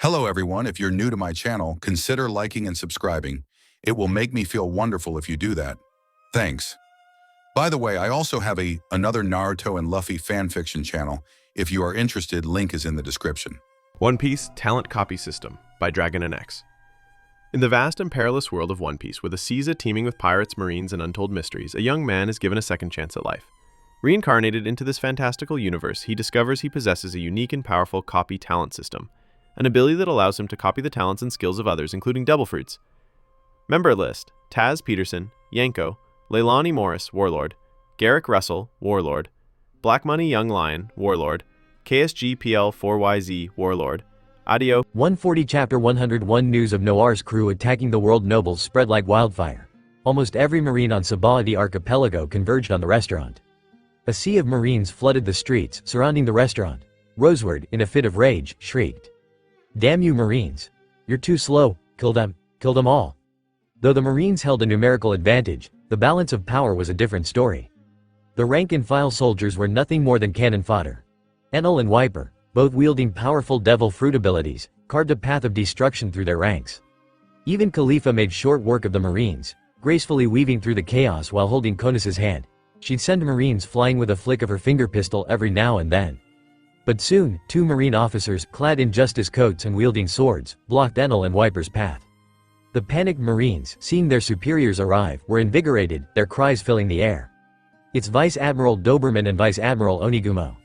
Hello everyone, if you're new to my channel, consider liking and subscribing. It will make me feel wonderful if you do that. Thanks. By the way, I also have another Naruto and Luffy fanfiction channel. If you are interested, link is in the description. One Piece Talent Copy System by dragonnx. In the vast and perilous world of One Piece, with a seas teeming with pirates, marines, and untold mysteries, a young man is given a second chance at life. Reincarnated into this fantastical universe, he discovers he possesses a unique and powerful copy talent system, an ability that allows him to copy the talents and skills of others, including Devil Fruits. Member list: Taz Peterson, Yanko, Leilani Morris, Warlord, Garrick Russell, Warlord, Black Money Young Lion, Warlord, KSGPL 4YZ, Warlord, Adio. 140 Chapter 101 News of Noir's crew attacking the world nobles spread like wildfire. Almost every marine on Sabaody archipelago converged on the restaurant. A sea of marines flooded the streets surrounding the restaurant. Roseward, in a fit of rage, shrieked, "Damn you marines! You're too slow, kill them all." Though the marines held a numerical advantage, the balance of power was a different story. The rank-and-file soldiers were nothing more than cannon fodder. Enel and Wiper, both wielding powerful devil fruit abilities, carved a path of destruction through their ranks. Even Khalifa made short work of the marines, gracefully weaving through the chaos while holding Konus's hand. She'd send marines flying with a flick of her finger pistol every now and then. But soon, two marine officers, clad in justice coats and wielding swords, blocked Enel and Wiper's path. The panicked marines, seeing their superiors arrive, were invigorated, their cries filling the air. "It's Vice Admiral Doberman and Vice Admiral Onigumo.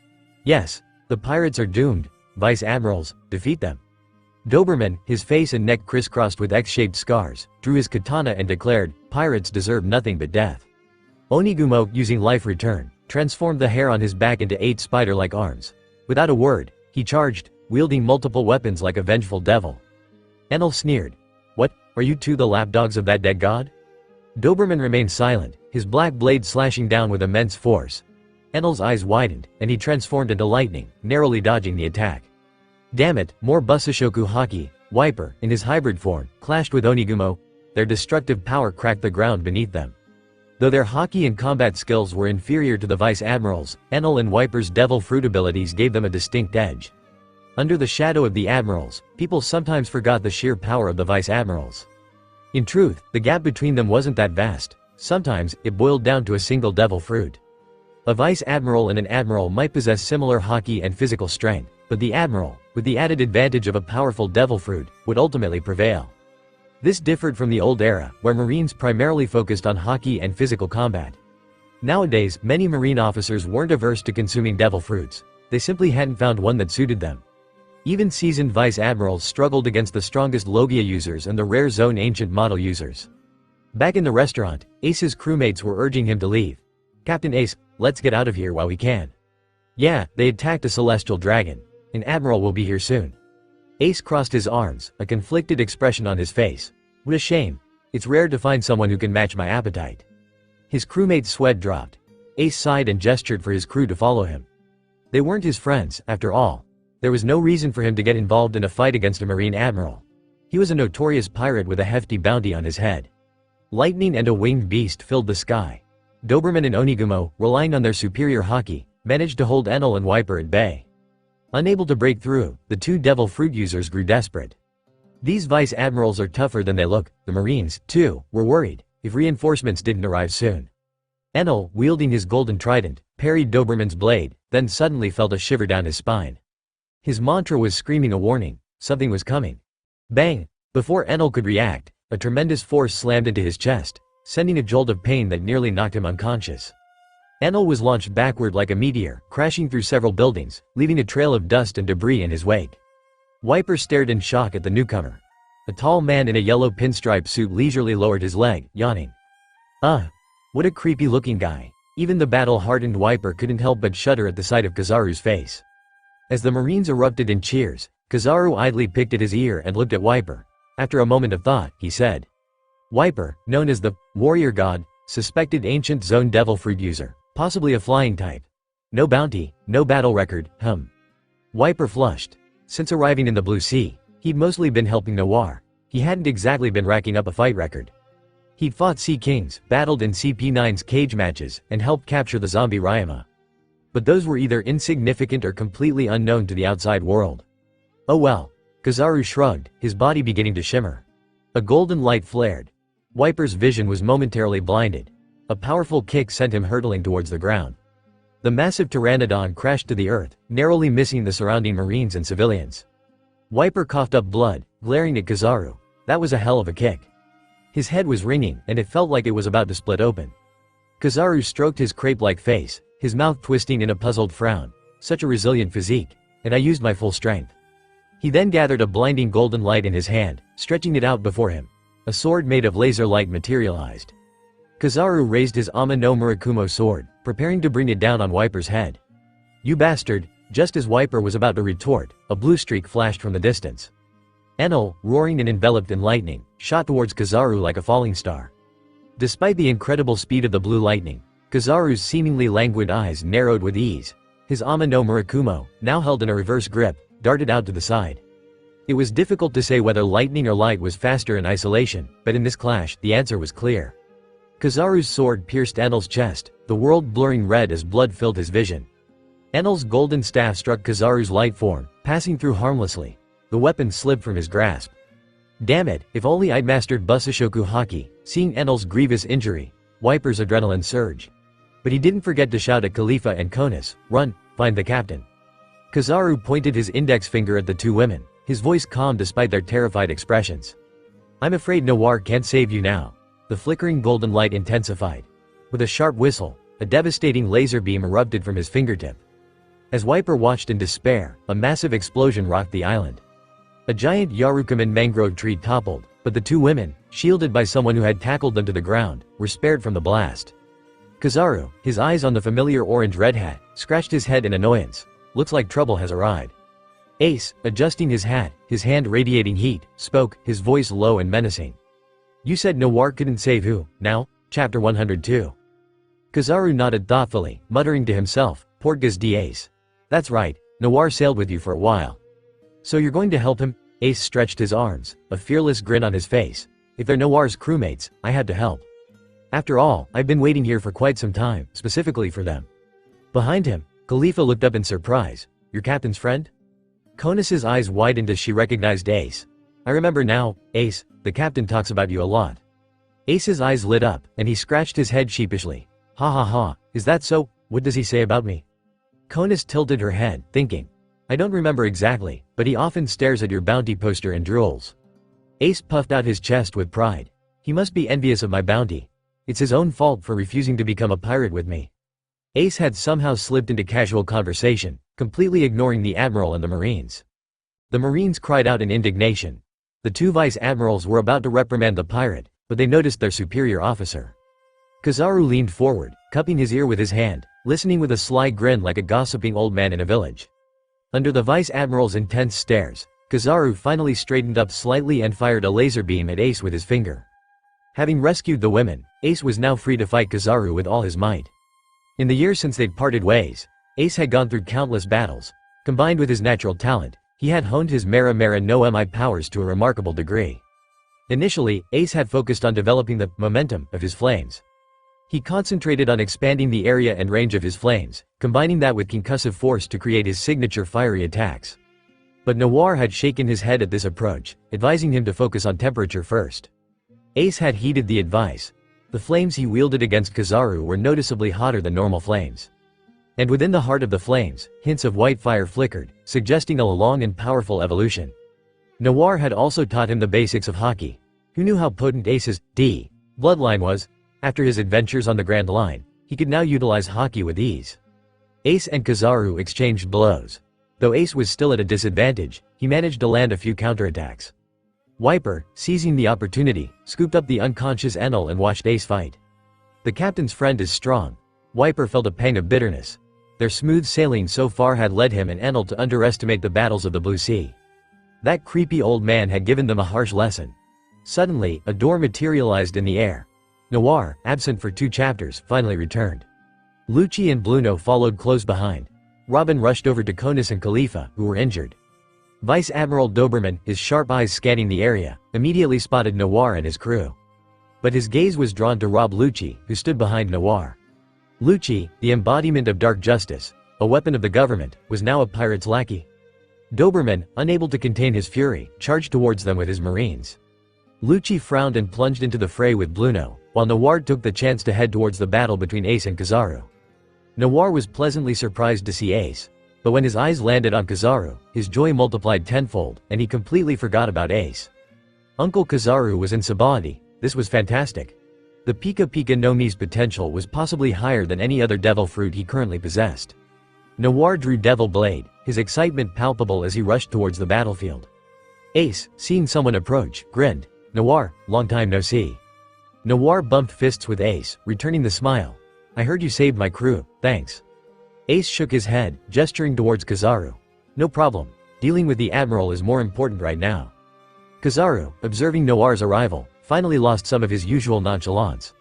Yes, the pirates are doomed. Vice Admirals, defeat them." Doberman, his face and neck crisscrossed with X-shaped scars, drew his katana and declared, "Pirates deserve nothing but death." Onigumo, using life return, transformed the hair on his back into 8 spider-like arms. Without a word, he charged, wielding multiple weapons like a vengeful devil. Enel sneered, "What, are you two the lapdogs of that dead god?" Doberman remained silent, his black blade slashing down with immense force. Enel's eyes widened, and he transformed into lightning, narrowly dodging the attack. Damn it, more Busashoku Haki. Wiper, in his hybrid form, clashed with Onigumo. Their destructive power cracked the ground beneath them. Though their Haki and combat skills were inferior to the Vice Admirals, Enel and Wiper's Devil Fruit abilities gave them a distinct edge. Under the shadow of the Admirals, people sometimes forgot the sheer power of the Vice Admirals. In truth, the gap between them wasn't that vast. Sometimes, it boiled down to a single Devil Fruit. A Vice Admiral and an Admiral might possess similar Haki and physical strength, but the Admiral, with the added advantage of a powerful Devil Fruit, would ultimately prevail. This differed from the old era, where Marines primarily focused on Haki and physical combat. Nowadays, many Marine officers weren't averse to consuming Devil Fruits. They simply hadn't found one that suited them. Even seasoned Vice Admirals struggled against the strongest Logia users and the rare Zone Ancient model users. Back in the restaurant, Ace's crewmates were urging him to leave. "Captain Ace, let's get out of here while we can." "Yeah, they attacked a celestial dragon. An admiral will be here soon." Ace crossed his arms, a conflicted expression on his face. "What a shame. It's rare to find someone who can match my appetite." His crewmate's sweat dropped. Ace sighed and gestured for his crew to follow him. They weren't his friends, after all. There was no reason for him to get involved in a fight against a marine admiral. He was a notorious pirate with a hefty bounty on his head. Lightning and a winged beast filled the sky. Doberman and Onigumo, relying on their superior Haki, managed to hold Enel and Wiper at bay. Unable to break through, the two Devil Fruit users grew desperate. These Vice Admirals are tougher than they look. The Marines, too, were worried if reinforcements didn't arrive soon. Enel, wielding his golden trident, parried Doberman's blade, then suddenly felt a shiver down his spine. His mantra was screaming a warning. Something was coming. Bang! Before Enel could react, a tremendous force slammed into his chest, sending a jolt of pain that nearly knocked him unconscious. Enel was launched backward like a meteor, crashing through several buildings, leaving a trail of dust and debris in his wake. Wiper stared in shock at the newcomer. A tall man in a yellow pinstripe suit leisurely lowered his leg, yawning. What a creepy-looking guy." Even the battle-hardened Wiper couldn't help but shudder at the sight of Kizaru's face. As the Marines erupted in cheers, Kizaru idly picked at his ear and looked at Wiper. After a moment of thought, he said, "Wiper, known as the Warrior God, suspected ancient Zone Devil Fruit user, possibly a flying type. No bounty, no battle record, Wiper flushed. Since arriving in the Blue Sea, he'd mostly been helping Noir. He hadn't exactly been racking up a fight record. He'd fought Sea Kings, battled in CP9's cage matches, and helped capture the zombie Ryama. But those were either insignificant or completely unknown to the outside world. Oh well. Kizaru shrugged, his body beginning to shimmer. A golden light flared. Wiper's vision was momentarily blinded. A powerful kick sent him hurtling towards the ground. The massive pteranodon crashed to the earth, narrowly missing the surrounding marines and civilians. Wiper coughed up blood, glaring at Kizaru. That was a hell of a kick. His head was ringing, and it felt like it was about to split open. Kizaru stroked his crepe-like face, his mouth twisting in a puzzled frown. Such a resilient physique, and I used my full strength. He then gathered a blinding golden light in his hand, stretching it out before him. A sword made of laser light materialized. Kizaru raised his Ama no Murakumo sword, preparing to bring it down on Wiper's head. "You bastard!" Just as Wiper was about to retort, a blue streak flashed from the distance. Enel, roaring and enveloped in lightning, shot towards Kizaru like a falling star. Despite the incredible speed of the blue lightning, Kizaru's seemingly languid eyes narrowed with ease. His Ama no Murakumo, now held in a reverse grip, darted out to the side. It was difficult to say whether lightning or light was faster in isolation, but in this clash, the answer was clear. Kizaru's sword pierced Enel's chest, the world blurring red as blood filled his vision. Enel's golden staff struck Kizaru's light form, passing through harmlessly. The weapon slipped from his grasp. Damn it, if only I'd mastered Busashoku Haki. Seeing Enel's grievous injury, Wiper's adrenaline surged. But he didn't forget to shout at Khalifa and Konis, "Run, find the captain." Kizaru pointed his index finger at the two women, his voice calm despite their terrified expressions. "I'm afraid Noir can't save you now." The flickering golden light intensified. With a sharp whistle, a devastating laser beam erupted from his fingertip. As Wiper watched in despair, a massive explosion rocked the island. A giant Yarukaman mangrove tree toppled, but the two women, shielded by someone who had tackled them to the ground, were spared from the blast. Kizaru, his eyes on the familiar orange-red hat, scratched his head in annoyance. "Looks like trouble has arrived." Ace, adjusting his hat, his hand radiating heat, spoke, his voice low and menacing. "You said Noir couldn't save who, now? Chapter 102. Kizaru nodded thoughtfully, muttering to himself, "Portgas d'Ace. That's right, Noir sailed with you for a while. So you're going to help him?" Ace stretched his arms, a fearless grin on his face. "If they're Noir's crewmates, I had to help. After all, I've been waiting here for quite some time, specifically for them." Behind him, Khalifa looked up in surprise. "Your captain's friend?" Konis's eyes widened as she recognized Ace. "I remember now, Ace, the captain talks about you a lot." Ace's eyes lit up, and he scratched his head sheepishly. "Ha ha ha, is that so? What does he say about me?" Konis tilted her head, thinking. "I don't remember exactly, but he often stares at your bounty poster and drools." Ace puffed out his chest with pride. "He must be envious of my bounty. It's his own fault for refusing to become a pirate with me." Ace had somehow slipped into casual conversation, completely ignoring the admiral and the marines. The marines cried out in indignation. The two vice admirals were about to reprimand the pirate, but they noticed their superior officer. Kizaru leaned forward, cupping his ear with his hand, listening with a sly grin like a gossiping old man in a village. Under the vice admiral's intense stares, Kizaru finally straightened up slightly and fired a laser beam at Ace with his finger. Having rescued the women, Ace was now free to fight Kizaru with all his might. In the years since they'd parted ways, Ace had gone through countless battles. Combined with his natural talent, he had honed his Mera no Mi powers to a remarkable degree. Initially, Ace had focused on developing the momentum of his flames. He concentrated on expanding the area and range of his flames, combining that with concussive force to create his signature fiery attacks. But Noir had shaken his head at this approach, advising him to focus on temperature first. Ace had heeded the advice. The flames he wielded against Kizaru were noticeably hotter than normal flames. And within the heart of the flames, hints of white fire flickered, suggesting a long and powerful evolution. Noir had also taught him the basics of Haki. Who knew how potent Ace's bloodline was? After his adventures on the Grand Line, he could now utilize Haki with ease. Ace and Kizaru exchanged blows. Though Ace was still at a disadvantage, he managed to land a few counterattacks. Wiper, seizing the opportunity, scooped up the unconscious Enel and watched Ace fight. The captain's friend is strong. Wiper felt a pang of bitterness. Their smooth sailing so far had led him and Enel to underestimate the battles of the Blue Sea. That creepy old man had given them a harsh lesson. Suddenly, a door materialized in the air. Noir, absent for 2 chapters, finally returned. Lucci and Bluno followed close behind. Robin rushed over to Konis and Khalifa, who were injured. Vice Admiral Doberman, his sharp eyes scanning the area, immediately spotted Noir and his crew. But his gaze was drawn to Rob Lucci, who stood behind Noir. Lucci, the embodiment of dark justice, a weapon of the government, was now a pirate's lackey. Doberman, unable to contain his fury, charged towards them with his marines. Lucci frowned and plunged into the fray with Bluno, while Noir took the chance to head towards the battle between Ace and Kizaru. Noir was pleasantly surprised to see Ace, but when his eyes landed on Kizaru, his joy multiplied tenfold, and he completely forgot about Ace. Uncle Kizaru was in Sabaody. This was fantastic. The Pika Pika no Mi's potential was possibly higher than any other devil fruit he currently possessed. Noir drew Devil Blade, his excitement palpable as he rushed towards the battlefield. Ace, seeing someone approach, grinned. Noir, long time no see. Noir bumped fists with Ace, returning the smile. I heard you saved my crew, thanks. Ace shook his head, gesturing towards Kizaru. No problem. Dealing with the Admiral is more important right now. Kizaru, observing Noir's arrival, finally lost some of his usual nonchalance.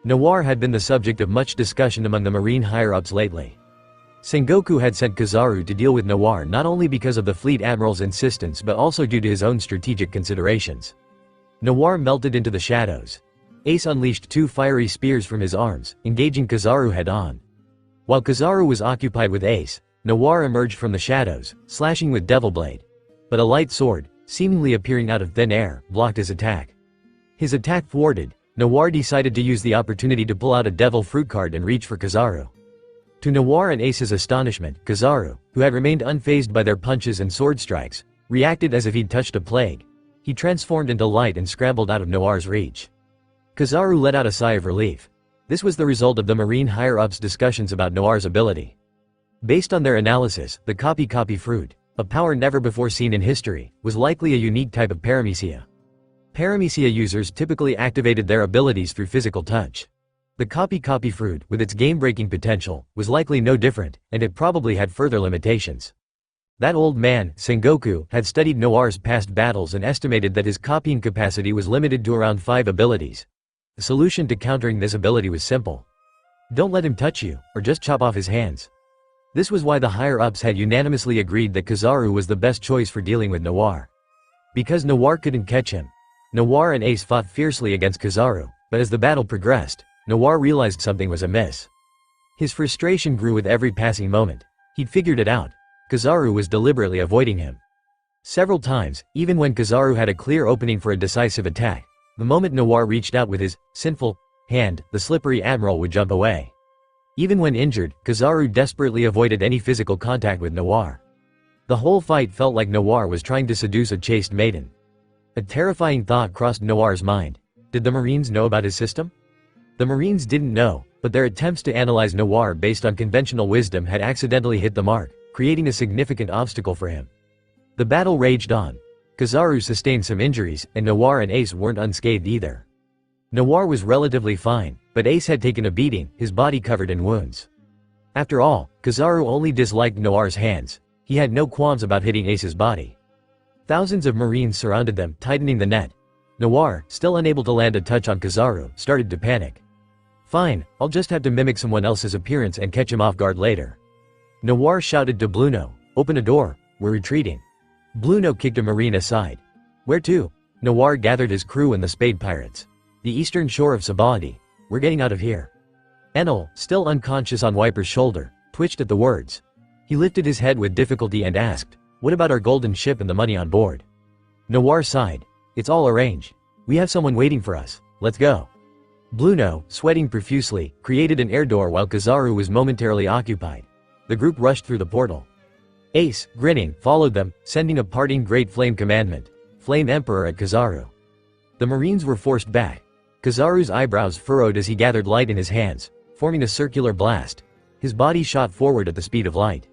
Noir had been the subject of much discussion among the Marine higher-ups lately. Sengoku had sent Kizaru to deal with Noir not only because of the Fleet Admiral's insistence but also due to his own strategic considerations. Noir melted into the shadows. Ace unleashed 2 fiery spears from his arms, engaging Kizaru head-on. While Kizaru was occupied with Ace, Noir emerged from the shadows, slashing with Devil Blade. But a light sword, seemingly appearing out of thin air, blocked his attack. His attack thwarted, Noir decided to use the opportunity to pull out a Devil Fruit card and reach for Kizaru. To Noir and Ace's astonishment, Kizaru, who had remained unfazed by their punches and sword strikes, reacted as if he'd touched a plague. He transformed into light and scrambled out of Noir's reach. Kizaru let out a sigh of relief. This was the result of the Marine higher-ups' discussions about Noir's ability. Based on their analysis, the copy fruit, a power never before seen in history, was likely a unique type of paramecia. Paramecia users typically activated their abilities through physical touch. The copy fruit, with its game-breaking potential, was likely no different, and it probably had further limitations. That old man, Sengoku, had studied Noir's past battles and estimated that his copying capacity was limited to around 5 abilities. The solution to countering this ability was simple. Don't let him touch you, or just chop off his hands. This was why the higher-ups had unanimously agreed that Kizaru was the best choice for dealing with Noir. Because Noir couldn't catch him, Noir and Ace fought fiercely against Kizaru, but as the battle progressed, Noir realized something was amiss. His frustration grew with every passing moment. He'd figured it out. Kizaru was deliberately avoiding him. Several times, even when Kizaru had a clear opening for a decisive attack, the moment Noir reached out with his sinful hand, the slippery Admiral would jump away. Even when injured, Kizaru desperately avoided any physical contact with Noir. The whole fight felt like Noir was trying to seduce a chaste maiden. A terrifying thought crossed Noir's mind. Did the Marines know about his system? The Marines didn't know, but their attempts to analyze Noir based on conventional wisdom had accidentally hit the mark, creating a significant obstacle for him. The battle raged on. Kizaru sustained some injuries, and Noir and Ace weren't unscathed either. Noir was relatively fine, but Ace had taken a beating, his body covered in wounds. After all, Kizaru only disliked Noir's hands. He had no qualms about hitting Ace's body. Thousands of Marines surrounded them, tightening the net. Noir, still unable to land a touch on Kizaru, started to panic. Fine, I'll just have to mimic someone else's appearance and catch him off guard later. Noir shouted to Bluno, open a door, we're retreating. Bluno kicked a Marine aside. Where to? Noir gathered his crew and the Spade Pirates. The eastern shore of Sabaody. We're getting out of here. Enel, still unconscious on Wiper's shoulder, twitched at the words. He lifted his head with difficulty and asked, what about our golden ship and the money on board? Noir sighed. It's all arranged. We have someone waiting for us. Let's go. Bluno, sweating profusely, created an air door while Kizaru was momentarily occupied. The group rushed through the portal. Ace, grinning, followed them, sending a parting Great Flame commandment, Flame Emperor at Kizaru. The Marines were forced back. Kizaru's eyebrows furrowed as he gathered light in his hands, forming a circular blast. His body shot forward at the speed of light.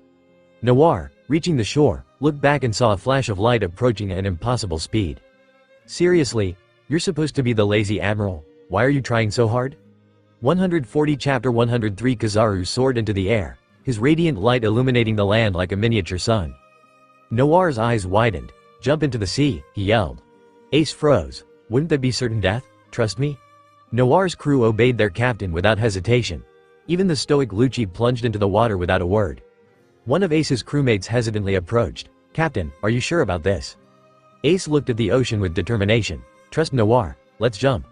Noir, reaching the shore, looked back and saw a flash of light approaching at an impossible speed. Seriously, you're supposed to be the lazy Admiral. Why are you trying so hard? 140 Chapter 103 Kizaru soared into the air, his radiant light illuminating the land like a miniature sun. Noir's eyes widened. Jump into the sea, he yelled. Ace froze. Wouldn't that be certain death? Trust me? Noir's crew obeyed their captain without hesitation. Even the stoic Lucci plunged into the water without a word. One of Ace's crewmates hesitantly approached. Captain, are you sure about this? Ace looked at the ocean with determination. Trust Noir, let's jump.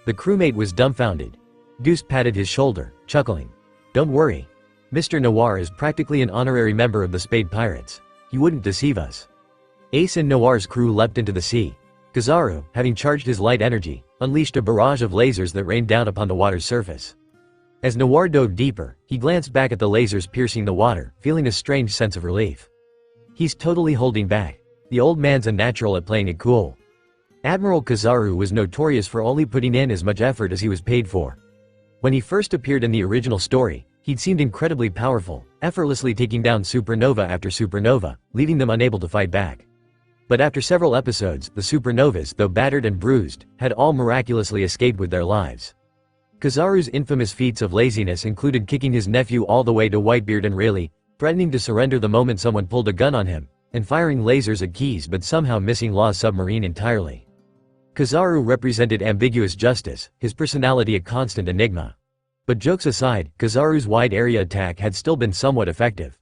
The crewmate was dumbfounded. Goose patted his shoulder, chuckling. Don't worry. Mr. Noir is practically an honorary member of the Spade Pirates. he wouldn't deceive us. Ace and Noir's crew leapt into the sea. Kizaru, having charged his light energy, unleashed a barrage of lasers that rained down upon the water's surface. As Noir dove deeper, he glanced back at the lasers piercing the water, feeling a strange sense of relief. He's totally holding back. The old man's a natural at playing it cool. Admiral Kizaru was notorious for only putting in as much effort as he was paid for. When he first appeared in the original story, he'd seemed incredibly powerful, effortlessly taking down supernova after supernova, leaving them unable to fight back. But after several episodes, the supernovas, though battered and bruised, had all miraculously escaped with their lives. Kizaru's infamous feats of laziness included kicking his nephew all the way to Whitebeard and Rayleigh, threatening to surrender the moment someone pulled a gun on him, and firing lasers at Keys but somehow missing Law's submarine entirely. Kizaru represented ambiguous justice, his personality a constant enigma. But jokes aside, Kizaru's wide-area attack had still been somewhat effective.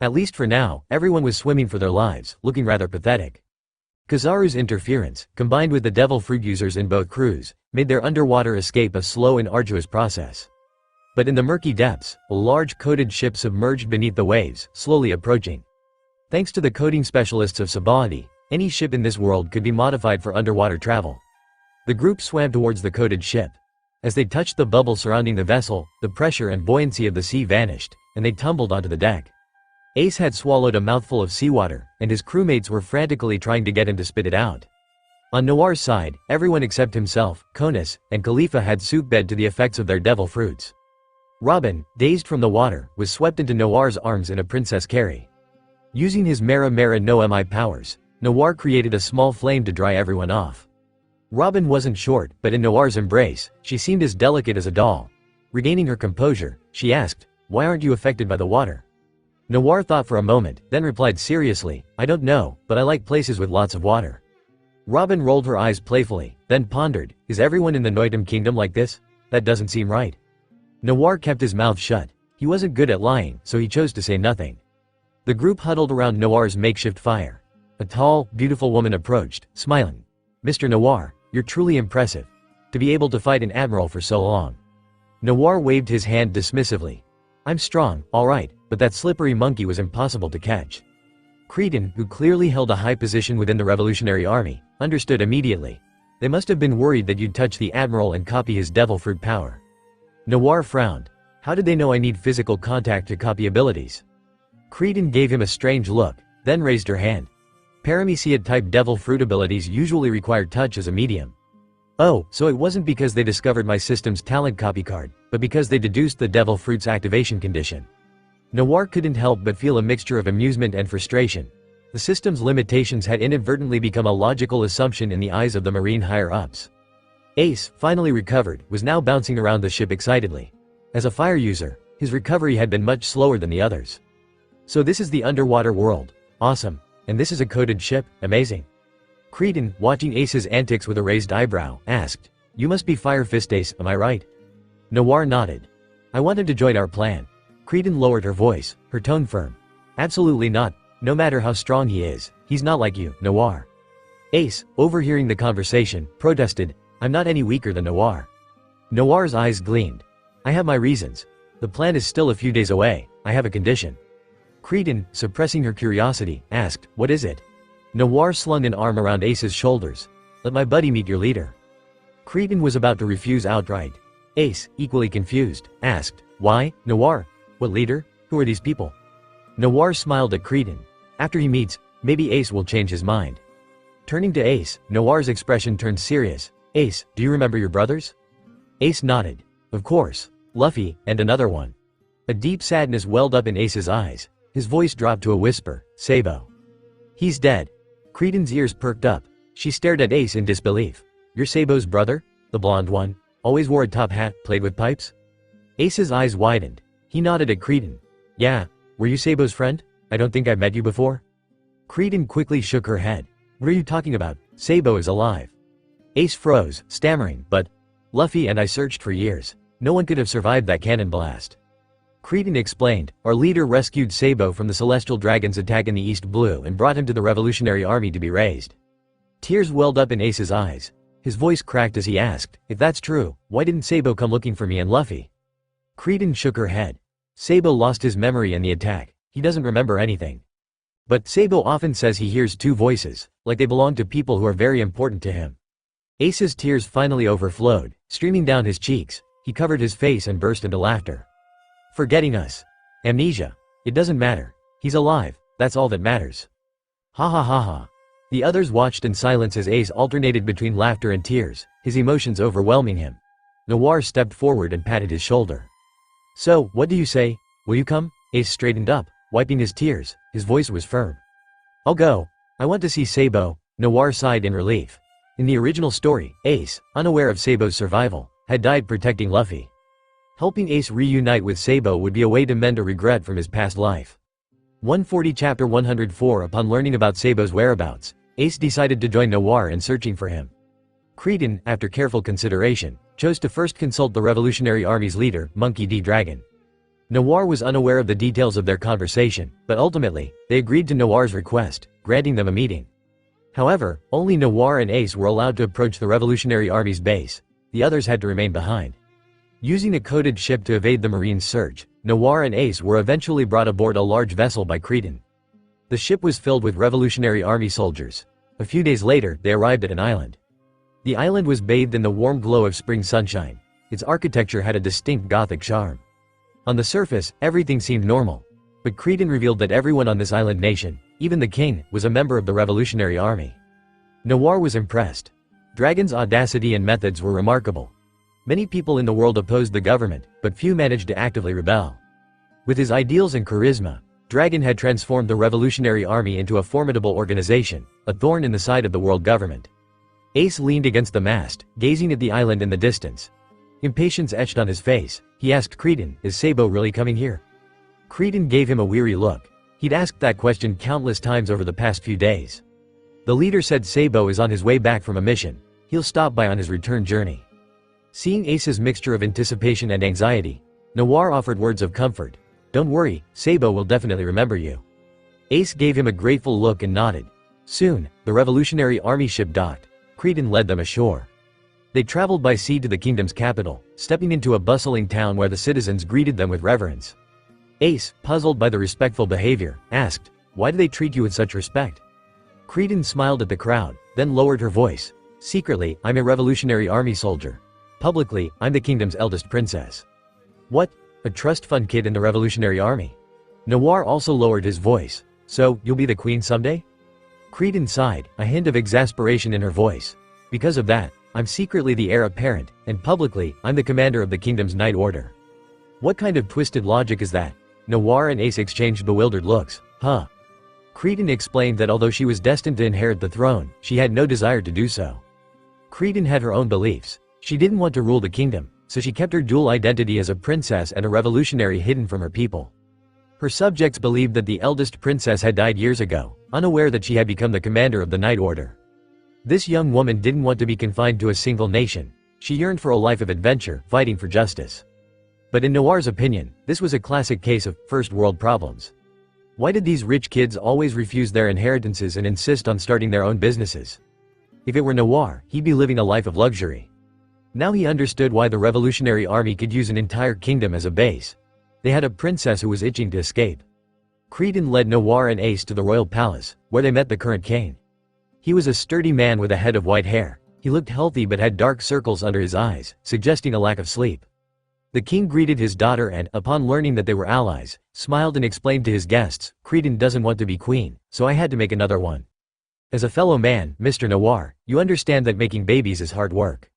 At least for now, everyone was swimming for their lives, looking rather pathetic. Kizaru's interference, combined with the devil fruit users in both crews, made their underwater escape a slow and arduous process. But in the murky depths, a large coated ship submerged beneath the waves, slowly approaching. Thanks to the coding specialists of Sabaody, any ship in this world could be modified for underwater travel. The group swam towards the coated ship. As they touched the bubble surrounding the vessel, the pressure and buoyancy of the sea vanished, and they tumbled onto the deck. Ace had swallowed a mouthful of seawater, and his crewmates were frantically trying to get him to spit it out. On Noir's side, everyone except himself, Konis, and Khalifa had soup-bed to the effects of their devil fruits. Robin, dazed from the water, was swept into Noir's arms in a princess carry. Using his Mera Mera no Mi powers, Noir created a small flame to dry everyone off. Robin wasn't short, but in Noir's embrace, she seemed as delicate as a doll. Regaining her composure, she asked, "Why aren't you affected by the water?" Noir thought for a moment, then replied seriously, "I don't know, but I like places with lots of water." Robin rolled her eyes playfully, then pondered, "Is everyone in the Noitum Kingdom like this? That doesn't seem right." Noir kept his mouth shut. He wasn't good at lying, so he chose to say nothing. The group huddled around Noir's makeshift fire. A tall, beautiful woman approached, smiling. "Mr. Noir, you're truly impressive. To be able to fight an admiral for so long." Noir waved his hand dismissively. "I'm strong, all right, but that slippery monkey was impossible to catch." Creedon, who clearly held a high position within the Revolutionary Army, understood immediately. They must have been worried that you'd touch the admiral and copy his devil fruit power. Noir frowned. How did they know I need physical contact to copy abilities? Creedon gave him a strange look, then raised her hand. Parameciid-type devil fruit abilities usually require touch as a medium. Oh, so it wasn't because they discovered my system's talent copy card, but because they deduced the devil fruit's activation condition. Noir couldn't help but feel a mixture of amusement and frustration. The system's limitations had inadvertently become a logical assumption in the eyes of the Marine higher-ups. Ace, finally recovered, was now bouncing around the ship excitedly. As a fire user, his recovery had been much slower than the others. So this is the underwater world. Awesome. And this is a coded ship, amazing. Creedon, watching Ace's antics with a raised eyebrow, asked, "You must be Fire Fist Ace, am I right?" Noir nodded. "I want him to join our plan." Creedon lowered her voice, her tone firm. "Absolutely not. No matter how strong he is, he's not like you, Noir." Ace, overhearing the conversation, protested, "I'm not any weaker than Noir." Noir's eyes gleamed. "I have my reasons. The plan is still a few days away. I have a condition." Creedon, suppressing her curiosity, asked, "What is it?" Noir slung an arm around Ace's shoulders. "Let my buddy meet your leader." Creedon was about to refuse outright. Ace, equally confused, asked, "Why, Noir? What leader? Who are these people?" Noir smiled at Creedon. "After he meets, maybe Ace will change his mind." Turning to Ace, Noir's expression turned serious. "Ace, do you remember your brothers?" Ace nodded. "Of course. Luffy, and another one." A deep sadness welled up in Ace's eyes. His voice dropped to a whisper, "Sabo. He's dead." Creedon's ears perked up. She stared at Ace in disbelief. "You're Sabo's brother? The blonde one? Always wore a top hat, played with pipes?" Ace's eyes widened. He nodded at Creedon. "Yeah. Were you Sabo's friend? I don't think I've met you before." Creedon quickly shook her head. "What are you talking about? Sabo is alive." Ace froze, stammering, "But Luffy and I searched for years. No one could have survived that cannon blast." Creedon explained, "Our leader rescued Sabo from the Celestial Dragon's attack in the East Blue and brought him to the Revolutionary Army to be raised." Tears welled up in Ace's eyes. His voice cracked as he asked, "If that's true, why didn't Sabo come looking for me and Luffy?" Creedon shook her head. "Sabo lost his memory in the attack. He doesn't remember anything." But Sabo often says he hears two voices, like they belong to people who are very important to him. Ace's tears finally overflowed, streaming down his cheeks. He covered his face and burst into laughter. Forgetting us. Amnesia. It doesn't matter. He's alive, that's all that matters. Ha ha ha ha. The others watched in silence as Ace alternated between laughter and tears, his emotions overwhelming him. Noir stepped forward and patted his shoulder. So, what do you say? Will you come? Ace straightened up, wiping his tears. His voice was firm. I'll go. I want to see Sabo. Noir sighed in relief. In the original story, Ace, unaware of Sabo's survival, had died protecting Luffy. Helping Ace reunite with Sabo would be a way to mend a regret from his past life. 140 Chapter 104 Upon learning about Sabo's whereabouts, Ace decided to join Noir in searching for him. Creedon, after careful consideration, chose to first consult the Revolutionary Army's leader, Monkey D. Dragon. Noir was unaware of the details of their conversation, but ultimately, they agreed to Noir's request, granting them a meeting. However, only Noir and Ace were allowed to approach the Revolutionary Army's base. The others had to remain behind. Using a coded ship to evade the Marines' search, Noir and Ace were eventually brought aboard a large vessel by Creedon. The ship was filled with Revolutionary Army soldiers. A few days later, they arrived at an island. The island was bathed in the warm glow of spring sunshine. Its architecture had a distinct Gothic charm. On the surface, everything seemed normal. But Creedon revealed that everyone on this island nation, even the king, was a member of the Revolutionary Army. Noir was impressed. Dragon's audacity and methods were remarkable. Many people in the world opposed the government, but few managed to actively rebel. With his ideals and charisma, Dragon had transformed the Revolutionary Army into a formidable organization, a thorn in the side of the world government. Ace leaned against the mast, gazing at the island in the distance. Impatience etched on his face. He asked Creedon, "Is Sabo really coming here?" Creedon gave him a weary look. He'd asked that question countless times over the past few days. The leader said Sabo is on his way back from a mission. He'll stop by on his return journey. Seeing Ace's mixture of anticipation and anxiety, Noir offered words of comfort. "Don't worry, Sabo will definitely remember you." Ace gave him a grateful look and nodded. Soon, the Revolutionary Army ship docked. Creedon led them ashore. They traveled by sea to the kingdom's capital, stepping into a bustling town where the citizens greeted them with reverence. Ace, puzzled by the respectful behavior, asked, "Why do they treat you with such respect?" Creedon smiled at the crowd, then lowered her voice. "Secretly, I'm a Revolutionary Army soldier. Publicly, I'm the kingdom's eldest princess." "What? A trust fund kid in the Revolutionary Army?" Noir also lowered his voice. "So, you'll be the queen someday?" Creedon sighed, a hint of exasperation in her voice. "Because of that, I'm secretly the heir apparent, and publicly, I'm the commander of the kingdom's Night Order." What kind of twisted logic is that? Noir and Ace exchanged bewildered looks. Huh? Creedon explained that although she was destined to inherit the throne, she had no desire to do so. Creedon had her own beliefs. She didn't want to rule the kingdom, so she kept her dual identity as a princess and a revolutionary hidden from her people. Her subjects believed that the eldest princess had died years ago, unaware that she had become the commander of the Night Order. This young woman didn't want to be confined to a single nation. She yearned for a life of adventure, fighting for justice. But in Noir's opinion, this was a classic case of first world problems. Why did these rich kids always refuse their inheritances and insist on starting their own businesses? If it were Noir, he'd be living a life of luxury. Now he understood why the Revolutionary Army could use an entire kingdom as a base. They had a princess who was itching to escape. Creedon led Noir and Ace to the royal palace, where they met the current king. He was a sturdy man with a head of white hair. He looked healthy but had dark circles under his eyes, suggesting a lack of sleep. The king greeted his daughter and, upon learning that they were allies, smiled and explained to his guests, "Creedon doesn't want to be queen, so I had to make another one. As a fellow man, Mr. Noir, you understand that making babies is hard work."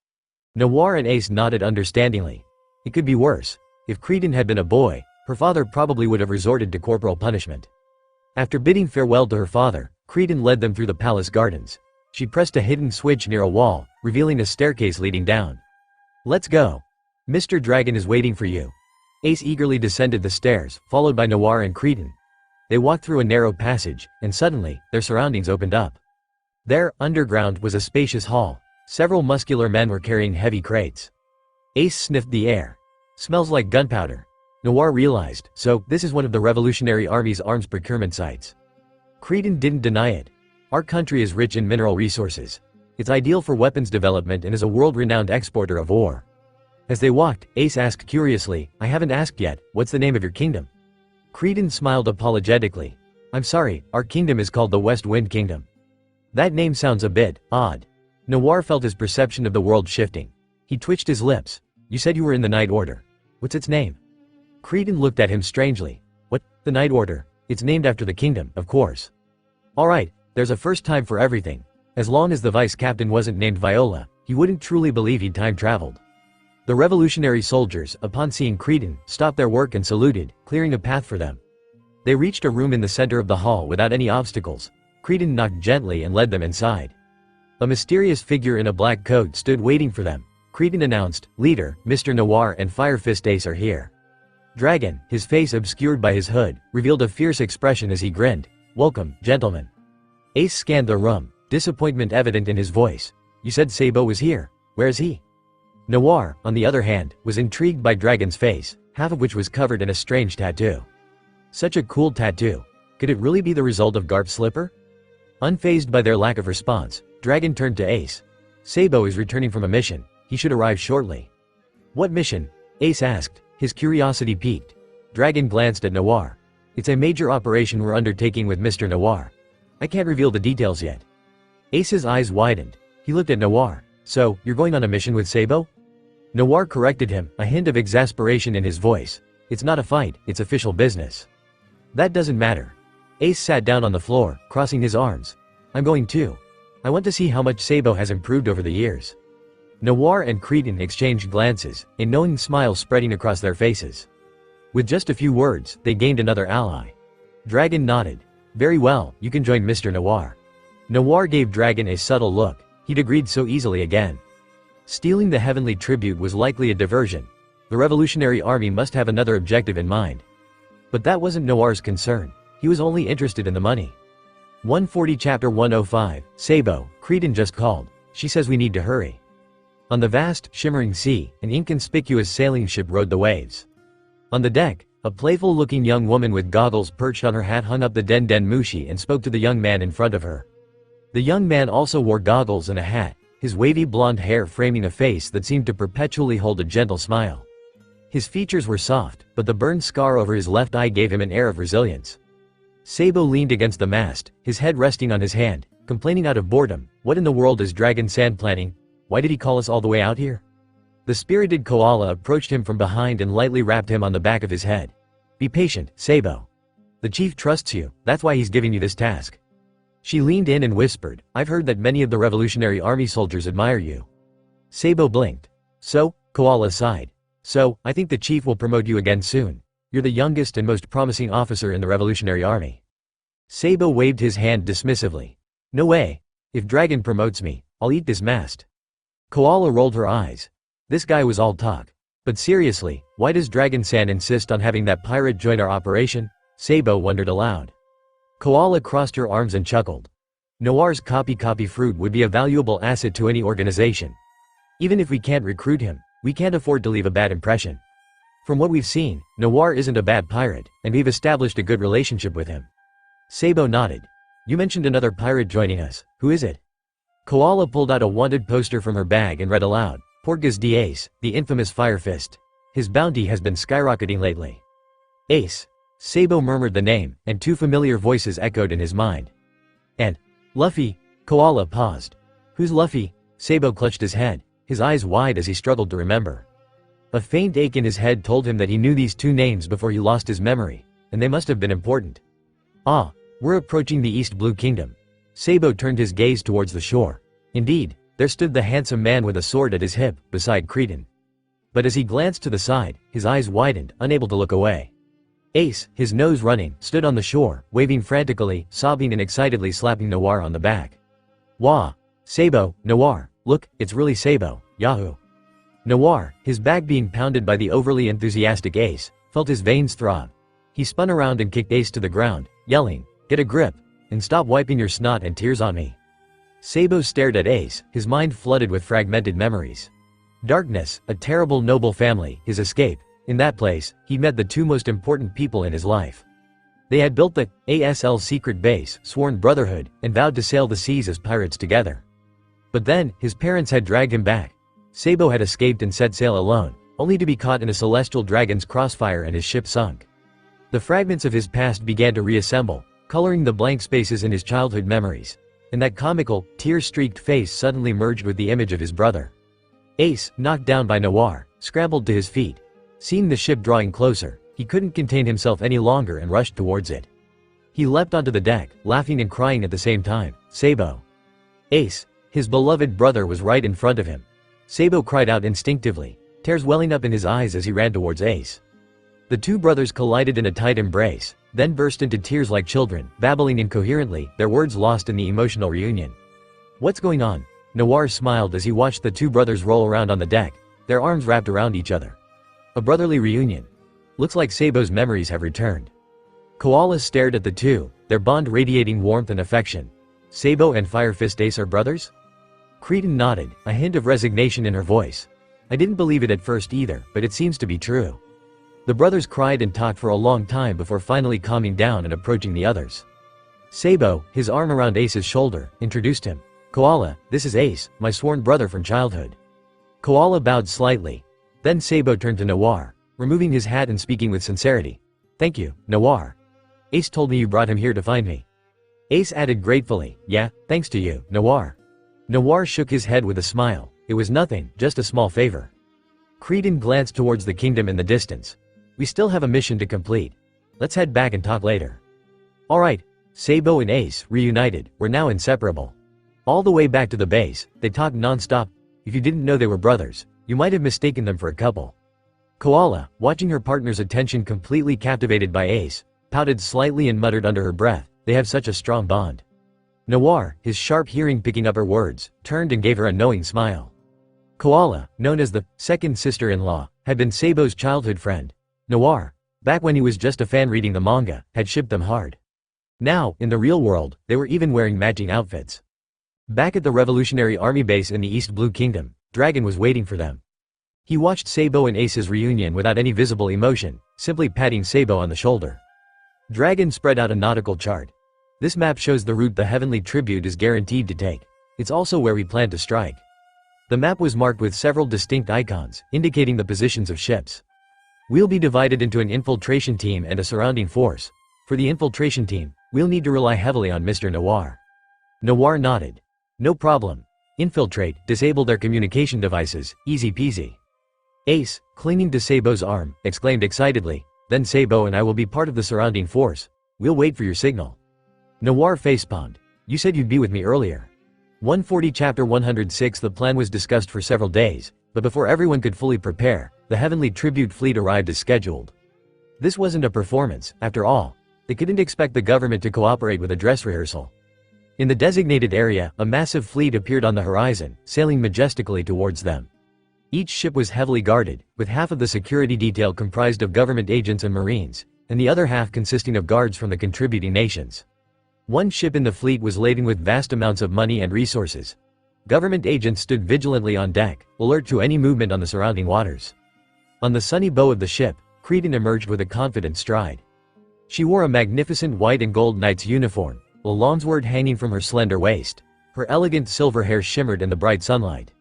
Noir and Ace nodded understandingly. It could be worse. If Creedon had been a boy, her father probably would have resorted to corporal punishment. After bidding farewell to her father, Creedon led them through the palace gardens. She pressed a hidden switch near a wall, revealing a staircase leading down. "Let's go. Mr. Dragon is waiting for you." Ace eagerly descended the stairs, followed by Noir and Creedon. They walked through a narrow passage, and suddenly, their surroundings opened up. There, underground, was a spacious hall. Several muscular men were carrying heavy crates. Ace sniffed the air. "Smells like gunpowder." Noir realized, so, this is one of the Revolutionary Army's arms procurement sites. Creedon didn't deny it. Our country is rich in mineral resources. It's ideal for weapons development and is a world-renowned exporter of ore. As they walked, Ace asked curiously, "I haven't asked yet, what's the name of your kingdom?" Creedon smiled apologetically. I'm sorry, our kingdom is called the West Wind Kingdom. That name sounds a bit odd. Noir felt his perception of the world shifting. He twitched his lips. You said you were in the Night Order. What's its name? Creedon looked at him strangely. What, the Night Order? It's named after the kingdom, of course. Alright, there's a first time for everything. As long as the vice captain wasn't named Viola, he wouldn't truly believe he'd time traveled. The revolutionary soldiers, upon seeing Creedon, stopped their work and saluted, clearing a path for them. They reached a room in the center of the hall without any obstacles. Creedon knocked gently and led them inside. A mysterious figure in a black coat stood waiting for them. Creedon announced, "Leader, Mr. Noir and Fire Fist Ace are here." Dragon, his face obscured by his hood, revealed a fierce expression as he grinned. "Welcome, gentlemen." Ace scanned the room, disappointment evident in his voice. "You said Sabo was here. Where is he?" Noir, on the other hand, was intrigued by Dragon's face, half of which was covered in a strange tattoo. Such a cool tattoo. Could it really be the result of Garp's slipper? Unfazed by their lack of response, Dragon turned to Ace. "Sabo is returning from a mission. He should arrive shortly." "What mission?" Ace asked, his curiosity piqued. Dragon glanced at Noir. "It's a major operation we're undertaking with Mr. Noir. I can't reveal the details yet." Ace's eyes widened. He looked at Noir. "So, you're going on a mission with Sabo?" Noir corrected him, a hint of exasperation in his voice. "It's not a fight, it's official business." "That doesn't matter." Ace sat down on the floor, crossing his arms. "I'm going too. I want to see how much Sabo has improved over the years." Noir and Creedon exchanged glances, a knowing smile spreading across their faces. With just a few words, they gained another ally. Dragon nodded. "Very well, you can join Mr. Noir." Noir gave Dragon a subtle look. He'd agreed so easily again. Stealing the heavenly tribute was likely a diversion. The Revolutionary Army must have another objective in mind. But that wasn't Noir's concern. He was only interested in the money. 140 Chapter 105, Sabo, Creedon just called. She says we need to hurry. On the vast, shimmering sea, an inconspicuous sailing ship rode the waves. On the deck, a playful-looking young woman with goggles perched on her hat hung up the den mushi and spoke to the young man in front of her. The young man also wore goggles and a hat, his wavy blonde hair framing a face that seemed to perpetually hold a gentle smile. His features were soft, but the burned scar over his left eye gave him an air of resilience. Sabo leaned against the mast, his head resting on his hand, complaining out of boredom. "What in the world is Dragon Sand planning? Why did he call us all the way out here?" The spirited koala approached him from behind and lightly rapped him on the back of his head. "Be patient, Sabo. The chief trusts you, that's why he's giving you this task." She leaned in and whispered, "I've heard that many of the Revolutionary Army soldiers admire you." Sabo blinked. "So?" Koala sighed. "So, I think the chief will promote you again soon. You're the youngest and most promising officer in the Revolutionary Army." Sabo waved his hand dismissively. "No way. If Dragon promotes me, I'll eat this mast." Koala rolled her eyes. This guy was all talk. But seriously, why does Dragon Sand insist on having that pirate join our operation? Sabo wondered aloud. Koala crossed her arms and chuckled. Noir's copy fruit would be a valuable asset to any organization. Even if we can't recruit him, we can't afford to leave a bad impression. From what we've seen, Noir isn't a bad pirate, and we've established a good relationship with him. Sabo nodded. "You mentioned another pirate joining us. Who is it?" Koala pulled out a wanted poster from her bag and read aloud, "Portgas the Ace, the infamous Fire Fist. His bounty has been skyrocketing lately." Ace. Sabo murmured the name, and two familiar voices echoed in his mind. "And Luffy?" Koala paused. "Who's Luffy?" Sabo clutched his head, his eyes wide as he struggled to remember. A faint ache in his head told him that he knew these two names before he lost his memory, and they must have been important. "Ah, we're approaching the East Blue Kingdom." Sabo turned his gaze towards the shore. Indeed, there stood the handsome man with a sword at his hip, beside Creedon. But as he glanced to the side, his eyes widened, unable to look away. Ace, his nose running, stood on the shore, waving frantically, sobbing and excitedly slapping Noir on the back. "Wah! Sabo, Noir, look, it's really Sabo, Yahoo!" Noir, his back being pounded by the overly enthusiastic Ace, felt his veins throb. He spun around and kicked Ace to the ground, yelling, "Get a grip, and stop wiping your snot and tears on me." Sabo stared at Ace, his mind flooded with fragmented memories. Darkness, a terrible noble family, his escape. In that place, he met the two most important people in his life. They had built the ASL secret base, sworn brotherhood, and vowed to sail the seas as pirates together. But then, his parents had dragged him back. Sabo had escaped and set sail alone, only to be caught in a celestial dragon's crossfire and his ship sunk. The fragments of his past began to reassemble, coloring the blank spaces in his childhood memories. And that comical, tear-streaked face suddenly merged with the image of his brother. Ace, knocked down by Noir, scrambled to his feet. Seeing the ship drawing closer, he couldn't contain himself any longer and rushed towards it. He leapt onto the deck, laughing and crying at the same time. Sabo. Ace, his beloved brother, was right in front of him. Sabo cried out instinctively, tears welling up in his eyes as he ran towards Ace. The two brothers collided in a tight embrace, then burst into tears like children, babbling incoherently, their words lost in the emotional reunion. "What's going on?" Noir smiled as he watched the two brothers roll around on the deck, their arms wrapped around each other. A brotherly reunion. Looks like Sabo's memories have returned. Koala stared at the two, their bond radiating warmth and affection. Sabo and Fire Fist Ace are brothers? Cretan nodded, a hint of resignation in her voice. I didn't believe it at first either, but it seems to be true. The brothers cried and talked for a long time before finally calming down and approaching the others. Sabo, his arm around Ace's shoulder, introduced him. Koala, this is Ace, my sworn brother from childhood. Koala bowed slightly. Then Sabo turned to Noir, removing his hat and speaking with sincerity. Thank you, Noir. Ace told me you brought him here to find me. Ace added gratefully, yeah, thanks to you, Noir. Noir shook his head with a smile. It was nothing, just a small favor. Cretan glanced towards the kingdom in the distance. We still have a mission to complete. Let's head back and talk later. Alright. Sabo and Ace, reunited, were now inseparable. All the way back to the base, they talked non-stop. If you didn't know they were brothers, you might have mistaken them for a couple. Koala, watching her partner's attention completely captivated by Ace, pouted slightly and muttered under her breath, they have such a strong bond. Noir, his sharp hearing picking up her words, turned and gave her a knowing smile. Koala, known as the second sister-in-law, had been Sabo's childhood friend. Noir, back when he was just a fan reading the manga, had shipped them hard. Now, in the real world, they were even wearing matching outfits. Back at the Revolutionary Army base in the East Blue Kingdom, Dragon was waiting for them. He watched Sabo and Ace's reunion without any visible emotion, simply patting Sabo on the shoulder. Dragon spread out a nautical chart. This map shows the route the Heavenly Tribute is guaranteed to take. It's also where we plan to strike. The map was marked with several distinct icons, indicating the positions of ships. We'll be divided into an infiltration team and a surrounding force. For the infiltration team, we'll need to rely heavily on Mr. Noir. Noir nodded. No problem. Infiltrate, disable their communication devices, easy peasy. Ace, clinging to Sabo's arm, exclaimed excitedly, then Sabo and I will be part of the surrounding force. We'll wait for your signal. Noir facepalmed. You said you'd be with me earlier. 140 Chapter 106. The plan was discussed for several days, but before everyone could fully prepare, the Heavenly Tribute fleet arrived as scheduled. This wasn't a performance, after all. They couldn't expect the government to cooperate with a dress rehearsal. In the designated area, a massive fleet appeared on the horizon, sailing majestically towards them. Each ship was heavily guarded, with half of the security detail comprised of government agents and marines, and the other half consisting of guards from the contributing nations. One ship in the fleet was laden with vast amounts of money and resources. Government agents stood vigilantly on deck, alert to any movement on the surrounding waters. On the sunny bow of the ship, Cretan emerged with a confident stride. She wore a magnificent white and gold knight's uniform, a lawnsword hanging from her slender waist. Her elegant silver hair shimmered in the bright sunlight.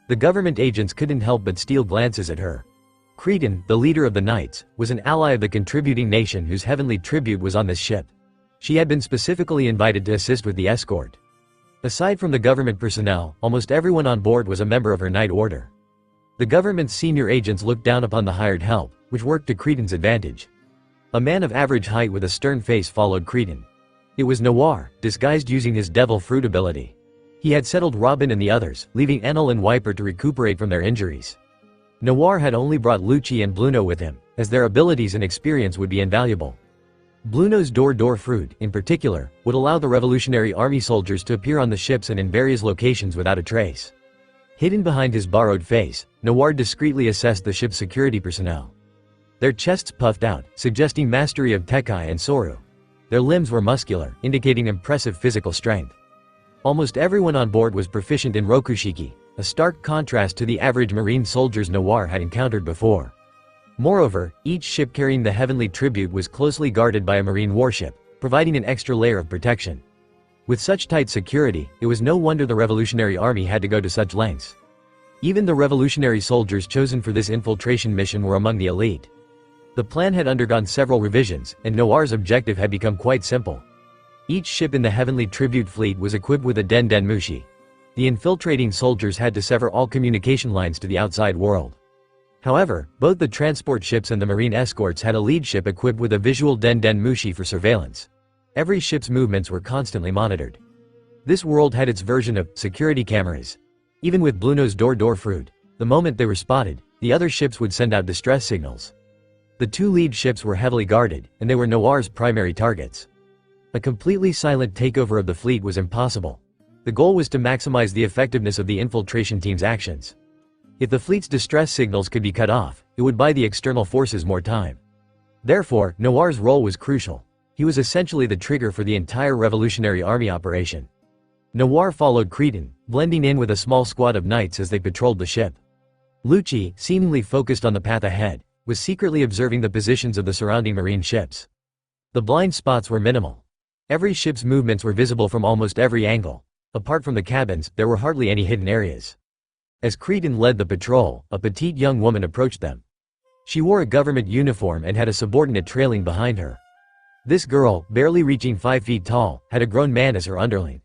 The government agents couldn't help but steal glances at her. Cretan, the leader of the knights, was an ally of the contributing nation whose heavenly tribute was on this ship. She had been specifically invited to assist with the escort. Aside from the government personnel, almost everyone on board was a member of her knight order. The government's senior agents looked down upon the hired help, which worked to Cretan's advantage. A man of average height with a stern face followed Cretan. It was Noir, disguised using his devil fruit ability. He had settled Robin and the others, leaving Enel and Wiper to recuperate from their injuries. Noir had only brought Lucci and Bluno with him, as their abilities and experience would be invaluable. Bluno's door fruit, in particular, would allow the Revolutionary Army soldiers to appear on the ships and in various locations without a trace. Hidden behind his borrowed face, Noir discreetly assessed the ship's security personnel. Their chests puffed out, suggesting mastery of Tekai and Soru. Their limbs were muscular, indicating impressive physical strength. Almost everyone on board was proficient in Rokushiki, a stark contrast to the average marine soldiers Noir had encountered before. Moreover, each ship carrying the heavenly tribute was closely guarded by a marine warship, providing an extra layer of protection. With such tight security, it was no wonder the Revolutionary Army had to go to such lengths. Even the revolutionary soldiers chosen for this infiltration mission were among the elite. The plan had undergone several revisions, and Noir's objective had become quite simple. Each ship in the Heavenly Tribute Fleet was equipped with a Den Mushi. The infiltrating soldiers had to sever all communication lines to the outside world. However, both the transport ships and the marine escorts had a lead ship equipped with a visual Den Mushi for surveillance. Every ship's movements were constantly monitored. This world had its version of security cameras. Even with Blueno's door fruit, the moment they were spotted, the other ships would send out distress signals. The two lead ships were heavily guarded, and they were Noir's primary targets. A completely silent takeover of the fleet was impossible. The goal was to maximize the effectiveness of the infiltration team's actions. If the fleet's distress signals could be cut off, it would buy the external forces more time. Therefore, Noir's role was crucial. He was essentially the trigger for the entire Revolutionary Army operation. Noir followed Cretan, blending in with a small squad of knights as they patrolled the ship. Lucci, seemingly focused on the path ahead, was secretly observing the positions of the surrounding marine ships. The blind spots were minimal. Every ship's movements were visible from almost every angle. Apart from the cabins, there were hardly any hidden areas. As Cretan led the patrol, a petite young woman approached them. She wore a government uniform and had a subordinate trailing behind her. This girl, barely reaching 5 feet tall, had a grown man as her underling.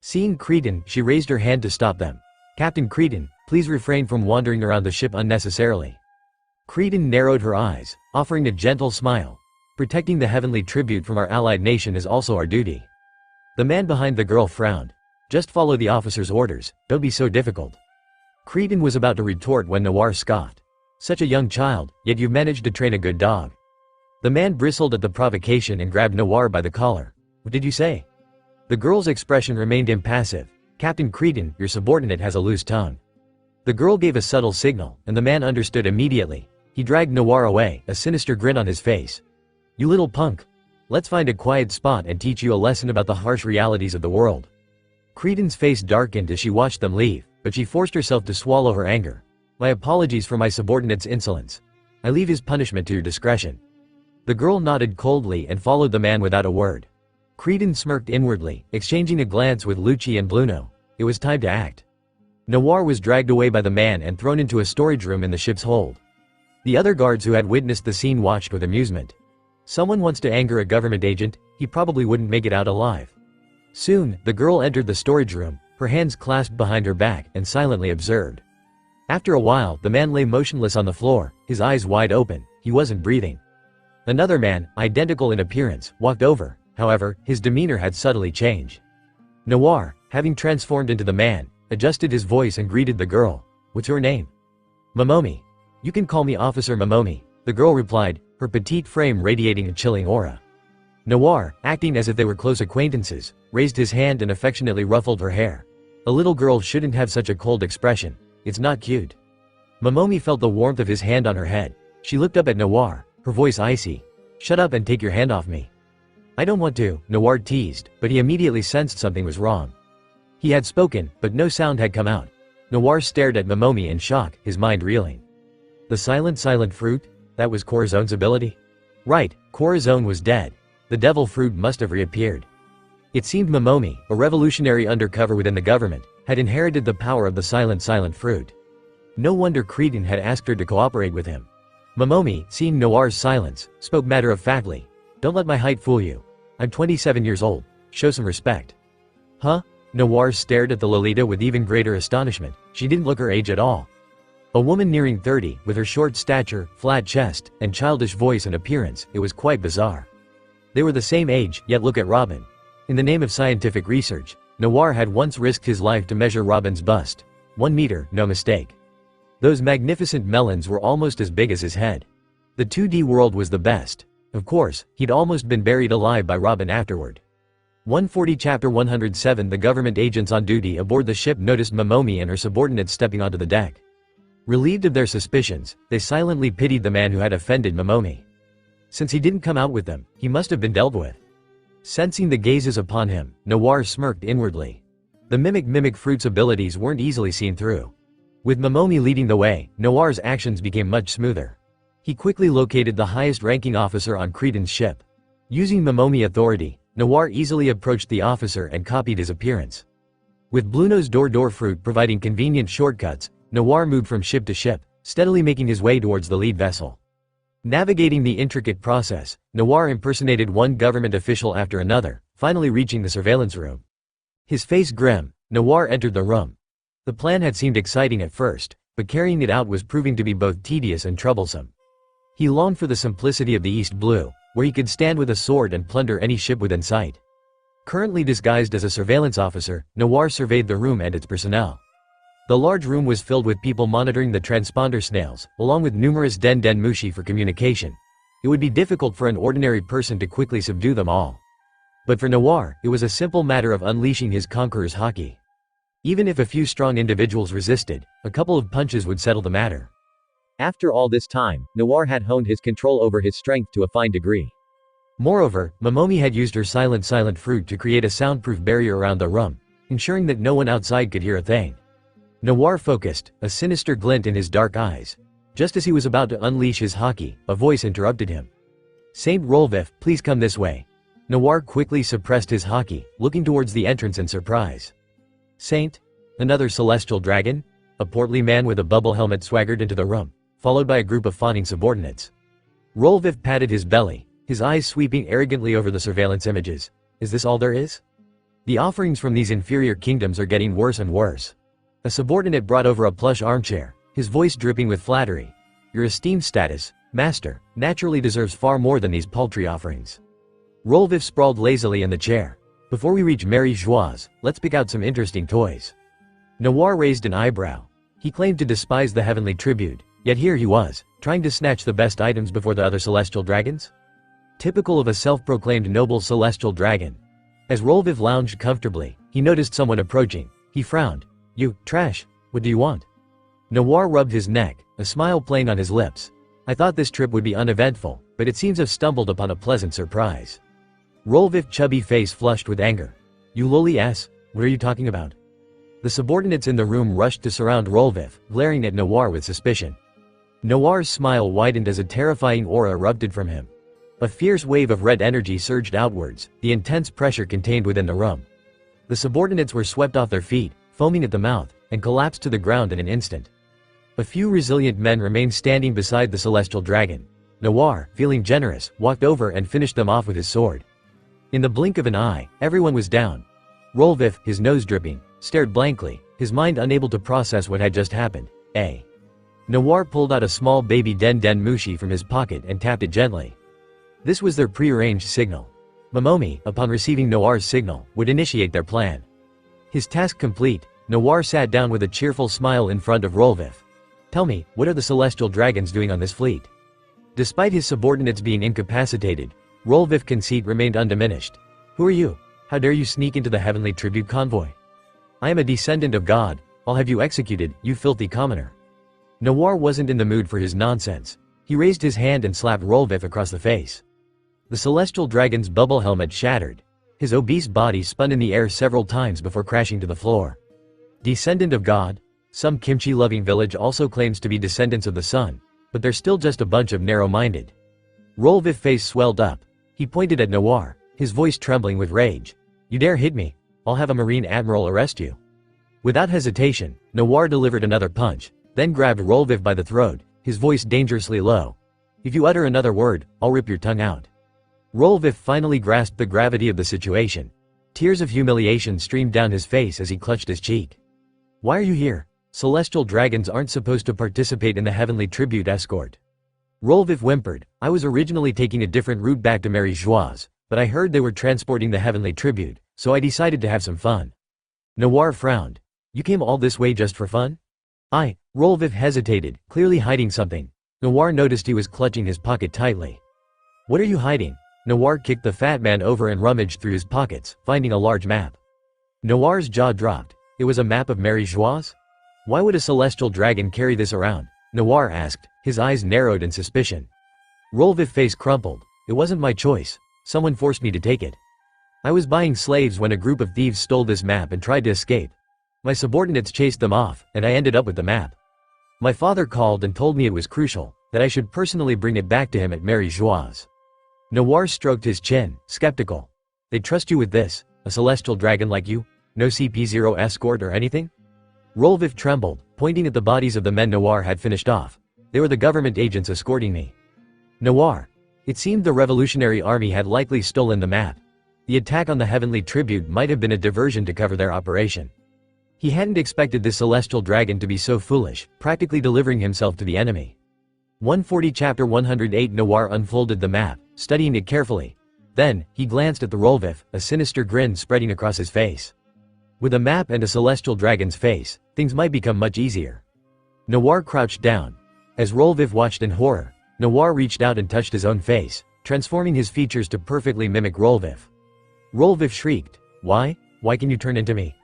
Seeing Cretan, she raised her hand to stop them. "Captain Cretan, please refrain from wandering around the ship unnecessarily." Cretan narrowed her eyes, offering a gentle smile. "Protecting the heavenly tribute from our allied nation is also our duty." The man behind the girl frowned. "Just follow the officer's orders, don't be so difficult." Cretan was about to retort when Noir scoffed. "Such a young child, yet you've managed to train a good dog." The man bristled at the provocation and grabbed Noir by the collar. "What did you say?" The girl's expression remained impassive. "Captain Cretan, your subordinate has a loose tongue." The girl gave a subtle signal, and the man understood immediately. He dragged Noir away, a sinister grin on his face. "You little punk. Let's find a quiet spot and teach you a lesson about the harsh realities of the world." Cretan's face darkened as she watched them leave, but she forced herself to swallow her anger. "My apologies for my subordinate's insolence. I leave his punishment to your discretion." The girl nodded coldly and followed the man without a word. Cretan smirked inwardly, exchanging a glance with Lucci and Blueno. It was time to act. Noir was dragged away by the man and thrown into a storage room in the ship's hold. The other guards who had witnessed the scene watched with amusement. Someone wants to anger a government agent, he probably wouldn't make it out alive. Soon, the girl entered the storage room, her hands clasped behind her back, and silently observed. After a while, the man lay motionless on the floor, his eyes wide open. He wasn't breathing. Another man, identical in appearance, walked over. However, his demeanor had subtly changed. Noir, having transformed into the man, adjusted his voice and greeted the girl. "What's your name?" "Momomi. You can call me Officer Momomi," the girl replied, her petite frame radiating a chilling aura. Noir, acting as if they were close acquaintances, raised his hand and affectionately ruffled her hair. "A little girl shouldn't have such a cold expression. It's not cute." Momomi felt the warmth of his hand on her head. She looked up at Noir, her voice icy. "Shut up and take your hand off me." "I don't want to," Noir teased, but he immediately sensed something was wrong. He had spoken, but no sound had come out. Noir stared at Momomi in shock, his mind reeling. The silent fruit? That was Corazone's ability? Right, Corazone was dead. The devil fruit must have reappeared. It seemed Momomi, a revolutionary undercover within the government, had inherited the power of the silent fruit. No wonder Cretan had asked her to cooperate with him. Momomi, seeing Noir's silence, spoke matter-of-factly. "Don't let my height fool you. I'm 27 years old. Show some respect." "Huh?" Noir stared at the Lolita with even greater astonishment. She didn't look her age at all. A woman nearing 30, with her short stature, flat chest, and childish voice and appearance, it was quite bizarre. They were the same age, yet look at Robin. In the name of scientific research, Noir had once risked his life to measure Robin's bust. 1 meter, no mistake. Those magnificent melons were almost as big as his head. The 2D world was the best. Of course, he'd almost been buried alive by Robin afterward. 140 Chapter 107 The government agents on duty aboard the ship noticed Momomi and her subordinates stepping onto the deck. Relieved of their suspicions, they silently pitied the man who had offended Momomi. Since he didn't come out with them, he must have been dealt with. Sensing the gazes upon him, Noir smirked inwardly. The mimic fruit's abilities weren't easily seen through. With Momomi leading the way, Noir's actions became much smoother. He quickly located the highest-ranking officer on Cretan's ship. Using Momomi authority, Noir easily approached the officer and copied his appearance. With Blueno's door fruit providing convenient shortcuts, Noir moved from ship to ship, steadily making his way towards the lead vessel. Navigating the intricate process, Noir impersonated one government official after another, finally reaching the surveillance room. His face grim, Noir entered the room. The plan had seemed exciting at first, but carrying it out was proving to be both tedious and troublesome. He longed for the simplicity of the East Blue, where he could stand with a sword and plunder any ship within sight. Currently disguised as a surveillance officer, Noir surveyed the room and its personnel. The large room was filled with people monitoring the transponder snails, along with numerous den mushi for communication. It would be difficult for an ordinary person to quickly subdue them all. But for Noir, it was a simple matter of unleashing his conqueror's haki. Even if a few strong individuals resisted, a couple of punches would settle the matter. After all this time, Noir had honed his control over his strength to a fine degree. Moreover, Momomi had used her silent fruit to create a soundproof barrier around the room, ensuring that no one outside could hear a thing. Noir focused, a sinister glint in his dark eyes. Just as he was about to unleash his haki, a voice interrupted him. "Saint Rolvif, please come this way." Noir quickly suppressed his haki, looking towards the entrance in surprise. "Saint? Another celestial dragon?" A portly man with a bubble helmet swaggered into the room, followed by a group of fawning subordinates. Rolvif patted his belly, his eyes sweeping arrogantly over the surveillance images. "Is this all there is? The offerings from these inferior kingdoms are getting worse and worse." A subordinate brought over a plush armchair, his voice dripping with flattery. "Your esteemed status, master, naturally deserves far more than these paltry offerings." Rolvif sprawled lazily in the chair. "Before we reach Mary Joie's, let's pick out some interesting toys." Noir raised an eyebrow. He claimed to despise the heavenly tribute, yet here he was, trying to snatch the best items before the other celestial dragons? Typical of a self-proclaimed noble celestial dragon. As Rolvif lounged comfortably, he noticed someone approaching. He frowned. "You, trash, what do you want?" Noir rubbed his neck, a smile playing on his lips. "I thought this trip would be uneventful, but it seems I've stumbled upon a pleasant surprise." Rolvif's chubby face flushed with anger. "You lowly ass, what are you talking about?" The subordinates in the room rushed to surround Rolvif, glaring at Noir with suspicion. Noir's smile widened as a terrifying aura erupted from him. A fierce wave of red energy surged outwards, the intense pressure contained within the room. The subordinates were swept off their feet, foaming at the mouth, and collapsed to the ground in an instant. A few resilient men remained standing beside the celestial dragon. Noir, feeling generous, walked over and finished them off with his sword. In the blink of an eye, everyone was down. Rolvif, his nose dripping, stared blankly, his mind unable to process what had just happened. Noir pulled out a small baby den mushi from his pocket and tapped it gently. This was their prearranged signal. Momomi, upon receiving Noir's signal, would initiate their plan. His task complete, Noir sat down with a cheerful smile in front of Rolvif. "Tell me, what are the celestial dragons doing on this fleet?" Despite his subordinates being incapacitated, Rolvif's conceit remained undiminished. "Who are you? How dare you sneak into the heavenly tribute convoy? I am a descendant of God, I'll have you executed, you filthy commoner." Noir wasn't in the mood for his nonsense. He raised his hand and slapped Rolvif across the face. The celestial dragon's bubble helmet shattered. His obese body spun in the air several times before crashing to the floor. Descendant of God? Some kimchi-loving village also claims to be descendants of the sun, but they're still just a bunch of narrow-minded. Rolvif's face swelled up. He pointed at Noir, his voice trembling with rage. "You dare hit me? I'll have a marine admiral arrest you." Without hesitation, Noir delivered another punch, then grabbed Rolvif by the throat, his voice dangerously low. "If you utter another word, I'll rip your tongue out." Rolvif finally grasped the gravity of the situation. Tears of humiliation streamed down his face as he clutched his cheek. "Why are you here? Celestial dragons aren't supposed to participate in the heavenly tribute escort." Rolvif whimpered. "I was originally taking a different route back to Mary Joie's, but I heard they were transporting the heavenly tribute, so I decided to have some fun." Noir frowned. "You came all this way just for fun?" Rolvif hesitated, clearly hiding something. Noir noticed he was clutching his pocket tightly. "What are you hiding?" Noir kicked the fat man over and rummaged through his pockets, finding a large map. Noir's jaw dropped. It was a map of Mary Joie's? Why would a celestial dragon carry this around? Noir asked, his eyes narrowed in suspicion. Rolvif's face crumpled. "It wasn't my choice. Someone forced me to take it. I was buying slaves when a group of thieves stole this map and tried to escape. My subordinates chased them off, and I ended up with the map. My father called and told me it was crucial, that I should personally bring it back to him at Mary Joie's." Noir stroked his chin, skeptical. "They trust you with this, a celestial dragon like you? No CP0 escort or anything?" Rolvif trembled, pointing at the bodies of the men Noir had finished off. "They were the government agents escorting me." Noir. It seemed the Revolutionary Army had likely stolen the map. The attack on the heavenly tribute might have been a diversion to cover their operation. He hadn't expected this celestial dragon to be so foolish, practically delivering himself to the enemy. 140 Chapter 108 Noir unfolded the map, studying it carefully. Then, he glanced at the Rolvif, a sinister grin spreading across his face. With a map and a celestial dragon's face, things might become much easier. Noir crouched down. As Rolvif watched in horror, Noir reached out and touched his own face, transforming his features to perfectly mimic Rolvif. Rolvif shrieked, "Why? Why can you turn into me?"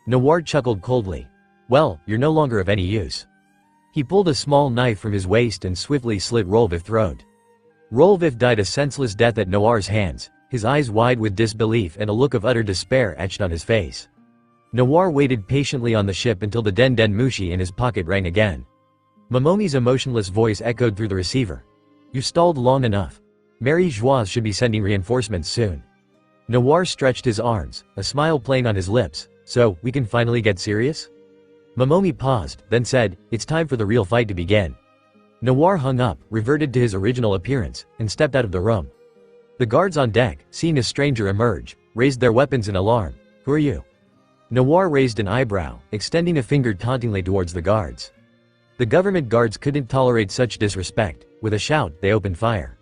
Noir chuckled coldly. "Well, you're no longer of any use." He pulled a small knife from his waist and swiftly slit Rolvif's throat. Rolvif died a senseless death at Noir's hands, his eyes wide with disbelief and a look of utter despair etched on his face. Noir waited patiently on the ship until the Den Den Mushi in his pocket rang again. Momomi's emotionless voice echoed through the receiver. "You stalled long enough. Mary Joie should be sending reinforcements soon." Noir stretched his arms, a smile playing on his lips. "So, we can finally get serious?" Momomi paused, then said, "It's time for the real fight to begin." Noir hung up, reverted to his original appearance, and stepped out of the room. The guards on deck, seeing a stranger emerge, raised their weapons in alarm. "Who are you?" Noir raised an eyebrow, extending a finger tauntingly towards the guards. The government guards couldn't tolerate such disrespect. With a shout, they opened fire.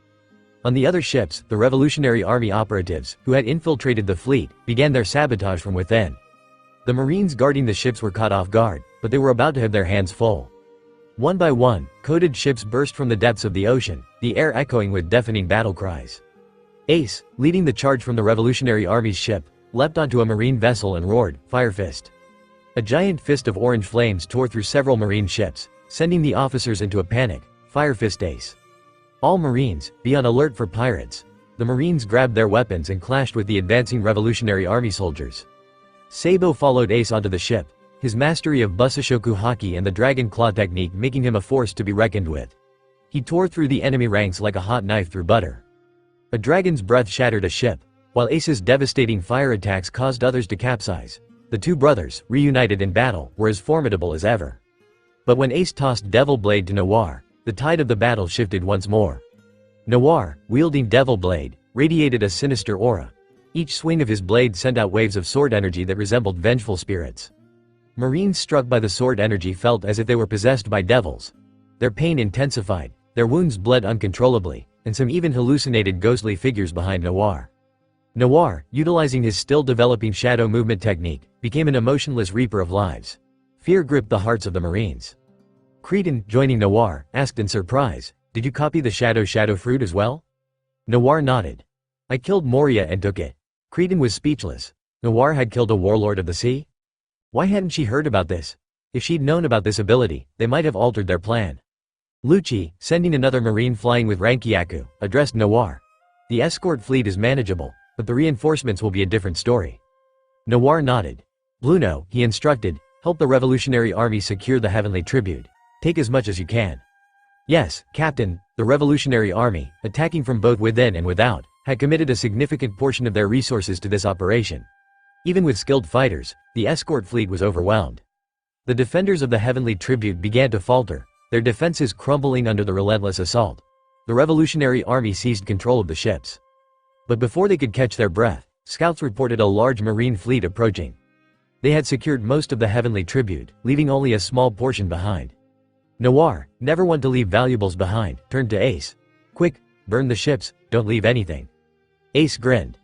On the other ships, the Revolutionary Army operatives, who had infiltrated the fleet, began their sabotage from within. The Marines guarding the ships were caught off guard, but they were about to have their hands full. One by one, coated ships burst from the depths of the ocean, the air echoing with deafening battle cries. Ace, leading the charge from the Revolutionary Army's ship, leapt onto a Marine vessel and roared, "Fire Fist!" A giant fist of orange flames tore through several Marine ships, sending the officers into a panic. "Fire Fist Ace! All Marines, be on alert for pirates!" The Marines grabbed their weapons and clashed with the advancing Revolutionary Army soldiers. Sabo followed Ace onto the ship, his mastery of Busashoku Haki and the Dragon Claw technique making him a force to be reckoned with. He tore through the enemy ranks like a hot knife through butter. A dragon's breath shattered a ship, while Ace's devastating fire attacks caused others to capsize. The two brothers, reunited in battle, were as formidable as ever. But when Ace tossed Devil Blade to Noir, the tide of the battle shifted once more. Noir, wielding Devil Blade, radiated a sinister aura. Each swing of his blade sent out waves of sword energy that resembled vengeful spirits. Marines struck by the sword energy felt as if they were possessed by devils. Their pain intensified, their wounds bled uncontrollably, and some even hallucinated ghostly figures behind Noir. Noir, utilizing his still-developing shadow movement technique, became an emotionless reaper of lives. Fear gripped the hearts of the Marines. Cretan, joining Noir, asked in surprise, "Did you copy the shadow fruit as well?" Noir nodded. "I killed Moria and took it." Cretan was speechless. Noir had killed a warlord of the sea? Why hadn't she heard about this? If she'd known about this ability, they might have altered their plan. Lucci, sending another Marine flying with Rankiaku, addressed Noir. "The escort fleet is manageable, but the reinforcements will be a different story." Noir nodded. "Bluno," he instructed, "help the Revolutionary Army secure the heavenly tribute. Take as much as you can." "Yes, Captain." The Revolutionary Army, attacking from both within and without, had committed a significant portion of their resources to this operation. Even with skilled fighters, the escort fleet was overwhelmed. The defenders of the heavenly tribute began to falter, their defenses crumbling under the relentless assault. The Revolutionary Army seized control of the ships. But before they could catch their breath, scouts reported a large Marine fleet approaching. They had secured most of the heavenly tribute, leaving only a small portion behind. Noir, never one to leave valuables behind, turned to Ace. "Quick, burn the ships, don't leave anything." Ace grinned.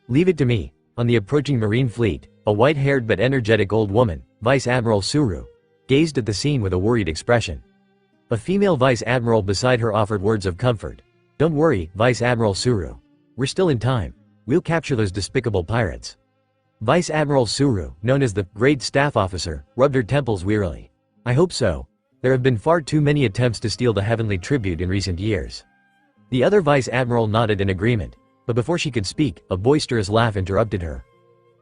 "Leave it to me." On the approaching Marine fleet, a white-haired but energetic old woman, Vice Admiral Suru, gazed at the scene with a worried expression. A female Vice Admiral beside her offered words of comfort. "Don't worry, Vice Admiral Suru. We're still in time. We'll capture those despicable pirates." Vice Admiral Suru, known as the Great Staff Officer, rubbed her temples wearily. "I hope so. There have been far too many attempts to steal the heavenly tribute in recent years." The other Vice Admiral nodded in agreement, but before she could speak, a boisterous laugh interrupted her.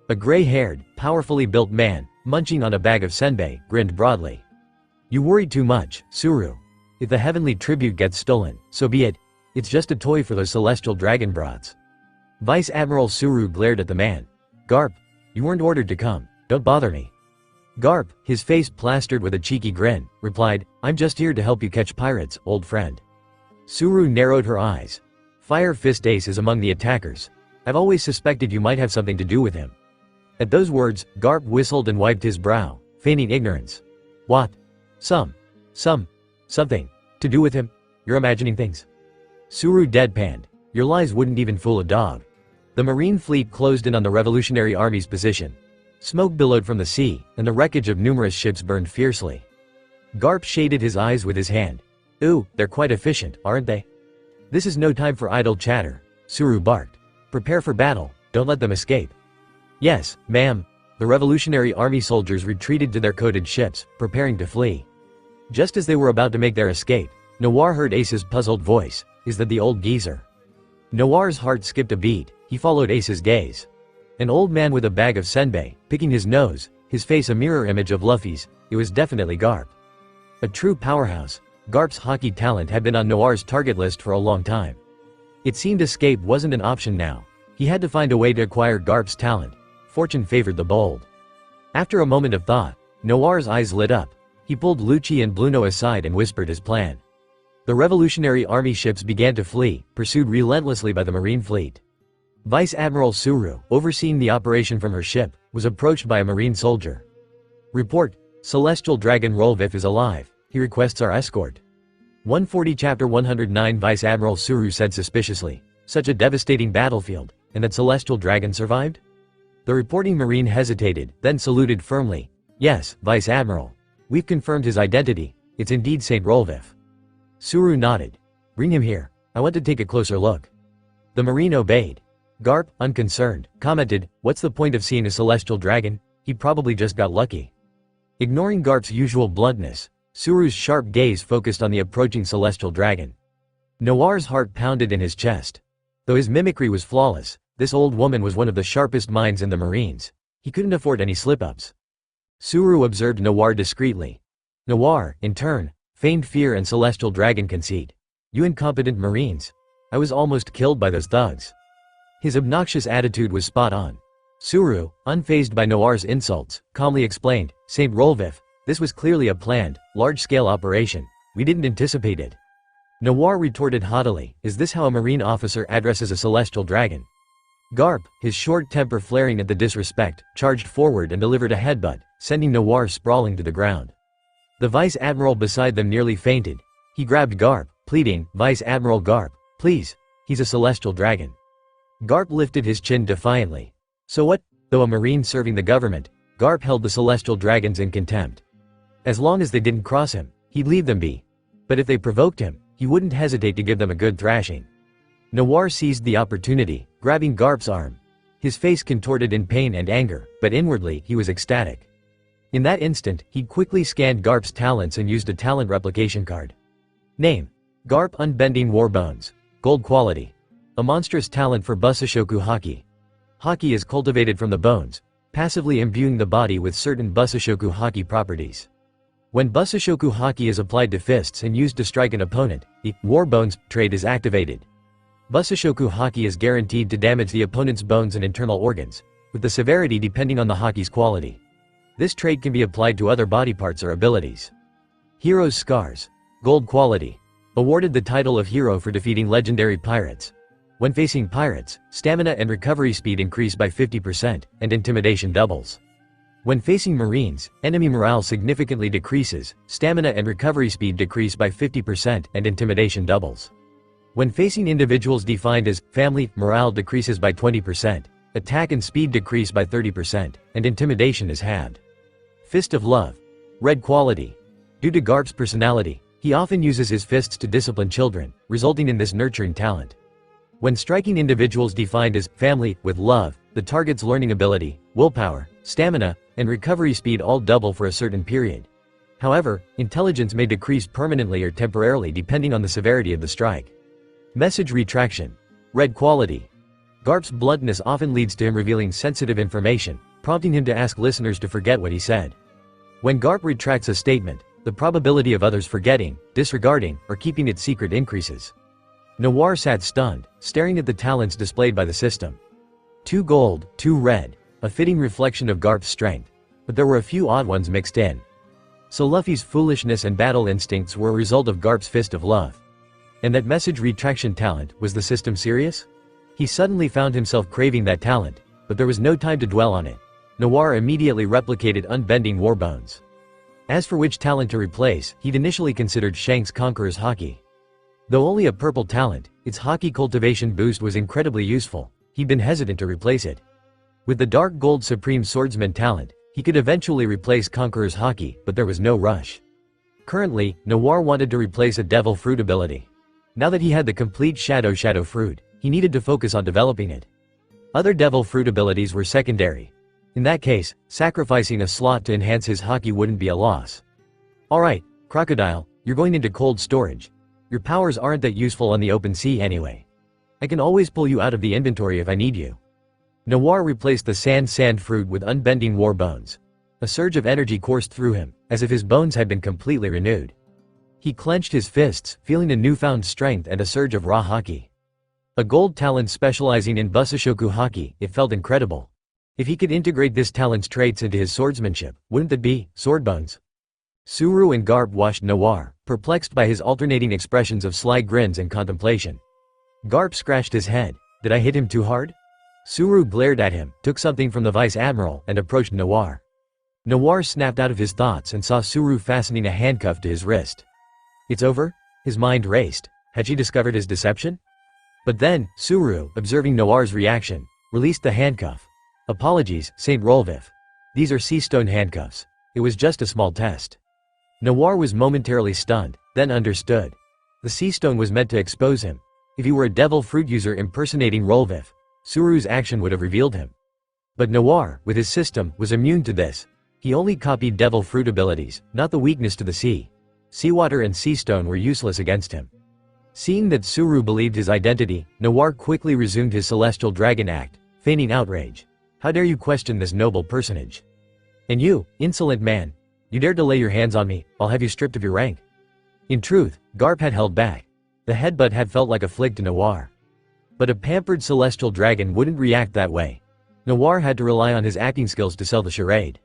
A gray-haired, powerfully built man, munching on a bag of senbei, grinned broadly. "You worry too much, Suru. If the heavenly tribute gets stolen, so be it. It's just a toy for those celestial dragon broads." Vice Admiral Suru glared at the man. "Garp, you weren't ordered to come. Don't bother me." Garp, his face plastered with a cheeky grin, replied, "I'm just here to help you catch pirates, old friend." Suru narrowed her eyes. "Fire Fist Ace is among the attackers. I've always suspected you might have something to do with him." At those words, Garp whistled and wiped his brow, feigning ignorance. "What? Something to do with him? You're imagining things." Suru deadpanned. "Your lies wouldn't even fool a dog." The Marine fleet closed in on the Revolutionary Army's position. Smoke billowed from the sea, and the wreckage of numerous ships burned fiercely. Garp shaded his eyes with his hand. "Ooh, they're quite efficient, aren't they?" "This is no time for idle chatter," Suru barked. "Prepare for battle, don't let them escape." "Yes, ma'am." The Revolutionary Army soldiers retreated to their coated ships, preparing to flee. Just as they were about to make their escape, Noir heard Ace's puzzled voice. "Is that the old geezer?" Noir's heart skipped a beat. He followed Ace's gaze. An old man with a bag of senbei, picking his nose, his face a mirror image of Luffy's. It was definitely Garp. A true powerhouse, Garp's hockey talent had been on Noir's target list for a long time. It seemed escape wasn't an option now. He had to find a way to acquire Garp's talent. Fortune favored the bold. After a moment of thought, Noir's eyes lit up. He pulled Lucci and Bluno aside and whispered his plan. The Revolutionary Army ships began to flee, pursued relentlessly by the Marine fleet. Vice Admiral Suru, overseeing the operation from her ship, was approached by a Marine soldier. "Report, Celestial Dragon Rolvif is alive. He requests our escort." 140 Chapter 109 Vice Admiral Suru said suspiciously. "Such a devastating battlefield, and that Celestial Dragon survived?" The reporting Marine hesitated, then saluted firmly. "Yes, Vice Admiral. We've confirmed his identity. It's indeed Saint Rolvif." Suru nodded. "Bring him here. I want to take a closer look." The Marine obeyed. Garp, unconcerned, commented, "What's the point of seeing a celestial dragon? He probably just got lucky." Ignoring Garp's usual bluntness, Suru's sharp gaze focused on the approaching celestial dragon. Noir's heart pounded in his chest. Though his mimicry was flawless, this old woman was one of the sharpest minds in the Marines. He couldn't afford any slip-ups. Suru observed Noir discreetly. Noir, in turn, feigned fear and celestial dragon conceit. "You incompetent Marines. I was almost killed by those thugs." His obnoxious attitude was spot on. Suru, unfazed by Noir's insults, calmly explained, "Saint Rolvif, this was clearly a planned, large-scale operation. We didn't anticipate it." Noir retorted haughtily, "Is this how a Marine officer addresses a celestial dragon?" Garp, his short temper flaring at the disrespect, charged forward and delivered a headbutt, sending Noir sprawling to the ground. The Vice Admiral beside them nearly fainted. He grabbed Garp, pleading, "Vice Admiral Garp, please, he's a celestial dragon." Garp lifted his chin defiantly. So what? Though a Marine serving the government, Garp held the celestial dragons in contempt. As long as they didn't cross him, he'd leave them be. But if they provoked him, he wouldn't hesitate to give them a good thrashing. Noir seized the opportunity, grabbing Garp's arm. His face contorted in pain and anger, but inwardly he was ecstatic. In that instant, he quickly scanned Garp's talents and used a talent replication card. Name: Garp Unbending Warbones. Gold quality. A monstrous talent for Busashoku Haki. Haki is cultivated from the bones, passively imbuing the body with certain Busashoku Haki properties. When Busashoku Haki is applied to fists and used to strike an opponent, the Warbones trait is activated. Busashoku Haki is guaranteed to damage the opponent's bones and internal organs, with the severity depending on the Haki's quality. This trait can be applied to other body parts or abilities. Hero's Scars. Gold quality. Awarded the title of hero for defeating legendary pirates. When facing pirates, stamina and recovery speed increase by 50%, and intimidation doubles. When facing Marines, enemy morale significantly decreases, stamina and recovery speed decrease by 50%, and intimidation doubles. When facing individuals defined as family, morale decreases by 20%, attack and speed decrease by 30%, and intimidation is halved. Fist of Love. Red quality. Due to Garp's personality, he often uses his fists to discipline children, resulting in this nurturing talent. When striking individuals defined as family with love, the target's learning ability, willpower, stamina, and recovery speed all double for a certain period. However, intelligence may decrease permanently or temporarily depending on the severity of the strike. Message retraction. Red quality. Garp's bluntness often leads to him revealing sensitive information, prompting him to ask listeners to forget what he said. When Garp retracts a statement, the probability of others forgetting, disregarding, or keeping it secret increases. Noir sat stunned, staring at the talents displayed by the system. 2 gold, 2 red, a fitting reflection of Garp's strength, but there were a few odd ones mixed in. So Luffy's foolishness and battle instincts were a result of Garp's Fist of Love. And that message retraction talent, was the system serious? He suddenly found himself craving that talent, but there was no time to dwell on it. Noir immediately replicated unbending war bones. As for which talent to replace, he'd initially considered Shanks' Conqueror's Haki. Though only a purple talent, its Haki cultivation boost was incredibly useful. He'd been hesitant to replace it. With the Dark Gold Supreme Swordsman talent, he could eventually replace Conqueror's Haki, but there was no rush. Currently, Noir wanted to replace a Devil Fruit ability. Now that he had the complete Shadow Fruit, he needed to focus on developing it. Other Devil Fruit abilities were secondary. In that case, sacrificing a slot to enhance his Haki wouldn't be a loss. Alright, Crocodile, you're going into cold storage. Your powers aren't that useful on the open sea anyway. I can always pull you out of the inventory if I need you. Noir replaced the Sand Fruit with Unbending War Bones. A surge of energy coursed through him, as if his bones had been completely renewed. He clenched his fists, feeling a newfound strength and a surge of raw Haki. A gold talent specializing in Busashoku Haki, it felt incredible. If he could integrate this talent's traits into his swordsmanship, wouldn't that be swordbones? Suru and Garp watched Noir, perplexed by his alternating expressions of sly grins and contemplation. Garp scratched his head. Did I hit him too hard? Suru glared at him, took something from the Vice Admiral, and approached Noir. Noir snapped out of his thoughts and saw Suru fastening a handcuff to his wrist. It's over? His mind raced. Had she discovered his deception? But then, Suru, observing Noir's reaction, released the handcuff. Apologies, Saint Rolvif. These are sea stone handcuffs. It was just a small test. Noir was momentarily stunned, then understood. The sea stone was meant to expose him. If he were a Devil Fruit user impersonating Rolvif, Suru's action would have revealed him. But Noir, with his system, was immune to this. He only copied Devil Fruit abilities, not the weakness to the sea. Seawater and sea stone were useless against him. Seeing that Suru believed his identity, Noir quickly resumed his celestial dragon act, feigning outrage. How dare you question this noble personage? And you, insolent man, you dare to lay your hands on me, I'll have you stripped of your rank. In truth, Garp had held back. The headbutt had felt like a flick to Noir. But a pampered celestial dragon wouldn't react that way. Noir had to rely on his acting skills to sell the charade.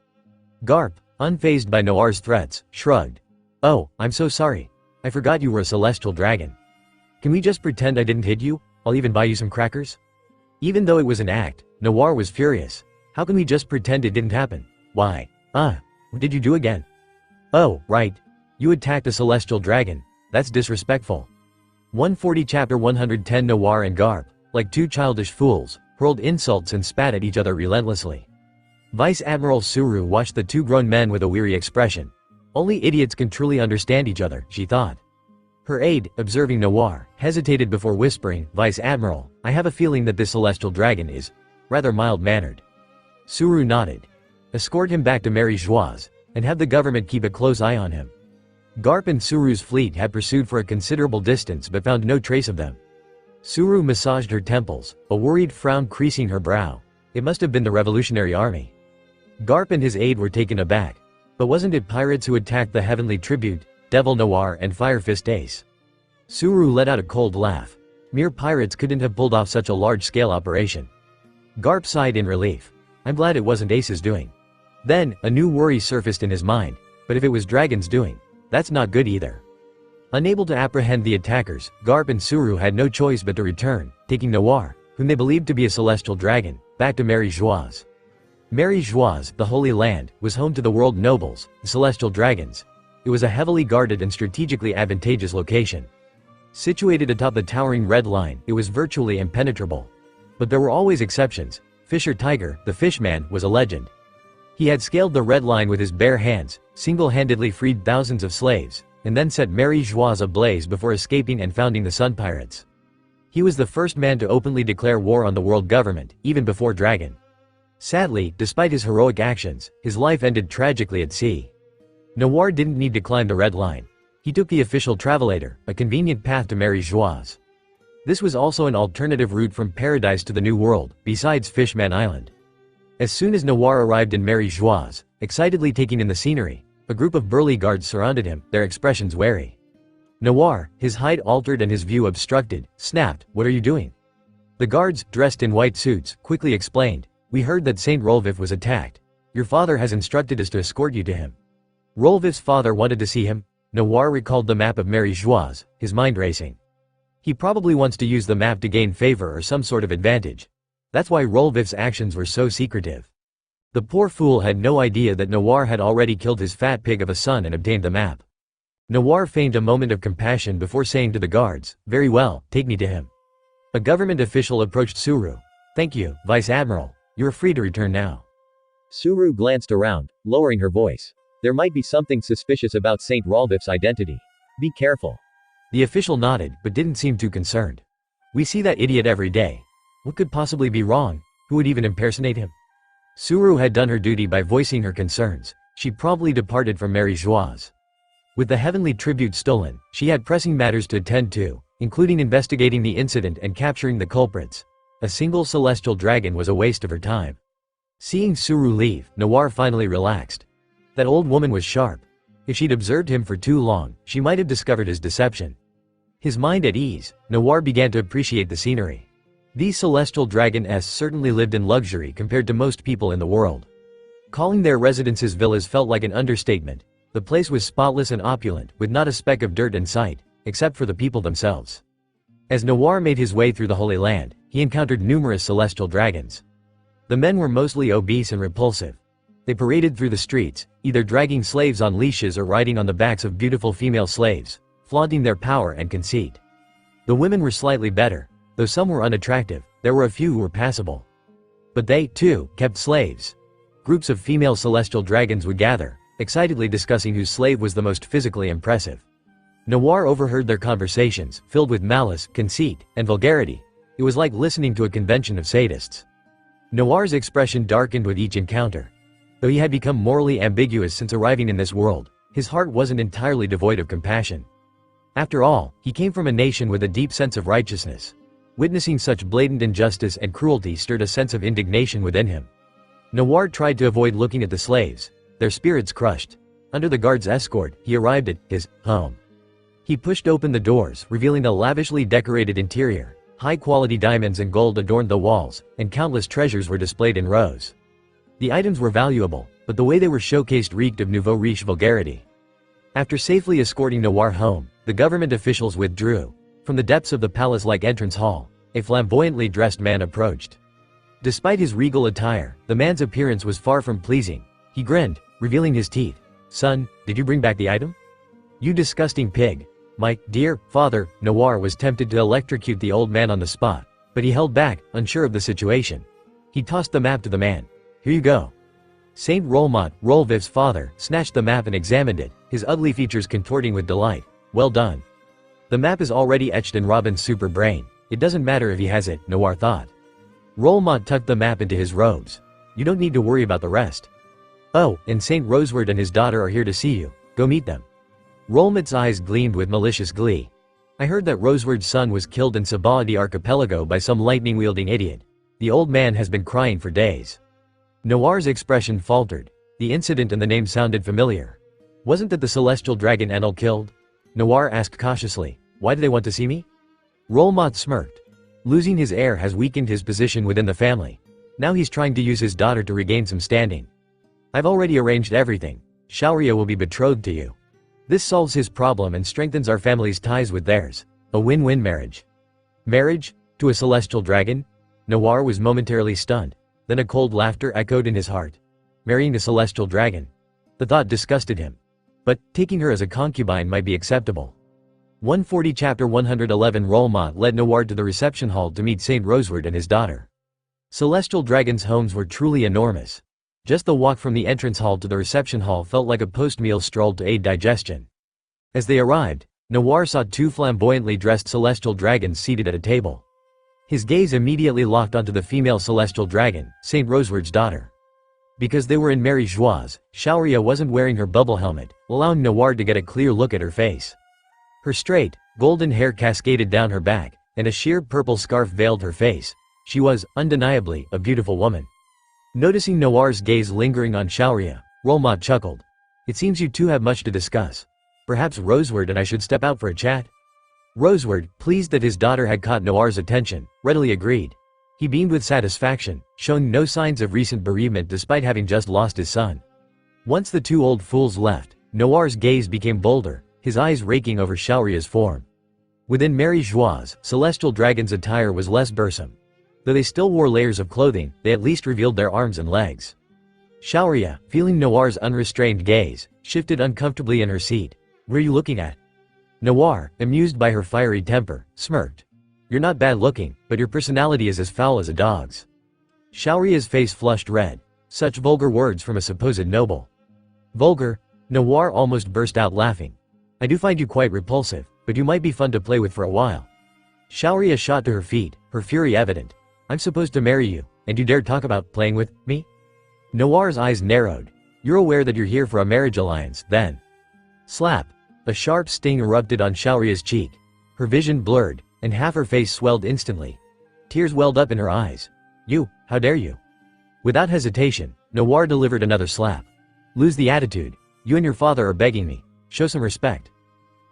Garp, unfazed by Noir's threats, shrugged. Oh, I'm so sorry. I forgot you were a celestial dragon. Can we just pretend I didn't hit you? I'll even buy you some crackers. Even though it was an act, Noir was furious. How can we just pretend it didn't happen? Why? What did you do again? Oh, right. You attacked a celestial dragon. That's disrespectful. 140 Chapter 110 Noir and Garp, like two childish fools, hurled insults and spat at each other relentlessly. Vice Admiral Suru watched the two grown men with a weary expression. Only idiots can truly understand each other, she thought. Her aide, observing Noir, hesitated before whispering, Vice Admiral, I have a feeling that this celestial dragon is rather mild-mannered. Suru nodded. Escort him back to Mary Joieuse, and have the government keep a close eye on him. Garp and Suru's fleet had pursued for a considerable distance but found no trace of them. Suru massaged her temples, a worried frown creasing her brow. It must have been the Revolutionary Army. Garp and his aide were taken aback. But wasn't it pirates who attacked the Heavenly Tribute, Devil Noir and Fire Fist Ace? Suru let out a cold laugh. Mere pirates couldn't have pulled off such a large-scale operation. Garp sighed in relief. I'm glad it wasn't Ace's doing. Then, a new worry surfaced in his mind. But if it was Dragon's doing, that's not good either. Unable to apprehend the attackers, Garp and Suru had no choice but to return, taking Noir, whom they believed to be a celestial dragon, back to Mary Joieuse. Mary Joieuse, the Holy Land, was home to the world nobles, the celestial dragons. It was a heavily guarded and strategically advantageous location. Situated atop the towering Red Line, it was virtually impenetrable. But there were always exceptions. Fisher Tiger, the fishman, was a legend. He had scaled the Red Line with his bare hands, single-handedly freed thousands of slaves, and then set Mary Joieuse ablaze before escaping and founding the Sun Pirates. He was the first man to openly declare war on the world government, even before Dragon. Sadly, despite his heroic actions, his life ended tragically at sea. Noir didn't need to climb the Red Line. He took the official travelator, a convenient path to Mary Joieuse. This was also an alternative route from Paradise to the New World, besides Fishman Island. As soon as Noir arrived in Mary Joieuse, excitedly taking in the scenery, a group of burly guards surrounded him, their expressions wary. Noir, his hide altered and his view obstructed, snapped, "What are you doing?" The guards, dressed in white suits, quickly explained, "We heard that Saint Rolvif was attacked. Your father has instructed us to escort you to him." Rolvif's father wanted to see him? Noir recalled the map of Mary Joieuse, his mind racing. He probably wants to use the map to gain favor or some sort of advantage. That's why Rolvif's actions were so secretive. The poor fool had no idea that Noir had already killed his fat pig of a son and obtained the map. Noir feigned a moment of compassion before saying to the guards, "Very well, take me to him." A government official approached Suru. "Thank you, Vice Admiral. You're free to return now." Suru glanced around, lowering her voice. "There might be something suspicious about Saint Rolvif's identity. Be careful." The official nodded, but didn't seem too concerned. "We see that idiot every day. What could possibly be wrong? Who would even impersonate him?" Suru had done her duty by voicing her concerns. She promptly departed from Mary Joie's. With the heavenly tribute stolen, she had pressing matters to attend to, including investigating the incident and capturing the culprits. A single celestial dragon was a waste of her time. Seeing Suru leave, Noir finally relaxed. That old woman was sharp. If she'd observed him for too long, she might have discovered his deception. His mind at ease, Noir began to appreciate the scenery. These celestial dragonnx certainly lived in luxury compared to most people in the world. Calling their residences villas felt like an understatement. The place was spotless and opulent, with not a speck of dirt in sight, except for the people themselves. As Noir made his way through the Holy Land, he encountered numerous celestial dragons. The men were mostly obese and repulsive. They paraded through the streets, either dragging slaves on leashes or riding on the backs of beautiful female slaves, flaunting their power and conceit. The women were slightly better. Though some were unattractive, there were a few who were passable. But they, too, kept slaves. Groups of female celestial dragons would gather, excitedly discussing whose slave was the most physically impressive. Noir overheard their conversations, filled with malice, conceit, and vulgarity. It was like listening to a convention of sadists. Noir's expression darkened with each encounter. Though he had become morally ambiguous since arriving in this world, his heart wasn't entirely devoid of compassion. After all, he came from a nation with a deep sense of righteousness. Witnessing such blatant injustice and cruelty stirred a sense of indignation within him. Noir tried to avoid looking at the slaves, their spirits crushed. Under the guard's escort, he arrived at his home. He pushed open the doors, revealing a lavishly decorated interior. High-quality diamonds and gold adorned the walls, and countless treasures were displayed in rows. The items were valuable, but the way they were showcased reeked of nouveau riche vulgarity. After safely escorting Noir home, the government officials withdrew. From the depths of the palace-like entrance hall, a flamboyantly dressed man approached. Despite his regal attire, the man's appearance was far from pleasing. He grinned, revealing his teeth. "Son, did you bring back the item?" "You disgusting pig." "My dear father," Noir was tempted to electrocute the old man on the spot, but he held back, unsure of the situation. He tossed the map to the man. "Here you go." Saint Rolmot, Rolvif's father, snatched the map and examined it, his ugly features contorting with delight. "Well done." The map is already etched in Robin's super brain. It doesn't matter if he has it, Noir thought. Rolmot tucked the map into his robes. "You don't need to worry about the rest." "Oh, and Saint Roseward and his daughter are here to see you. Go meet them." Rolmot's eyes gleamed with malicious glee. "I heard that Roseward's son was killed in Sabaody Archipelago by some lightning-wielding idiot. The old man has been crying for days." Noir's expression faltered. The incident and the name sounded familiar. "Wasn't that the celestial dragon Enel killed?" Noir asked cautiously. "Why do they want to see me?" Rolmot smirked. "Losing his heir has weakened his position within the family. Now he's trying to use his daughter to regain some standing. I've already arranged everything. Shauria will be betrothed to you. This solves his problem and strengthens our family's ties with theirs. A win-win marriage." Marriage? To a celestial dragon? Noir was momentarily stunned. Then a cold laughter echoed in his heart. Marrying a celestial dragon? The thought disgusted him. But, taking her as a concubine might be acceptable. 140 Chapter 111 Rolmot led Noir to the reception hall to meet Saint Roseward and his daughter. Celestial dragons' homes were truly enormous. Just the walk from the entrance hall to the reception hall felt like a post-meal stroll to aid digestion. As they arrived, Noir saw two flamboyantly dressed celestial dragons seated at a table. His gaze immediately locked onto the female celestial dragon, Saint Roseward's daughter. Because they were in Mary Joie's, Shauria wasn't wearing her bubble helmet, allowing Noir to get a clear look at her face. Her straight, golden hair cascaded down her back, and a sheer purple scarf veiled her face. She was, undeniably, a beautiful woman. Noticing Noir's gaze lingering on Shauria, Rolmot chuckled. "It seems you two have much to discuss. Perhaps Roseward and I should step out for a chat?" Roseward, pleased that his daughter had caught Noir's attention, readily agreed. He beamed with satisfaction, showing no signs of recent bereavement despite having just lost his son. Once the two old fools left, Noir's gaze became bolder, his eyes raking over Shauria's form. Within Mary Joie's, celestial dragon's attire was less bursome. Though they still wore layers of clothing, they at least revealed their arms and legs. Shaoria, feeling Noir's unrestrained gaze, shifted uncomfortably in her seat. "What are you looking at?" Noir, amused by her fiery temper, smirked. "You're not bad looking, but your personality is as foul as a dog's." Shaoria's face flushed red. Such vulgar words from a supposed noble. "Vulgar?" Noir almost burst out laughing. "I do find you quite repulsive, but you might be fun to play with for a while." Shaoria shot to her feet, her fury evident. "I'm supposed to marry you, and you dare talk about playing with me?" Noir's eyes narrowed. "You're aware that you're here for a marriage alliance, then?" Slap. A sharp sting erupted on Shaoria's cheek. Her vision blurred, and half her face swelled instantly. Tears welled up in her eyes. "You, how dare you?" Without hesitation, Noir delivered another slap. "Lose the attitude. You and your father are begging me. Show some respect."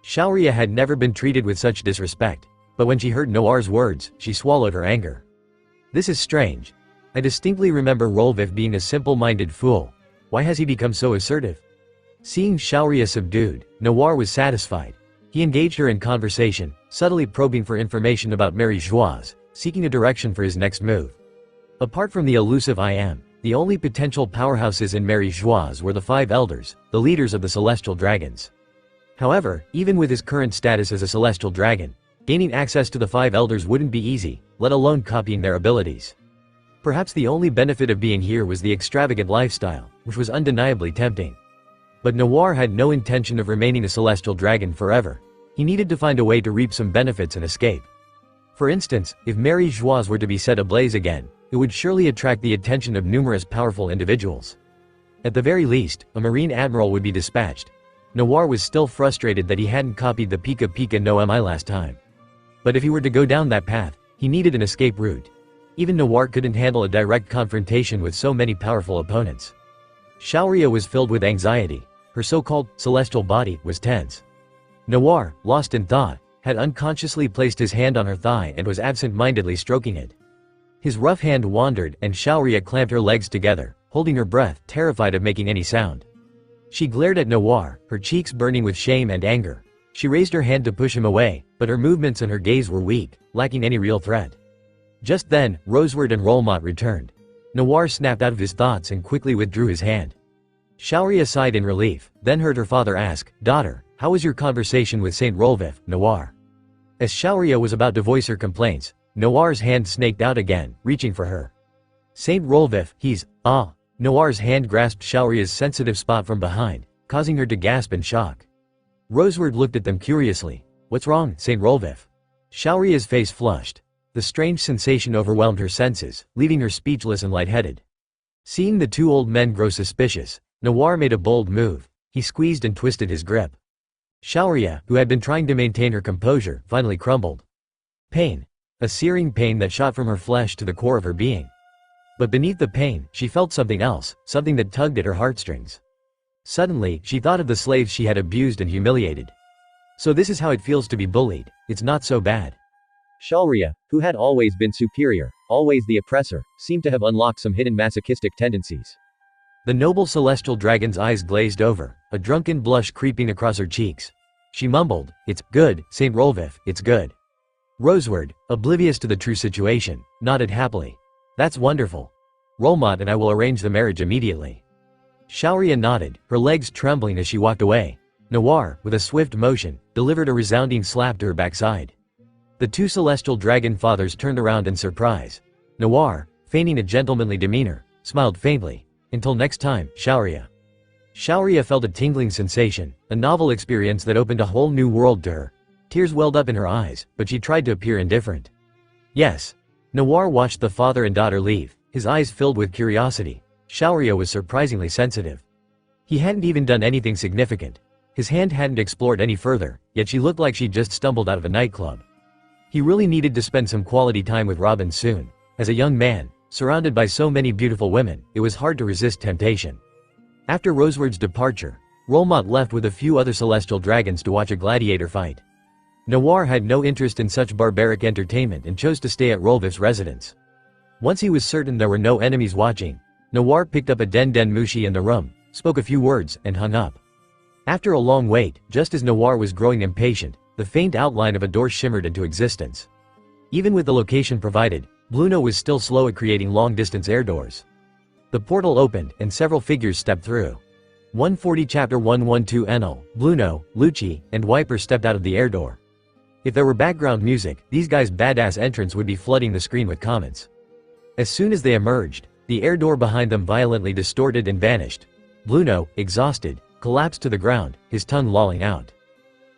Shaoria had never been treated with such disrespect, but when she heard Noir's words, she swallowed her anger. "This is strange. I distinctly remember Rolvif being a simple-minded fool. Why has he become so assertive?" Seeing Shaoria subdued, Noir was satisfied. He engaged her in conversation, subtly probing for information about Mary Joie's, seeking a direction for his next move. Apart from the elusive I Am, the only potential powerhouses in Mary Joie's were the 5 elders, the leaders of the celestial dragons. However, even with his current status as a celestial dragon, gaining access to the 5 elders wouldn't be easy, let alone copying their abilities. Perhaps the only benefit of being here was the extravagant lifestyle, which was undeniably tempting. But Noir had no intention of remaining a celestial dragon forever. He needed to find a way to reap some benefits and escape. For instance, if Mary Joie's were to be set ablaze again, it would surely attract the attention of numerous powerful individuals. At the very least, a marine admiral would be dispatched. Noir was still frustrated that he hadn't copied the Pika Pika no Mi last time. But if he were to go down that path, he needed an escape route. Even Noir couldn't handle a direct confrontation with so many powerful opponents. Shaoria was filled with anxiety. Her so-called celestial body was tense. Noir, lost in thought, had unconsciously placed his hand on her thigh and was absent-mindedly stroking it. His rough hand wandered and Shaoria clamped her legs together, holding her breath, terrified of making any sound. She glared at Noir, her cheeks burning with shame and anger. She raised her hand to push him away, but her movements and her gaze were weak, lacking any real threat. Just then, Roseward and Rolmot returned. Noir snapped out of his thoughts and quickly withdrew his hand. Shaoria sighed in relief, then heard her father ask, "Daughter, how was your conversation with Saint Rolvif, Noir?" As Shaoria was about to voice her complaints, Noir's hand snaked out again, reaching for her. "Saint Rolvif, he's, ah." Noir's hand grasped Shaoria's sensitive spot from behind, causing her to gasp in shock. Roseward looked at them curiously. "What's wrong, Saint Rolvif?" Shaoria's face flushed. The strange sensation overwhelmed her senses, leaving her speechless and lightheaded. Seeing the 2 old men grow suspicious, Noir made a bold move. He squeezed and twisted his grip. Shaoria, who had been trying to maintain her composure, finally crumbled. Pain. A searing pain that shot from her flesh to the core of her being. But beneath the pain, she felt something else, something that tugged at her heartstrings. Suddenly, she thought of the slaves she had abused and humiliated. So this is how it feels to be bullied. It's not so bad. Shaoria, who had always been superior, always the oppressor, seemed to have unlocked some hidden masochistic tendencies. The noble celestial dragon's eyes glazed over, a drunken blush creeping across her cheeks. She mumbled, "It's good, Saint Rolvif, it's good." Roseward, oblivious to the true situation, nodded happily. "That's wonderful. Rolmot and I will arrange the marriage immediately." Shaoria nodded, her legs trembling as she walked away. Noir, with a swift motion, delivered a resounding slap to her backside. The 2 celestial dragon fathers turned around in surprise. Noir, feigning a gentlemanly demeanor, smiled faintly. "Until next time, Shaoria." Shaoria felt a tingling sensation, a novel experience that opened a whole new world to her. Tears welled up in her eyes, but she tried to appear indifferent. "Yes." Noir watched the father and daughter leave, his eyes filled with curiosity. Shaoria was surprisingly sensitive. He hadn't even done anything significant. His hand hadn't explored any further, yet she looked like she'd just stumbled out of a nightclub. He really needed to spend some quality time with Robin soon. As a young man, surrounded by so many beautiful women, it was hard to resist temptation. After Roseward's departure, Rolmot left with a few other celestial dragons to watch a gladiator fight. Noir had no interest in such barbaric entertainment and chose to stay at Rolvif's residence. Once he was certain there were no enemies watching, Noir picked up a Den Den Mushi in the room, spoke a few words, and hung up. After a long wait, just as Noir was growing impatient, the faint outline of a door shimmered into existence. Even with the location provided, Bluno was still slow at creating long-distance air doors. The portal opened, and several figures stepped through. 140 Chapter 112 Enel, Bluno, Lucci, and Wiper stepped out of the air door. If there were background music, these guys' badass entrance would be flooding the screen with comments. As soon as they emerged, the air door behind them violently distorted and vanished. Bluno, exhausted, collapsed to the ground, his tongue lolling out.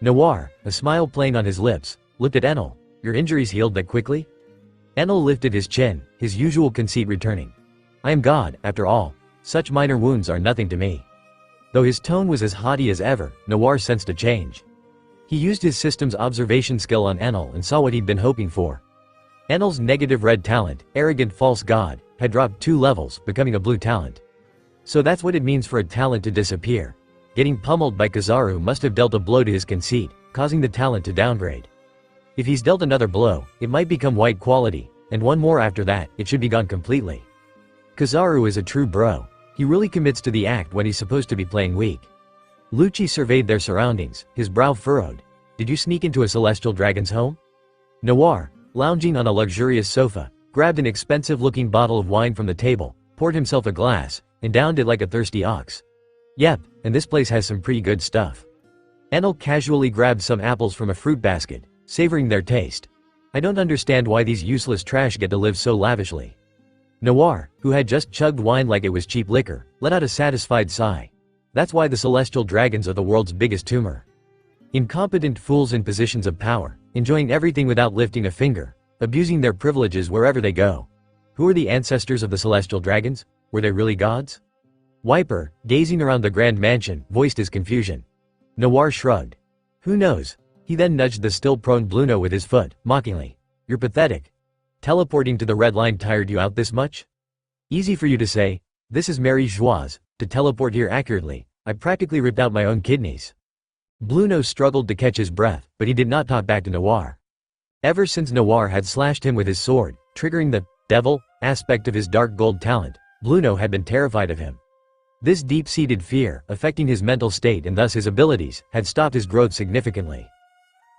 Noir, a smile playing on his lips, looked at Enel. Your injuries healed that quickly? Enel lifted his chin, his usual conceit returning. I am God, after all. Such minor wounds are nothing to me. Though his tone was as haughty as ever, Noir sensed a change. He used his system's observation skill on Enel and saw what he'd been hoping for. Enel's negative red talent, arrogant false god, had dropped 2 levels, becoming a blue talent. So that's what it means for a talent to disappear. Getting pummeled by Kizaru must have dealt a blow to his conceit, causing the talent to downgrade. If he's dealt another blow, it might become white quality, and one more after that, it should be gone completely. Kizaru is a true bro. He really commits to the act when he's supposed to be playing weak. Lucci surveyed their surroundings, his brow furrowed. Did you sneak into a celestial dragon's home? Noir, lounging on a luxurious sofa, grabbed an expensive-looking bottle of wine from the table, poured himself a glass, and downed it like a thirsty ox. Yep, and this place has some pretty good stuff. Enel casually grabbed some apples from a fruit basket, savoring their taste. I don't understand why these useless trash get to live so lavishly. Noir, who had just chugged wine like it was cheap liquor, let out a satisfied sigh. That's why the celestial dragons are the world's biggest tumor. Incompetent fools in positions of power, enjoying everything without lifting a finger, abusing their privileges wherever they go. Who are the ancestors of the celestial dragons? Were they really gods? Wiper, gazing around the grand mansion, voiced his confusion. Noir shrugged. Who knows? He then nudged the still-prone Bluno with his foot, mockingly. You're pathetic. Teleporting to the red line tired you out this much? Easy for you to say. This is Mary Joie's. To teleport here accurately, I practically ripped out my own kidneys. Bluno struggled to catch his breath, but he did not talk back to Noir. Ever since Noir had slashed him with his sword, triggering the devil aspect of his dark gold talent, Bluno had been terrified of him. This deep-seated fear, affecting his mental state and thus his abilities, had stopped his growth significantly.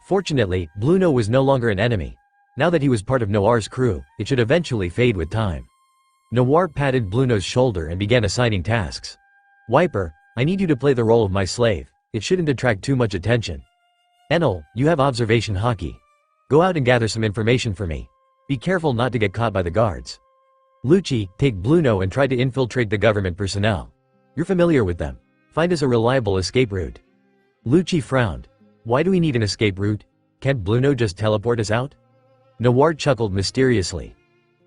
Fortunately, Bluno was no longer an enemy. Now that he was part of Noir's crew, it should eventually fade with time. Noir patted Bluno's shoulder and began assigning tasks. Wiper, I need you to play the role of my slave. It shouldn't attract too much attention. Enel, you have observation hockey. Go out and gather some information for me. Be careful not to get caught by the guards. Lucci, take Bluno and try to infiltrate the government personnel. You're familiar with them. Find us a reliable escape route. Lucci frowned. Why do we need an escape route? Can't Bluno just teleport us out? Noir chuckled mysteriously.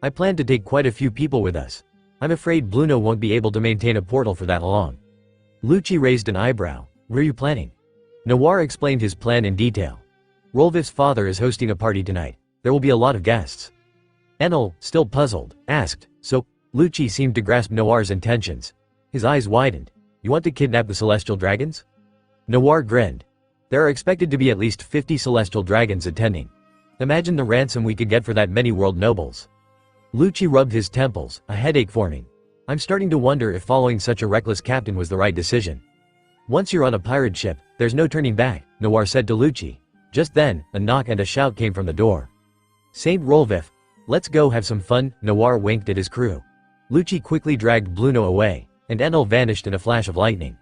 I plan to take quite a few people with us. I'm afraid Bluno won't be able to maintain a portal for that long. Lucci raised an eyebrow. Where are you planning? Noir explained his plan in detail. Rolvif's father is hosting a party tonight. There will be a lot of guests. Enel, still puzzled, asked, so, Lucci seemed to grasp Noir's intentions. His eyes widened. You want to kidnap the celestial dragons? Noir grinned. There are expected to be at least 50 celestial dragons attending. Imagine the ransom we could get for that many world nobles. Lucci rubbed his temples, a headache forming. I'm starting to wonder if following such a reckless captain was the right decision. Once you're on a pirate ship, there's no turning back, Noir said to Lucci. Just then, a knock and a shout came from the door. Saint Rolvif. Let's go have some fun, Noir winked at his crew. Lucci quickly dragged Bluno away, and Enel vanished in a flash of lightning.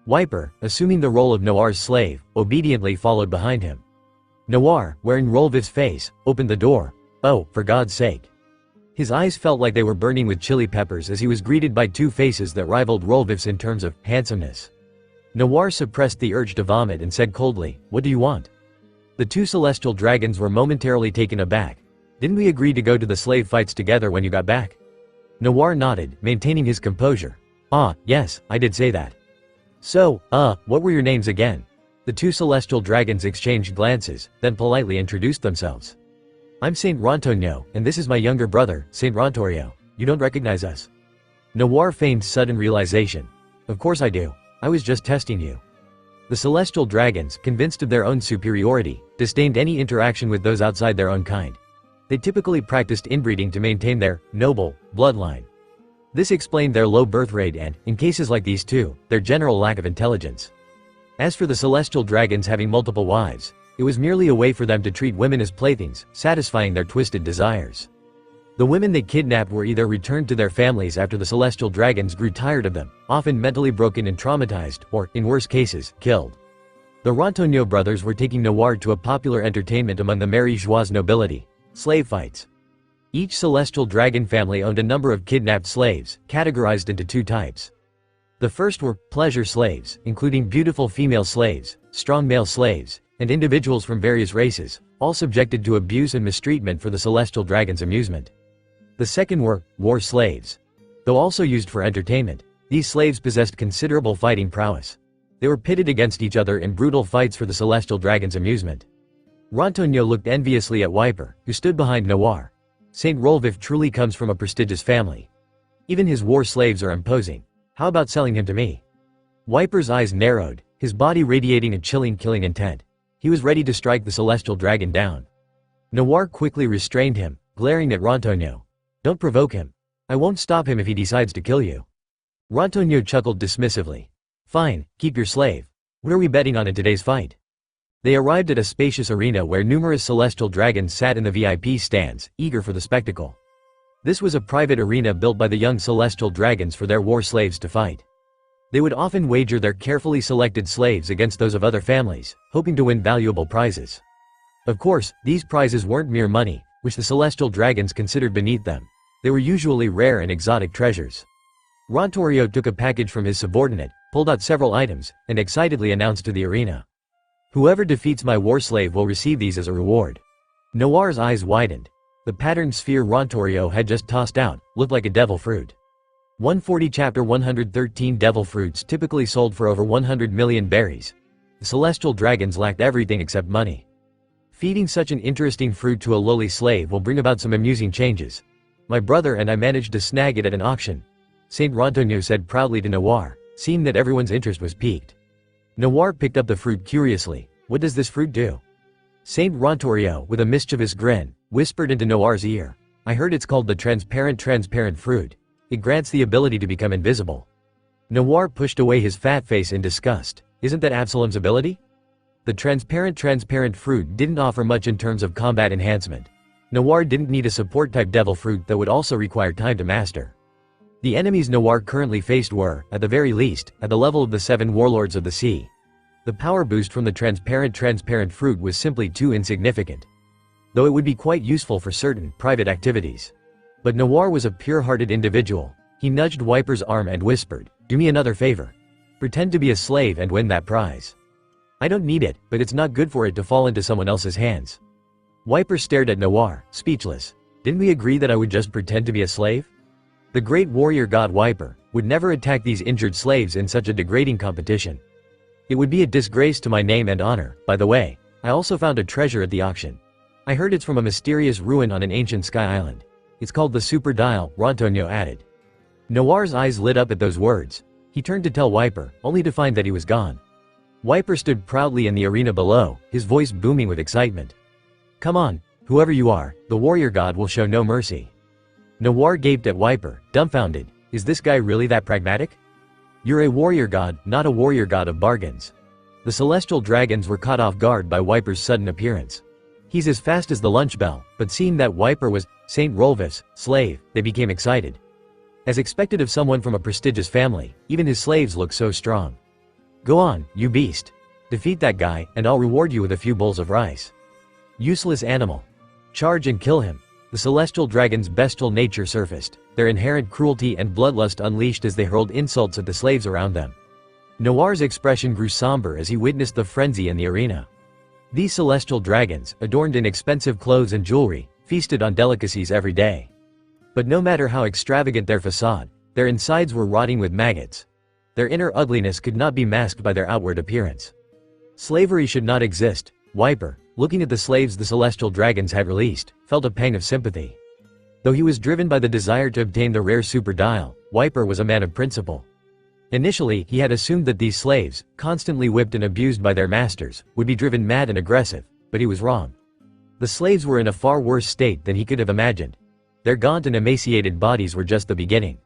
Wiper, assuming the role of Noir's slave, obediently followed behind him. Noir, wearing Rolvif's face, opened the door. Oh, for God's sake. His eyes felt like they were burning with chili peppers as he was greeted by 2 faces that rivaled Rolvif's in terms of handsomeness. Noir suppressed the urge to vomit and said coldly, What do you want? The 2 celestial dragons were momentarily taken aback. Didn't we agree to go to the slave fights together when you got back? Noir nodded, maintaining his composure. Ah, yes, I did say that. So, what were your names again? The 2 celestial dragons exchanged glances, then politely introduced themselves. I'm Saint Rontonio, and this is my younger brother, Saint Rontorio. You don't recognize us? Noir feigned sudden realization. Of course I do. I was just testing you. The celestial dragons, convinced of their own superiority, disdained any interaction with those outside their own kind. They typically practiced inbreeding to maintain their noble bloodline. This explained their low birth rate and, in cases like these too, their general lack of intelligence. As for the celestial dragons having multiple wives, It was merely a way for them to treat women as playthings, satisfying their twisted desires. The women they kidnapped were either returned to their families after the celestial dragons grew tired of them, often mentally broken and traumatized, or, in worse cases, killed. The Rantonio brothers were taking Noir to a popular entertainment among the Marie-Joise nobility: slave fights. Each celestial dragon family owned a number of kidnapped slaves, categorized into two types. The first were pleasure slaves, including beautiful female slaves, strong male slaves, and individuals from various races, all subjected to abuse and mistreatment for the celestial dragon's amusement. The second were war slaves. Though also used for entertainment, these slaves possessed considerable fighting prowess. They were pitted against each other in brutal fights for the celestial dragon's amusement. Rantonio looked enviously at Wiper, who stood behind Noir. Saint Rolvif truly comes from a prestigious family. Even his war slaves are imposing. How about selling him to me? Wiper's eyes narrowed, his body radiating a chilling killing intent. He was ready to strike the celestial dragon down. Noir quickly restrained him, glaring at Rantonio. Don't provoke him. I won't stop him if he decides to kill you. Rantonio chuckled dismissively. Fine, keep your slave. What are we betting on in today's fight? They arrived at a spacious arena where numerous celestial dragons sat in the VIP stands, eager for the spectacle. This was a private arena built by the young celestial dragons for their war slaves to fight. They would often wager their carefully selected slaves against those of other families, hoping to win valuable prizes. Of course, these prizes weren't mere money, which the celestial dragons considered beneath them. They were usually rare and exotic treasures. Rantonio took a package from his subordinate, pulled out several items, and excitedly announced to the arena. Whoever defeats my war slave will receive these as a reward. Noir's eyes widened. The patterned sphere Rantonio had just tossed out looked like a devil fruit. 140 Chapter 113 Devil fruits typically sold for over 100 million berries. The celestial dragons lacked everything except money. Feeding such an interesting fruit to a lowly slave will bring about some amusing changes. My brother and I managed to snag it at an auction, Saint Rantonio said proudly to Noir, seeing that everyone's interest was piqued. Noir picked up the fruit curiously. What does this fruit do? Saint Rantonio, with a mischievous grin, whispered into Noir's ear. I heard it's called the transparent fruit. It grants the ability to become invisible. Noir pushed away his fat face in disgust. Isn't that Absalom's ability? The transparent fruit didn't offer much in terms of combat enhancement. Noir didn't need a support-type devil fruit that would also require time to master. The enemies Noir currently faced were, at the very least, at the level of the 7 warlords of the sea. The power boost from the transparent fruit was simply too insignificant. Though it would be quite useful for certain private activities. But Noir was a pure-hearted individual. He nudged Wiper's arm and whispered, do me another favor. Pretend to be a slave and win that prize. I don't need it, but it's not good for it to fall into someone else's hands. Wiper stared at Noir, speechless. Didn't we agree that I would just pretend to be a slave? The great warrior god Wiper would never attack these injured slaves in such a degrading competition. It would be a disgrace to my name and honor. By the way, I also found a treasure at the auction. I heard it's from a mysterious ruin on an ancient sky island. It's called the Super Dial, Rantonio added. Noir's eyes lit up at those words. He turned to tell Wiper, only to find that he was gone. Wiper stood proudly in the arena below, his voice booming with excitement. Come on, whoever you are, the warrior god will show no mercy. Noir gaped at Wiper, dumbfounded. Is this guy really that pragmatic? You're a warrior god, not a warrior god of bargains. The celestial dragons were caught off guard by Wiper's sudden appearance. He's as fast as the lunch bell, but seeing that Wiper was Saint Rolvif's slave, they became excited. As expected of someone from a prestigious family, even his slaves looked so strong. Go on, you beast. Defeat that guy, and I'll reward you with a few bowls of rice. Useless animal. Charge and kill him. The celestial dragon's bestial nature surfaced, their inherent cruelty and bloodlust unleashed as they hurled insults at the slaves around them. Noir's expression grew somber as he witnessed the frenzy in the arena. These celestial dragons, adorned in expensive clothes and jewelry, feasted on delicacies every day. But no matter how extravagant their facade, their insides were rotting with maggots. Their inner ugliness could not be masked by their outward appearance. Slavery should not exist. Wiper, looking at the slaves the celestial dragons had released, felt a pang of sympathy. Though he was driven by the desire to obtain the rare super dial, Wiper was a man of principle. Initially, he had assumed that these slaves, constantly whipped and abused by their masters, would be driven mad and aggressive, but he was wrong. The slaves were in a far worse state than he could have imagined. Their gaunt and emaciated bodies were just the beginning.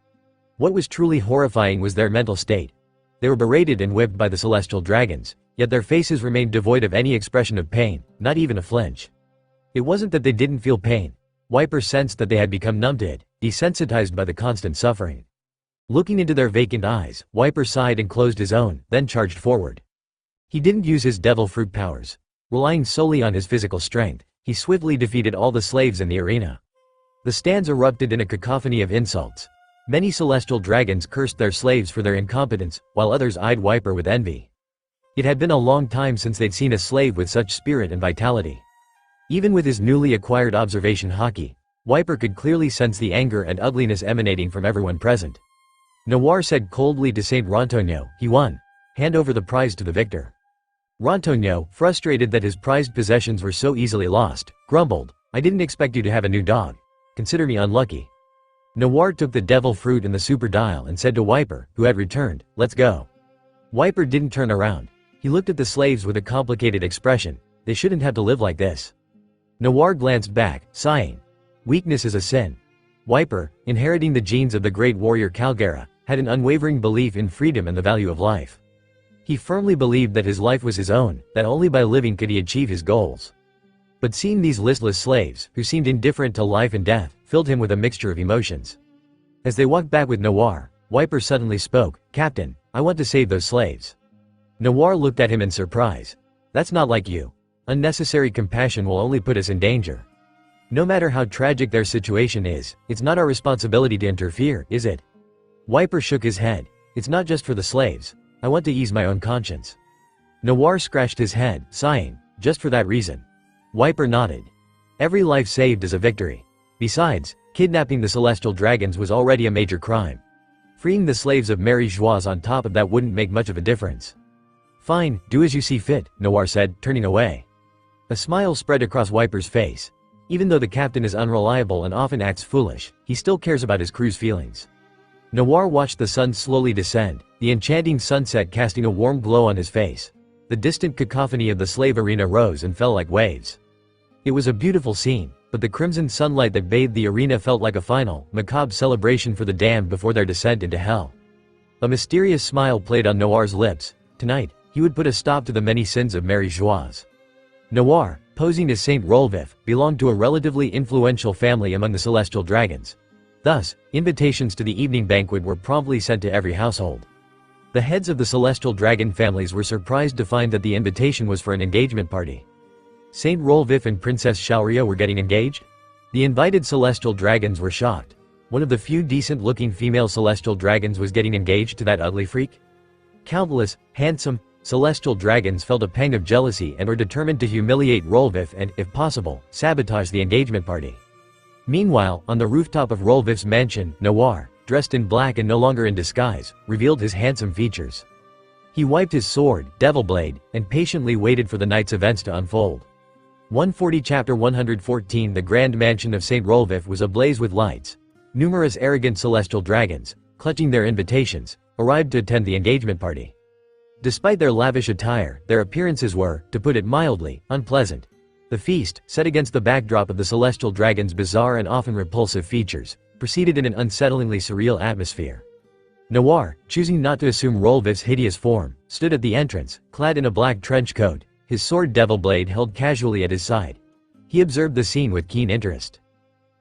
What was truly horrifying was their mental state. They were berated and whipped by the celestial dragons, yet their faces remained devoid of any expression of pain, not even a flinch. It wasn't that they didn't feel pain. Wiper sensed that they had become numb to it, desensitized by the constant suffering. Looking into their vacant eyes, Wiper sighed and closed his own, then charged forward. He didn't use his devil fruit powers. Relying solely on his physical strength, he swiftly defeated all the slaves in the arena. The stands erupted in a cacophony of insults. Many celestial dragons cursed their slaves for their incompetence, while others eyed Wiper with envy. It had been a long time since they'd seen a slave with such spirit and vitality. Even with his newly acquired observation haki, Wiper could clearly sense the anger and ugliness emanating from everyone present. Noir said coldly to Saint Rantonio, "He won. Hand over the prize to the victor." Rantonio, frustrated that his prized possessions were so easily lost, grumbled, "I didn't expect you to have a new dog. Consider me unlucky." Noir took the devil fruit and the super dial and said to Wiper, who had returned, "Let's go." Wiper didn't turn around. He looked at the slaves with a complicated expression. They shouldn't have to live like this. Noir glanced back, sighing. Weakness is a sin. Wiper, inheriting the genes of the great warrior Calgara, had an unwavering belief in freedom and the value of life. He firmly believed that his life was his own, that only by living could he achieve his goals. But seeing these listless slaves, who seemed indifferent to life and death, filled him with a mixture of emotions. As they walked back with Noir, Wiper suddenly spoke, "Captain, I want to save those slaves." Noir looked at him in surprise. "That's not like you. Unnecessary compassion will only put us in danger. No matter how tragic their situation is, it's not our responsibility to interfere, is it?" Wiper shook his head. "It's not just for the slaves. I want to ease my own conscience." Noir scratched his head, sighing, "Just for that reason." Wiper nodded. Every life saved is a victory. Besides, kidnapping the celestial dragons was already a major crime. Freeing the slaves of Mary Joie on top of that wouldn't make much of a difference. "Fine, do as you see fit," Noir said, turning away. A smile spread across Wiper's face. Even though the captain is unreliable and often acts foolish, he still cares about his crew's feelings. Noir watched the sun slowly descend, the enchanting sunset casting a warm glow on his face. The distant cacophony of the slave arena rose and fell like waves. It was a beautiful scene, but the crimson sunlight that bathed the arena felt like a final, macabre celebration for the damned before their descent into hell. A mysterious smile played on Noir's lips. Tonight, he would put a stop to the many sins of Mary Joie. Noir, posing as Saint Rolvif, belonged to a relatively influential family among the celestial dragons. Thus, invitations to the evening banquet were promptly sent to every household. The heads of the celestial dragon families were surprised to find that the invitation was for an engagement party. Saint Rolvif and Princess Shaoria were getting engaged? The invited celestial dragons were shocked. One of the few decent-looking female celestial dragons was getting engaged to that ugly freak? Countless, handsome, celestial dragons felt a pang of jealousy and were determined to humiliate Rolvif and, if possible, sabotage the engagement party. Meanwhile, on the rooftop of Rolvif's mansion, Noir, dressed in black and no longer in disguise, revealed his handsome features. He wiped his sword, Devil Blade, and patiently waited for the night's events to unfold. 140 Chapter 114 The grand mansion of Saint Rolvif was ablaze with lights. Numerous arrogant celestial dragons, clutching their invitations, arrived to attend the engagement party. Despite their lavish attire, their appearances were, to put it mildly, unpleasant. The feast, set against the backdrop of the celestial dragon's bizarre and often repulsive features, proceeded in an unsettlingly surreal atmosphere. Noir, choosing not to assume Rolvif's hideous form, stood at the entrance, clad in a black trench coat, his sword Devil Blade held casually at his side. He observed the scene with keen interest.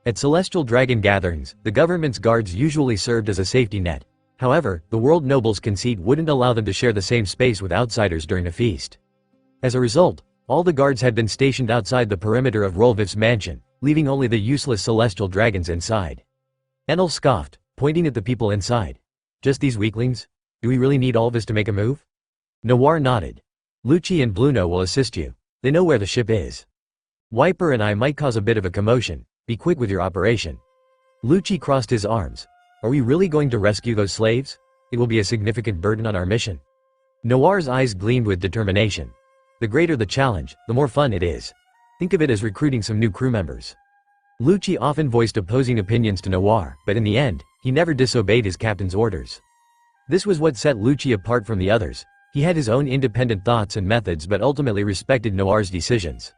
At celestial dragon gatherings, the government's guards usually served as a safety net. However, the world noble's conceit wouldn't allow them to share the same space with outsiders during a feast. As a result, all the guards had been stationed outside the perimeter of Rolvif's mansion, leaving only the useless celestial dragons inside. Enel scoffed, pointing at the people inside. "Just these weaklings? Do we really need all this to make a move?" Noir nodded. "Lucci and Bluno will assist you. They know where the ship is. Wiper and I might cause a bit of a commotion. Be quick with your operation." Lucci crossed his arms. "Are we really going to rescue those slaves? It will be a significant burden on our mission." Noir's eyes gleamed with determination. The greater the challenge, the more fun it is. Think of it as recruiting some new crew members. Lucci often voiced opposing opinions to Noir, but in the end, he never disobeyed his captain's orders. This was what set Lucci apart from the others. He had his own independent thoughts and methods but ultimately respected Noir's decisions.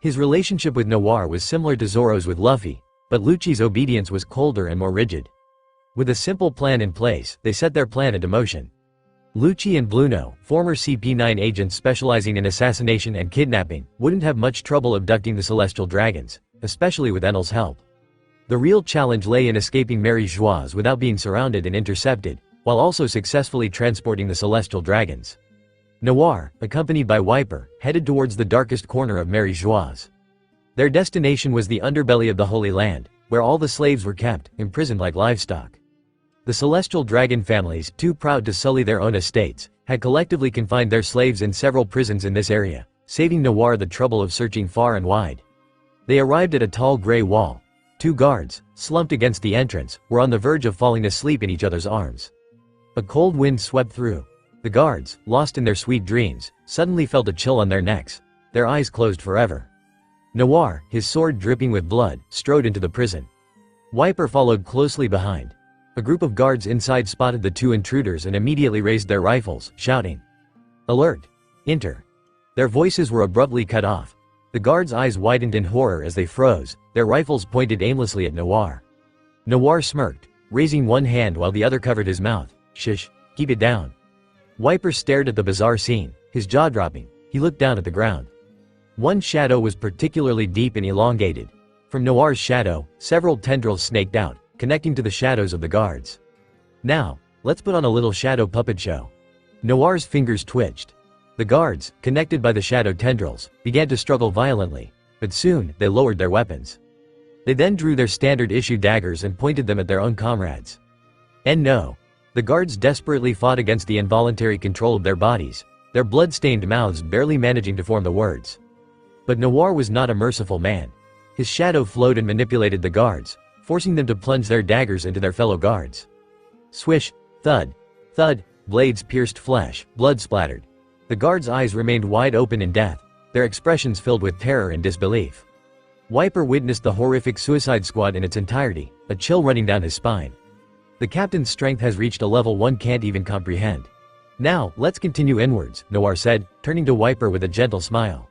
His relationship with Noir was similar to Zoro's with Luffy, but Lucci's obedience was colder and more rigid. With a simple plan in place, they set their plan into motion. Lucci and Bluno, former CP9 agents specializing in assassination and kidnapping, wouldn't have much trouble abducting the celestial dragons, especially with Enel's help. The real challenge lay in escaping Mary's joies without being surrounded and intercepted, while also successfully transporting the celestial dragons. Noir, accompanied by Wiper, headed towards the darkest corner of Mary's joies. Their destination was the underbelly of the Holy Land, where all the slaves were kept, imprisoned like livestock. The celestial dragon families, too proud to sully their own estates, had collectively confined their slaves in several prisons in this area, saving Noir the trouble of searching far and wide. They arrived at a tall gray wall. 2 guards, slumped against the entrance, were on the verge of falling asleep in each other's arms. A cold wind swept through. The guards, lost in their sweet dreams, suddenly felt a chill on their necks. Their eyes closed forever. Noir, his sword dripping with blood, strode into the prison. Wiper followed closely behind. A group of guards inside spotted the 2 intruders and immediately raised their rifles, shouting, "Alert! Enter!" Their voices were abruptly cut off. The guards' eyes widened in horror as they froze, their rifles pointed aimlessly at Noir. Noir smirked, raising one hand while the other covered his mouth. "Shush, keep it down." Wiper stared at the bizarre scene, his jaw dropping. He looked down at the ground. One shadow was particularly deep and elongated. From Noir's shadow, several tendrils snaked out, connecting to the shadows of the guards. "Now, let's put on a little shadow puppet show." Noir's fingers twitched. The guards, connected by the shadow tendrils, began to struggle violently, but soon, they lowered their weapons. They then drew their standard-issue daggers and pointed them at their own comrades. And no. The guards desperately fought against the involuntary control of their bodies, their blood-stained mouths barely managing to form the words. But Noir was not a merciful man. His shadow flowed and manipulated the guards, forcing them to plunge their daggers into their fellow guards. Swish, thud, thud, blades pierced flesh, blood splattered. The guards' eyes remained wide open in death, their expressions filled with terror and disbelief. Wiper witnessed the horrific suicide squad in its entirety, a chill running down his spine. The captain's strength has reached a level one can't even comprehend. "Now, let's continue inwards," Noir said, turning to Wiper with a gentle smile.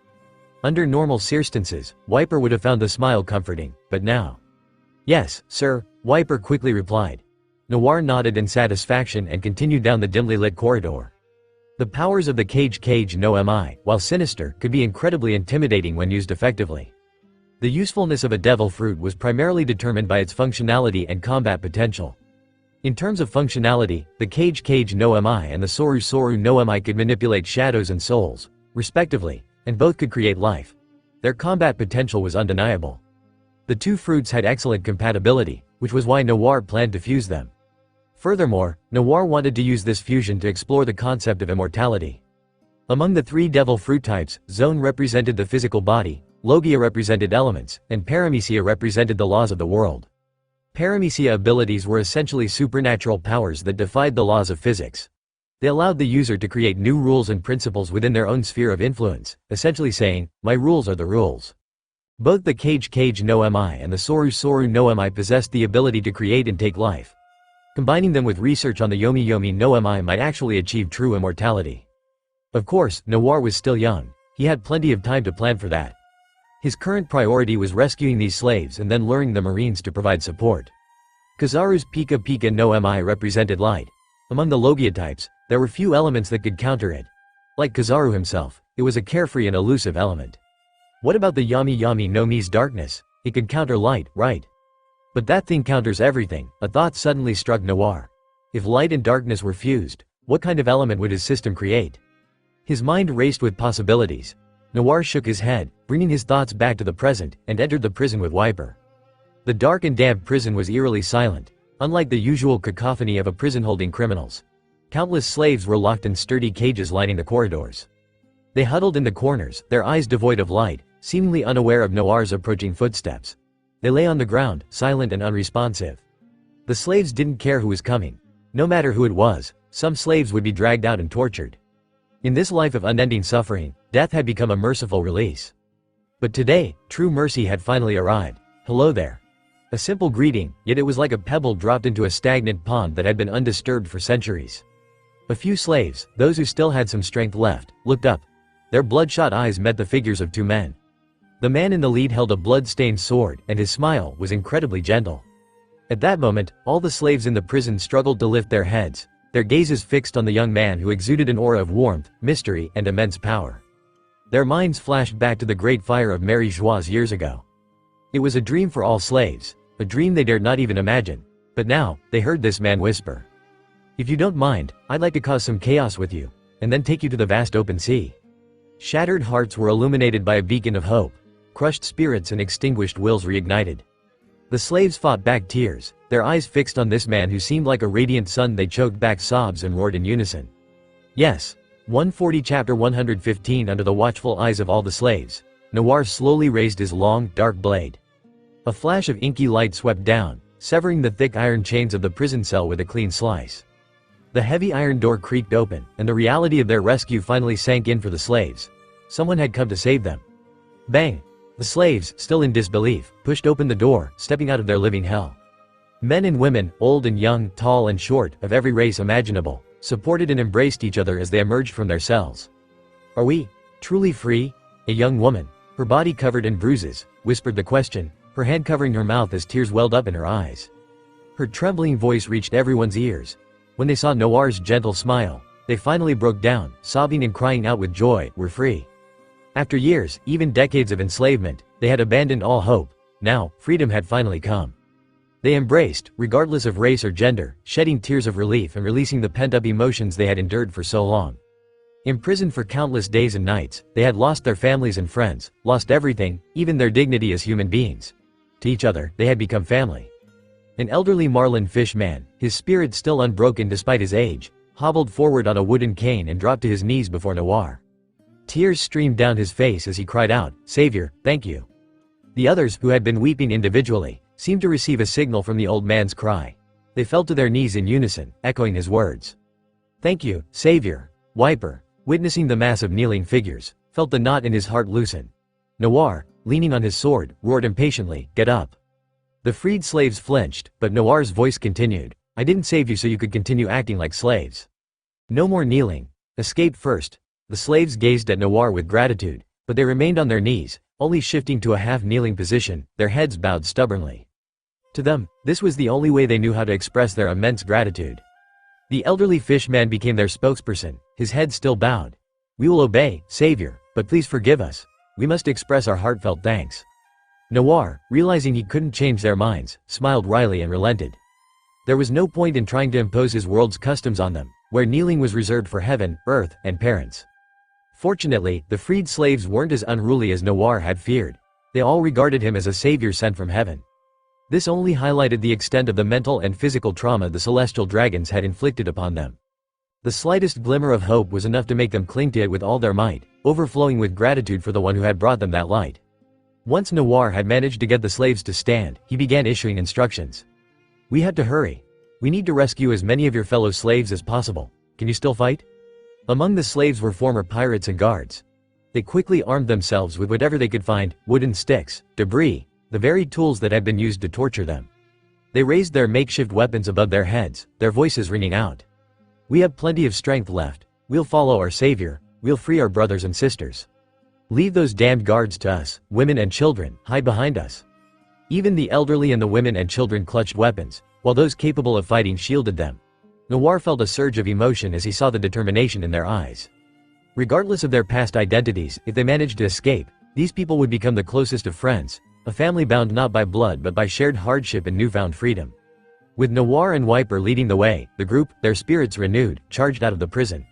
Under normal circumstances, Wiper would have found the smile comforting, but now. "Yes, sir," Wiper quickly replied. Noir nodded in satisfaction and continued down the dimly lit corridor. The powers of the cage nami, while sinister, could be incredibly intimidating when used effectively. The usefulness of a devil fruit was primarily determined by its functionality and combat potential. In terms of functionality, the cage nami and the soru nami could manipulate shadows and souls, respectively, and both could create life. Their combat potential was undeniable. The 2 fruits had excellent compatibility, which was why Noir planned to fuse them. Furthermore, Noir wanted to use this fusion to explore the concept of immortality. Among the 3 devil fruit types, Zone represented the physical body, Logia represented elements, and Paramecia represented the laws of the world. Paramecia abilities were essentially supernatural powers that defied the laws of physics. They allowed the user to create new rules and principles within their own sphere of influence, essentially saying, "My rules are the rules." Both the cage nami and the soru nami possessed the ability to create and take life. Combining them with research on the yomi nami might actually achieve true immortality. Of course, Noir was still young. He had plenty of time to plan for that. His current priority was rescuing these slaves and then luring the Marines to provide support. Kizaru's Pika nami represented light. Among the Logia types, there were few elements that could counter it. Like Kizaru himself, it was a carefree and elusive element. What about the Yami Nomi's darkness? It could counter light, right? But that thing counters everything. A thought suddenly struck Noir. If light and darkness were fused, what kind of element would his system create? His mind raced with possibilities. Noir shook his head, bringing his thoughts back to the present, and entered the prison with Wiper. The dark and damp prison was eerily silent, unlike the usual cacophony of a prison holding criminals. Countless slaves were locked in sturdy cages lining the corridors. They huddled in the corners, their eyes devoid of light, seemingly unaware of Noir's approaching footsteps. They lay on the ground, silent and unresponsive. The slaves didn't care who was coming. No matter who it was, some slaves would be dragged out and tortured. In this life of unending suffering, death had become a merciful release. But today, true mercy had finally arrived. "Hello there." A simple greeting, yet it was like a pebble dropped into a stagnant pond that had been undisturbed for centuries. A few slaves, those who still had some strength left, looked up. Their bloodshot eyes met the figures of 2 men. The man in the lead held a blood-stained sword, and his smile was incredibly gentle. At that moment, all the slaves in the prison struggled to lift their heads. their gazes fixed on the young man who exuded an aura of warmth, mystery, and immense power. Their minds flashed back to the great fire of Mary Joieuse years ago. It was a dream for all slaves, a dream they dared not even imagine. But now, they heard this man whisper. "If you don't mind, I'd like to cause some chaos with you, and then take you to the vast open sea." Shattered hearts were illuminated by a beacon of hope. Crushed spirits and extinguished wills reignited. The slaves fought back tears, their eyes fixed on this man who seemed like a radiant sun. They choked back sobs and roared in unison. Yes. 140 Chapter 115 Under the watchful eyes of all the slaves, Noir slowly raised his long, dark blade. A flash of inky light swept down, severing the thick iron chains of the prison cell with a clean slice. The heavy iron door creaked open, and the reality of their rescue finally sank in for the slaves. Someone had come to save them. Bang! The slaves, still in disbelief, pushed open the door, stepping out of their living hell. Men and women, old and young, tall and short, of every race imaginable, supported and embraced each other as they emerged from their cells. "Are we truly free?" A young woman, her body covered in bruises, whispered the question, her hand covering her mouth as tears welled up in her eyes. Her trembling voice reached everyone's ears. When they saw Noir's gentle smile, they finally broke down, sobbing and crying out with joy, "We're free." After years, even decades of enslavement, they had abandoned all hope. Now, freedom had finally come. They embraced, regardless of race or gender, shedding tears of relief and releasing the pent-up emotions they had endured for so long. Imprisoned for countless days and nights, they had lost their families and friends, lost everything, even their dignity as human beings. To each other, they had become family. An elderly marlin fish man, his spirit still unbroken despite his age, hobbled forward on a wooden cane and dropped to his knees before Noir. Tears streamed down his face as he cried out, "Savior, thank you." The others, who had been weeping individually, seemed to receive a signal from the old man's cry. They fell to their knees in unison, echoing his words. "Thank you, Savior." Wiper, witnessing the mass of kneeling figures, felt the knot in his heart loosen. Noir, leaning on his sword, roared impatiently, "Get up." The freed slaves flinched, but Noir's voice continued, "I didn't save you so you could continue acting like slaves. No more kneeling. Escape first." The slaves gazed at Noir with gratitude, but they remained on their knees, only shifting to a half-kneeling position, their heads bowed stubbornly. To them, this was the only way they knew how to express their immense gratitude. The elderly fish man became their spokesperson, his head still bowed. "We will obey, Savior, but please forgive us. We must express our heartfelt thanks." Noir, realizing he couldn't change their minds, smiled wryly and relented. There was no point in trying to impose his world's customs on them, where kneeling was reserved for heaven, earth, and parents. Fortunately, the freed slaves weren't as unruly as Noir had feared. They all regarded him as a savior sent from heaven. This only highlighted the extent of the mental and physical trauma the celestial dragons had inflicted upon them. The slightest glimmer of hope was enough to make them cling to it with all their might, overflowing with gratitude for the one who had brought them that light. Once Noir had managed to get the slaves to stand, he began issuing instructions. "We had to hurry. We need to rescue as many of your fellow slaves as possible. Can you still fight?" Among the slaves were former pirates and guards. They quickly armed themselves with whatever they could find, wooden sticks, debris, the very tools that had been used to torture them. They raised their makeshift weapons above their heads, their voices ringing out. "We have plenty of strength left. We'll follow our savior. We'll free our brothers and sisters. Leave those damned guards to us, women and children, hide behind us." Even the elderly and the women and children clutched weapons, while those capable of fighting shielded them. Noir felt a surge of emotion as he saw the determination in their eyes. Regardless of their past identities, if they managed to escape, these people would become the closest of friends, a family bound not by blood but by shared hardship and newfound freedom. With Noir and Wiper leading the way, the group, their spirits renewed, charged out of the prison.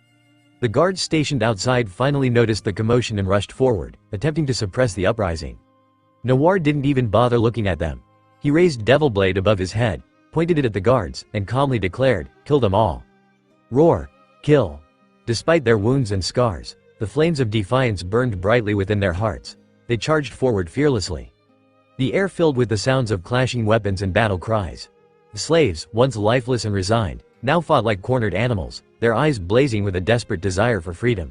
The guards stationed outside finally noticed the commotion and rushed forward, attempting to suppress the uprising. Noir didn't even bother looking at them. He raised Devilblade above his head, pointed it at the guards, and calmly declared, "Kill them all. Roar! Kill!" Despite their wounds and scars, the flames of defiance burned brightly within their hearts. They charged forward fearlessly. The air filled with the sounds of clashing weapons and battle cries. The slaves, once lifeless and resigned, now fought like cornered animals, their eyes blazing with a desperate desire for freedom.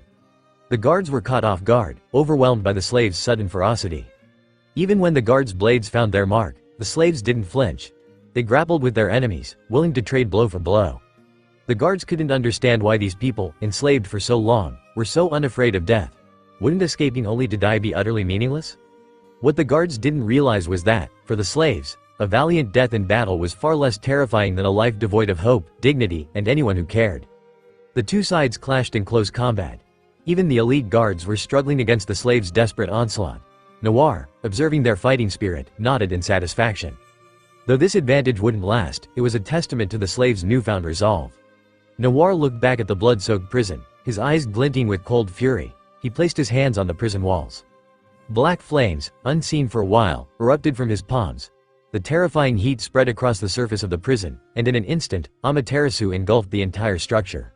The guards were caught off guard, overwhelmed by the slaves' sudden ferocity. Even when the guards' blades found their mark, the slaves didn't flinch. They grappled with their enemies, willing to trade blow for blow. The guards couldn't understand why these people, enslaved for so long, were so unafraid of death. Wouldn't escaping only to die be utterly meaningless? What the guards didn't realize was that, for the slaves, A valiant death in battle was far less terrifying than a life devoid of hope, dignity, and anyone who cared. The two sides clashed in close combat. Even the elite guards were struggling against the slaves' desperate onslaught. Noir, observing their fighting spirit, nodded in satisfaction. Though this advantage wouldn't last, it was a testament to the slaves' newfound resolve. Noir looked back at the blood-soaked prison, his eyes glinting with cold fury. He placed his hands on the prison walls. Black flames, unseen for a while, erupted from his palms. The terrifying heat spread across the surface of the prison, and in an instant, Amaterasu engulfed the entire structure.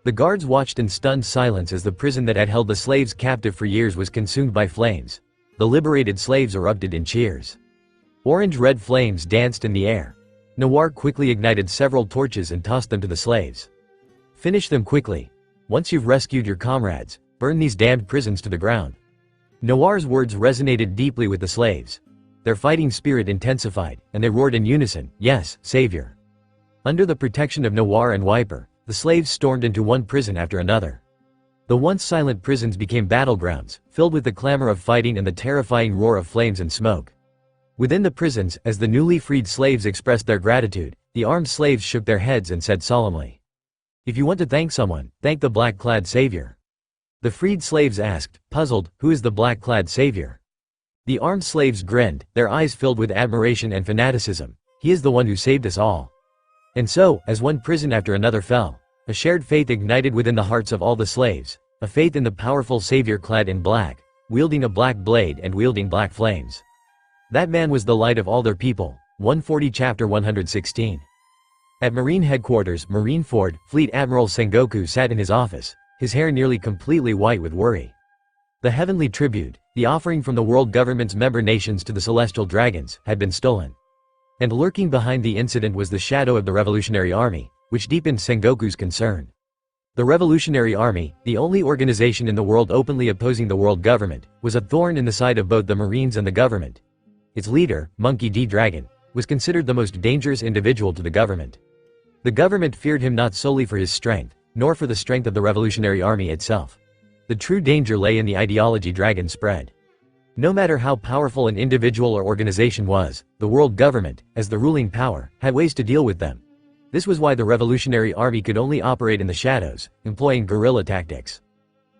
The guards watched in stunned silence as the prison that had held the slaves captive for years was consumed by flames. The liberated slaves erupted in cheers. Orange-red flames danced in the air. Noir quickly ignited several torches and tossed them to the slaves. Finish them quickly. Once you've rescued your comrades, burn these damned prisons to the ground. Noir's words resonated deeply with the slaves. Their fighting spirit intensified, and they roared in unison, "Yes, Savior." Under the protection of Noir and Wiper, the slaves stormed into one prison after another. The once silent prisons became battlegrounds, filled with the clamor of fighting and the terrifying roar of flames and smoke. Within the prisons, as the newly freed slaves expressed their gratitude, the armed slaves shook their heads and said solemnly, "If you want to thank someone, thank the black-clad savior." The freed slaves asked, puzzled, "Who is the black-clad savior?" The armed slaves grinned, their eyes filled with admiration and fanaticism. "He is the one who saved us all." And so, as one prison after another fell, a shared faith ignited within the hearts of all the slaves, a faith in the powerful savior clad in black, wielding a black blade and wielding black flames. That man was the light of all their people. 140 Chapter 116. At Marine Headquarters, Marineford, Fleet Admiral Sengoku sat in his office, his hair nearly completely white with worry. The heavenly tribute, the offering from the world government's member nations to the celestial dragons, had been stolen. And lurking behind the incident was the shadow of the Revolutionary Army, which deepened Sengoku's concern. The Revolutionary Army, the only organization in the world openly opposing the world government, was a thorn in the side of both the Marines and the government. Its leader, Monkey D. Dragon, was considered the most dangerous individual to the government. The government feared him not solely for his strength, nor for the strength of the Revolutionary Army itself. The true danger lay in the ideology Dragon spread. No matter how powerful an individual or organization was, the world government, as the ruling power, had ways to deal with them. This was why the Revolutionary Army could only operate in the shadows, employing guerrilla tactics.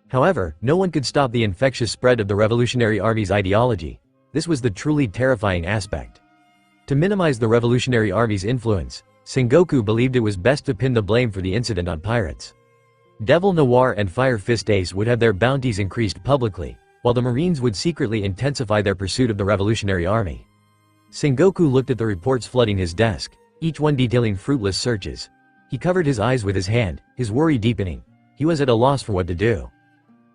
However, no one could stop the infectious spread of the Revolutionary Army's ideology. This was the truly terrifying aspect. To minimize the Revolutionary Army's influence, Sengoku believed it was best to pin the blame for the incident on pirates. Devil Noir and Fire Fist Ace would have their bounties increased publicly, while the Marines would secretly intensify their pursuit of the Revolutionary Army. Sengoku looked at the reports flooding his desk, each one detailing fruitless searches. He covered his eyes with his hand, his worry deepening. He was at a loss for what to do.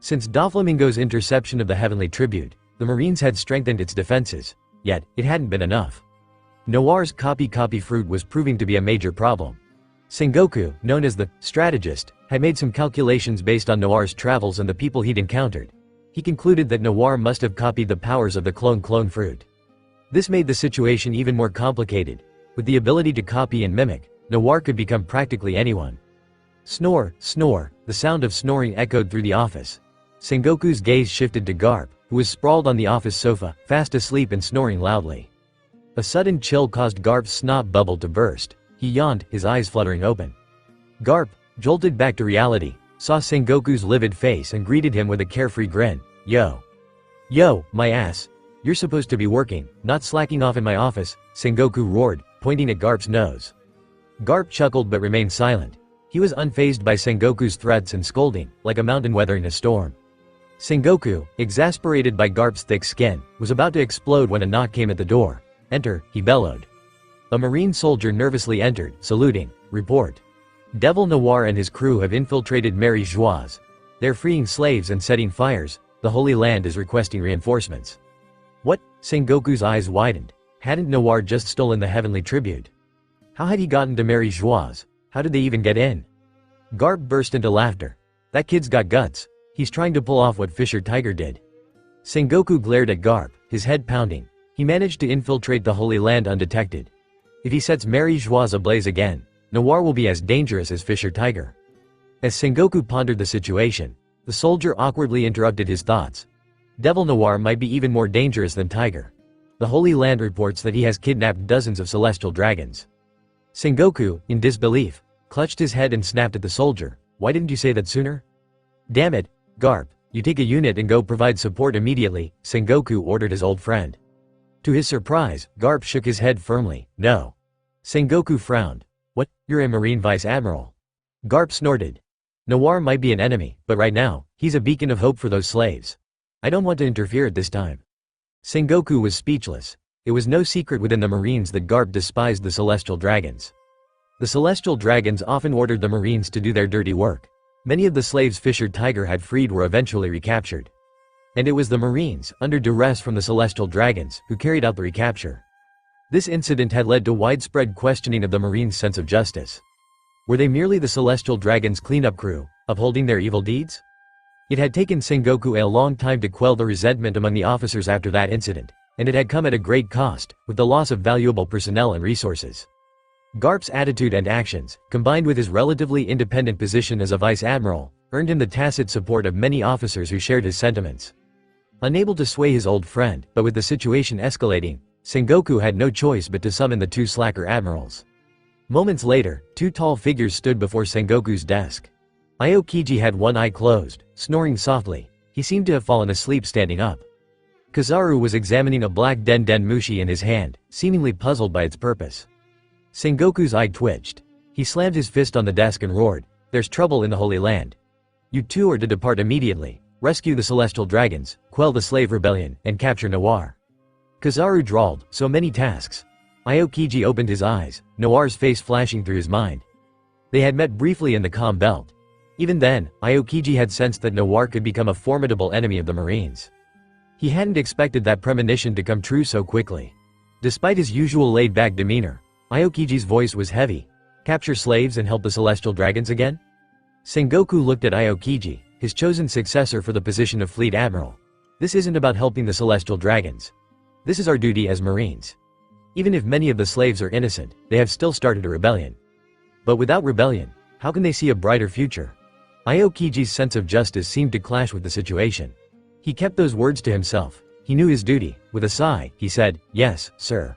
Since Doflamingo's interception of the Heavenly Tribute, the Marines had strengthened its defenses, yet, it hadn't been enough. Noir's copy fruit was proving to be a major problem. Sengoku, known as the strategist, had made some calculations based on Noir's travels and the people he'd encountered. He concluded that Noir must have copied the powers of the clone fruit. This made the situation even more complicated. With the ability to copy and mimic, Noir could become practically anyone. Snore, snore, the sound of snoring echoed through the office. Sengoku's gaze shifted to Garp, who was sprawled on the office sofa, fast asleep and snoring loudly. A sudden chill caused Garp's snot bubble to burst. He yawned, his eyes fluttering open. Garp, jolted back to reality, saw Sengoku's livid face and greeted him with a carefree grin. "Yo. Yo, my ass. You're supposed to be working, not slacking off in my office," Sengoku roared, pointing at Garp's nose. Garp chuckled but remained silent. He was unfazed by Sengoku's threats and scolding, like a mountain weathering a storm. Sengoku, exasperated by Garp's thick skin, was about to explode when a knock came at the door. "Enter," he bellowed. A Marine soldier nervously entered, saluting. "Report. Devil Noir and his crew have infiltrated Mary Joieuse. They're freeing slaves and setting fires. The Holy Land is requesting reinforcements." What? Sengoku's eyes widened. Hadn't Noir just stolen the Heavenly Tribute? How had he gotten to Mary Joieuse? How did they even get in? Garp burst into laughter. "That kid's got guts. He's trying to pull off what Fisher Tiger did." Sengoku glared at Garp, his head pounding. He managed to infiltrate the Holy Land undetected. If he sets Mary Joieuse ablaze again, Noir will be as dangerous as Fisher Tiger. As Sengoku pondered the situation, the soldier awkwardly interrupted his thoughts. Devil Noir might be even more dangerous than Tiger. The Holy Land reports that he has kidnapped dozens of celestial dragons. Sengoku, in disbelief, clutched his head and snapped at the soldier. Why didn't you say that sooner? Damn it, Garp, you take a unit and go provide support immediately, Sengoku ordered his old friend. To his surprise, Garp shook his head firmly. No. Sengoku frowned. What, you're a Marine Vice Admiral? Garp snorted. Noir might be an enemy, but right now, he's a beacon of hope for those slaves. I don't want to interfere at this time. Sengoku was speechless. It was no secret within the Marines that Garp despised the Celestial Dragons. The Celestial Dragons often ordered the Marines to do their dirty work. Many of the slaves Fisher Tiger had freed were eventually recaptured. And it was the Marines, under duress from the Celestial Dragons, who carried out the recapture. This incident had led to widespread questioning of the Marines' sense of justice. Were they merely the Celestial Dragons' cleanup crew, upholding their evil deeds? It had taken Sengoku a long time to quell the resentment among the officers after that incident, and it had come at a great cost, with the loss of valuable personnel and resources. Garp's attitude and actions, combined with his relatively independent position as a vice admiral, earned him the tacit support of many officers who shared his sentiments. Unable to sway his old friend, but with the situation escalating, Sengoku had no choice but to summon the two slacker admirals. Moments later, two tall figures stood before Sengoku's desk. Aokiji had one eye closed, snoring softly. He seemed to have fallen asleep standing up. Kizaru was examining a black Den Mushi in his hand, seemingly puzzled by its purpose. Sengoku's eye twitched. He slammed his fist on the desk and roared, "There's trouble in the Holy Land. You two are to depart immediately, rescue the Celestial Dragons, quell the slave rebellion, and capture Noir." Kizaru drawled, "So many tasks." Aokiji opened his eyes, Noir's face flashing through his mind. They had met briefly in the Calm Belt. Even then, Aokiji had sensed that Noir could become a formidable enemy of the Marines. He hadn't expected that premonition to come true so quickly. Despite his usual laid-back demeanor, Aokiji's voice was heavy. Capture slaves and help the Celestial Dragons again? Sengoku looked at Aokiji, his chosen successor for the position of Fleet Admiral. This isn't about helping the Celestial Dragons. This is our duty as Marines. Even if many of the slaves are innocent, they have still started a rebellion. But without rebellion, how can they see a brighter future? Aokiji's sense of justice seemed to clash with the situation. He kept those words to himself. He knew his duty. With a sigh, he said, "Yes, sir."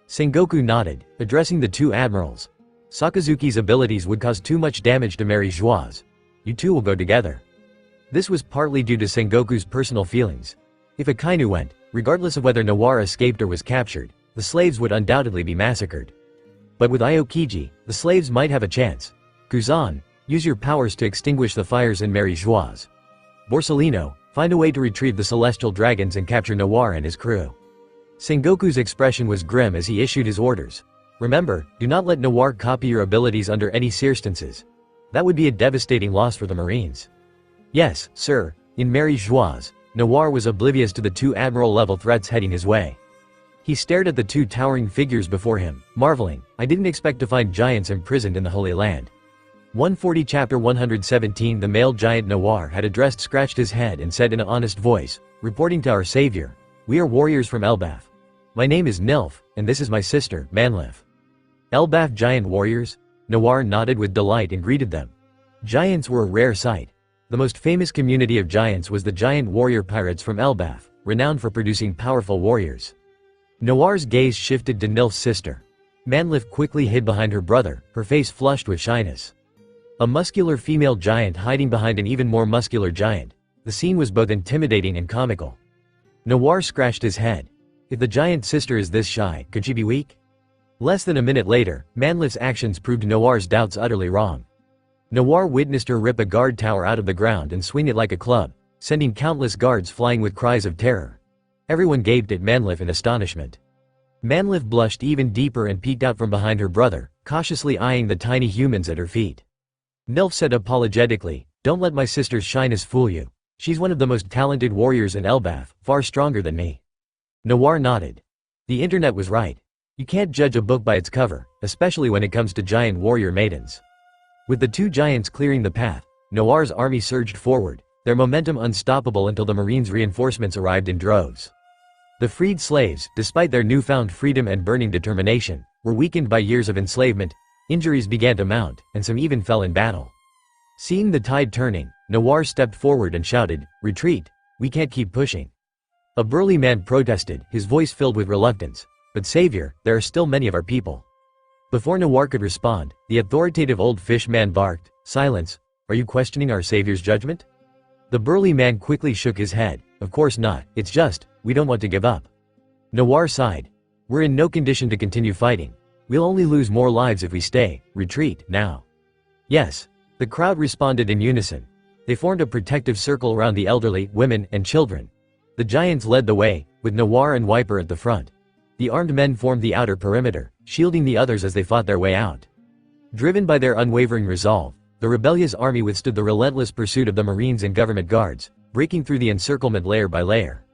Sengoku nodded, addressing the two admirals. Sakazuki's abilities would cause too much damage to Mary Joie's. You two will go together. This was partly due to Sengoku's personal feelings. If Akainu went, regardless of whether Noir escaped or was captured, the slaves would undoubtedly be massacred. But with Aokiji, the slaves might have a chance. Kuzan, use your powers to extinguish the fires in Mary Joie's. Borsellino, find a way to retrieve the Celestial Dragons and capture Noir and his crew. Sengoku's expression was grim as he issued his orders. Remember, do not let Noir copy your abilities under any circumstances. That would be a devastating loss for the Marines. Yes, sir. In Mary Joie's, Noir was oblivious to the two admiral-level threats heading his way. He stared at the two towering figures before him, marveling, "I didn't expect to find giants imprisoned in the Holy Land." 140 Chapter 117 The male giant Noir had scratched his head and said in an honest voice, "Reporting to our savior. We are warriors from Elbaf. My name is Nilf, and this is my sister, Manlif." Elbaf giant warriors? Noir nodded with delight and greeted them. Giants were a rare sight. The most famous community of giants was the giant warrior pirates from Elbaf, renowned for producing powerful warriors. Noir's gaze shifted to Nilf's sister. Manlif quickly hid behind her brother, her face flushed with shyness. A muscular female giant hiding behind an even more muscular giant. The scene was both intimidating and comical. Noir scratched his head. If the giant sister is this shy, could she be weak? Less than a minute later, Manlif's actions proved Noir's doubts utterly wrong. Noir witnessed her rip a guard tower out of the ground and swing it like a club, sending countless guards flying with cries of terror. Everyone gaped at Manlif in astonishment. Manlif blushed even deeper and peeked out from behind her brother, cautiously eyeing the tiny humans at her feet. Nilf said apologetically, "Don't let my sister's shyness fool you. She's one of the most talented warriors in Elbaf, far stronger than me." Noir nodded. The internet was right. You can't judge a book by its cover, especially when it comes to giant warrior maidens. With the two giants clearing the path, Noir's army surged forward, their momentum unstoppable until the Marines' reinforcements arrived in droves. The freed slaves, despite their newfound freedom and burning determination, were weakened by years of enslavement. Injuries began to mount, and some even fell in battle. Seeing the tide turning, Noir stepped forward and shouted, "Retreat! We can't keep pushing." A burly man protested, his voice filled with reluctance. "But savior, there are still many of our people." Before Noir could respond, the authoritative old fish man barked, "Silence! Are you questioning our savior's judgment?" The burly man quickly shook his head. "Of course not, it's just, we don't want to give up." Noir sighed. "We're in no condition to continue fighting. We'll only lose more lives if we stay. Retreat, now." "Yes." The crowd responded in unison. They formed a protective circle around the elderly, women, and children. The giants led the way, with Noir and Wiper at the front. The armed men formed the outer perimeter, shielding the others as they fought their way out. Driven by their unwavering resolve, the rebellious army withstood the relentless pursuit of the Marines and government guards, breaking through the encirclement layer by layer.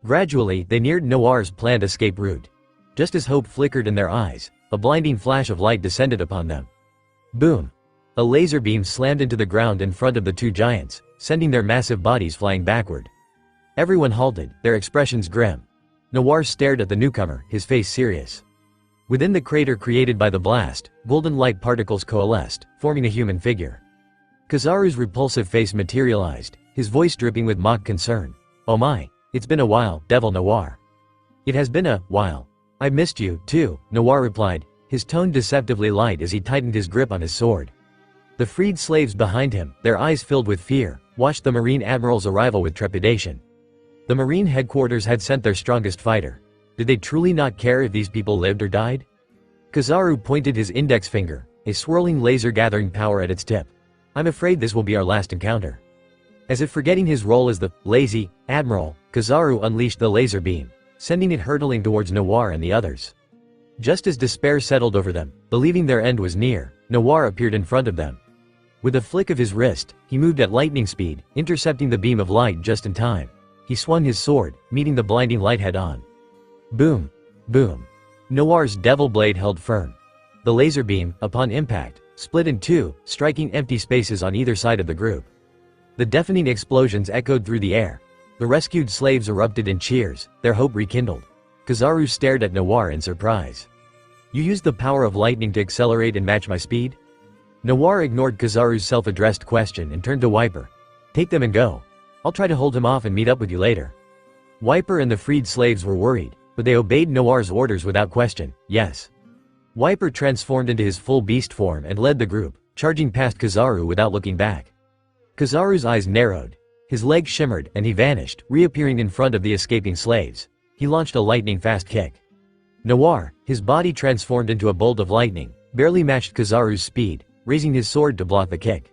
Gradually, they neared Noir's planned escape route. Just as hope flickered in their eyes, a blinding flash of light descended upon them. Boom! A laser beam slammed into the ground in front of the two giants, sending their massive bodies flying backward. Everyone halted, their expressions grim. Noir stared at the newcomer, his face serious. Within the crater created by the blast, golden light particles coalesced, forming a human figure. Kizaru's repulsive face materialized, his voice dripping with mock concern. "Oh my, it's been a while, Devil Noir." "It has been a while. I've missed you, too," Noir replied, his tone deceptively light as he tightened his grip on his sword. The freed slaves behind him, their eyes filled with fear, watched the Marine Admiral's arrival with trepidation. The Marine headquarters had sent their strongest fighter. Did they truly not care if these people lived or died? Kizaru pointed his index finger, a swirling laser gathering power at its tip. "I'm afraid this will be our last encounter." As if forgetting his role as the lazy admiral, Kizaru unleashed the laser beam, sending it hurtling towards Noir and the others. Just as despair settled over them, believing their end was near, Noir appeared in front of them. With a flick of his wrist, he moved at lightning speed, intercepting the beam of light just in time. He swung his sword, meeting the blinding light head-on. Boom! Boom! Noir's devil blade held firm. The laser beam, upon impact, split in two, striking empty spaces on either side of the group. The deafening explosions echoed through the air. The rescued slaves erupted in cheers, their hope rekindled. Kizaru stared at Noir in surprise. "You used the power of lightning to accelerate and match my speed?" Noir ignored Kizaru's self-addressed question and turned to Wiper. "Take them and go. I'll try to hold him off and meet up with you later." Wiper and the freed slaves were worried, but they obeyed Noir's orders without question. "Yes." Wiper transformed into his full beast form and led the group, charging past Kizaru without looking back. Kizaru's eyes narrowed. His legs shimmered and he vanished, reappearing in front of the escaping slaves. He launched a lightning-fast kick. Noir, his body transformed into a bolt of lightning, barely matched Kizaru's speed, raising his sword to block the kick.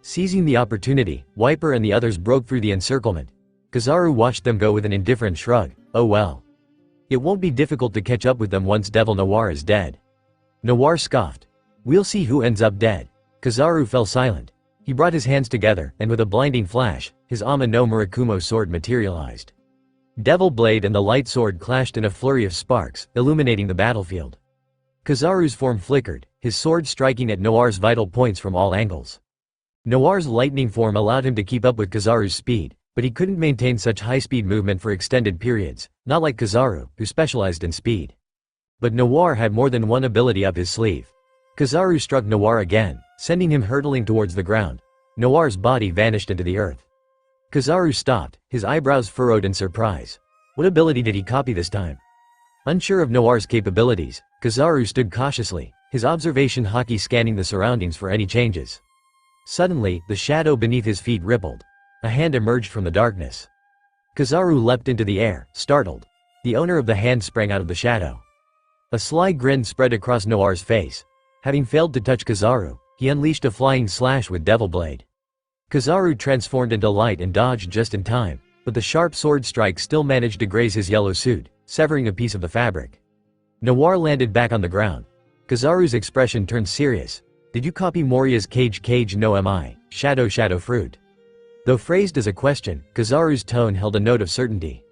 Seizing the opportunity, Wiper and the others broke through the encirclement. Kizaru watched them go with an indifferent shrug. "Oh well. It won't be difficult to catch up with them once Devil Noir is dead." Noir scoffed. "We'll see who ends up dead." Kizaru fell silent. He brought his hands together, and with a blinding flash, his Ama no Murakumo sword materialized. Devil Blade and the light sword clashed in a flurry of sparks, illuminating the battlefield. Kizaru's form flickered, his sword striking at Noir's vital points from all angles. Noir's lightning form allowed him to keep up with Kizaru's speed, but he couldn't maintain such high-speed movement for extended periods, not like Kizaru, who specialized in speed. But Noir had more than one ability up his sleeve. Kizaru struck Noir again, sending him hurtling towards the ground. Noir's body vanished into the earth. Kizaru stopped, his eyebrows furrowed in surprise. What ability did he copy this time? Unsure of Noir's capabilities, Kizaru stood cautiously, his observation haki scanning the surroundings for any changes. Suddenly, the shadow beneath his feet rippled. A hand emerged from the darkness. Kizaru leapt into the air, startled. The owner of the hand sprang out of the shadow. A sly grin spread across Noir's face. Having failed to touch Kizaru, he unleashed a flying slash with Devil Blade. Kizaru transformed into light and dodged just in time, but the sharp sword strike still managed to graze his yellow suit, severing a piece of the fabric. Noir landed back on the ground. Kizaru's expression turned serious. "Did you copy Moria's cage no mi, shadow fruit?" Though phrased as a question, Kizaru's tone held a note of certainty.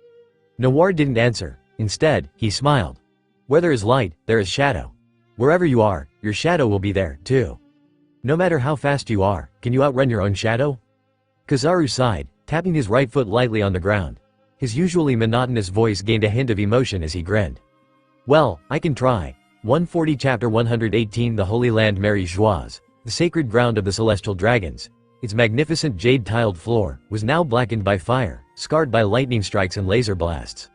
Noir didn't answer. Instead, he smiled. "Where there is light, there is shadow. Wherever you are, your shadow will be there, too. No matter how fast you are, can you outrun your own shadow?" Kizaru sighed, tapping his right foot lightly on the ground. His usually monotonous voice gained a hint of emotion as he grinned. "Well, I can try." 140 Chapter 118 The Holy Land Mary Joieuse, the sacred ground of the celestial dragons. Its magnificent jade-tiled floor was now blackened by fire, scarred by lightning strikes and laser blasts.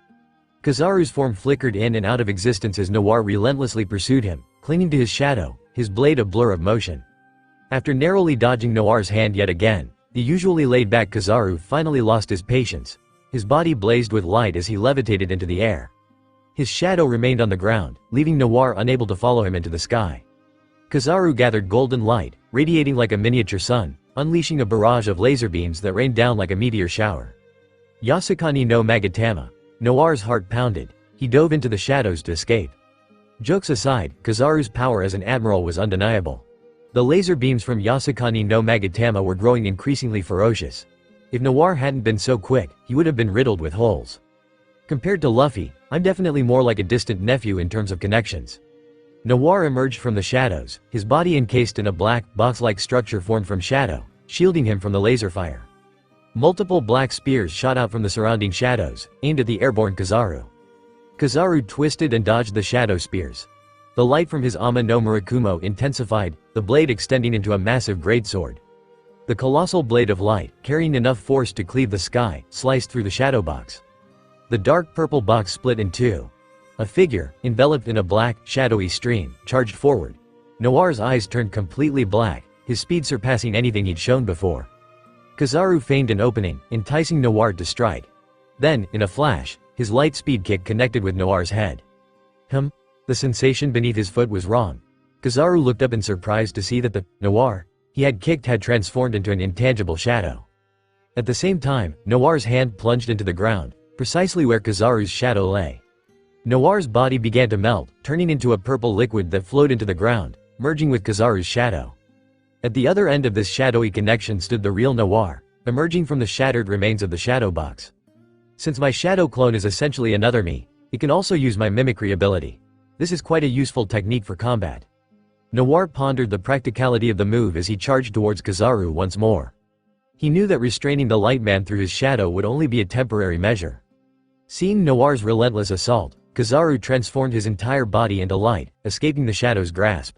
Kizaru's form flickered in and out of existence as Noir relentlessly pursued him, clinging to his shadow, his blade a blur of motion. After narrowly dodging Noir's hand yet again, the usually laid-back Kizaru finally lost his patience. His body blazed with light as he levitated into the air. His shadow remained on the ground, leaving Noir unable to follow him into the sky. Kizaru gathered golden light, radiating like a miniature sun, unleashing a barrage of laser beams that rained down like a meteor shower. Yasukani no Magatama. Noir's heart pounded. He dove into the shadows to escape. Jokes aside, Kizaru's power as an admiral was undeniable. The laser beams from Yasukani no Magatama were growing increasingly ferocious. If Noir hadn't been so quick, he would have been riddled with holes. Compared to Luffy, I'm definitely more like a distant nephew in terms of connections. Noir emerged from the shadows, his body encased in a black, box-like structure formed from shadow, shielding him from the laser fire. Multiple black spears shot out from the surrounding shadows, aimed at the airborne Kizaru. Kizaru twisted and dodged the shadow spears. The light from his Ama no Murakumo intensified, the blade extending into a massive greatsword. The colossal blade of light, carrying enough force to cleave the sky, sliced through the shadow box. The dark purple box split in two. A figure, enveloped in a black, shadowy stream, charged forward. Noir's eyes turned completely black, his speed surpassing anything he'd shown before. Kizaru feigned an opening, enticing Noir to strike. Then, in a flash, his light speed kick connected with Noir's head. The sensation beneath his foot was wrong. Kizaru looked up in surprise to see that the Noir he had kicked had transformed into an intangible shadow. At the same time, Noir's hand plunged into the ground, precisely where Kizaru's shadow lay. Noir's body began to melt, turning into a purple liquid that flowed into the ground, merging with Kizaru's shadow. At the other end of this shadowy connection stood the real Noir, emerging from the shattered remains of the shadow box. Since my shadow clone is essentially another me, it can also use my mimicry ability. This is quite a useful technique for combat. Noir pondered the practicality of the move as he charged towards Kizaru once more. He knew that restraining the light man through his shadow would only be a temporary measure. Seeing Noir's relentless assault, Kizaru transformed his entire body into light, escaping the shadow's grasp.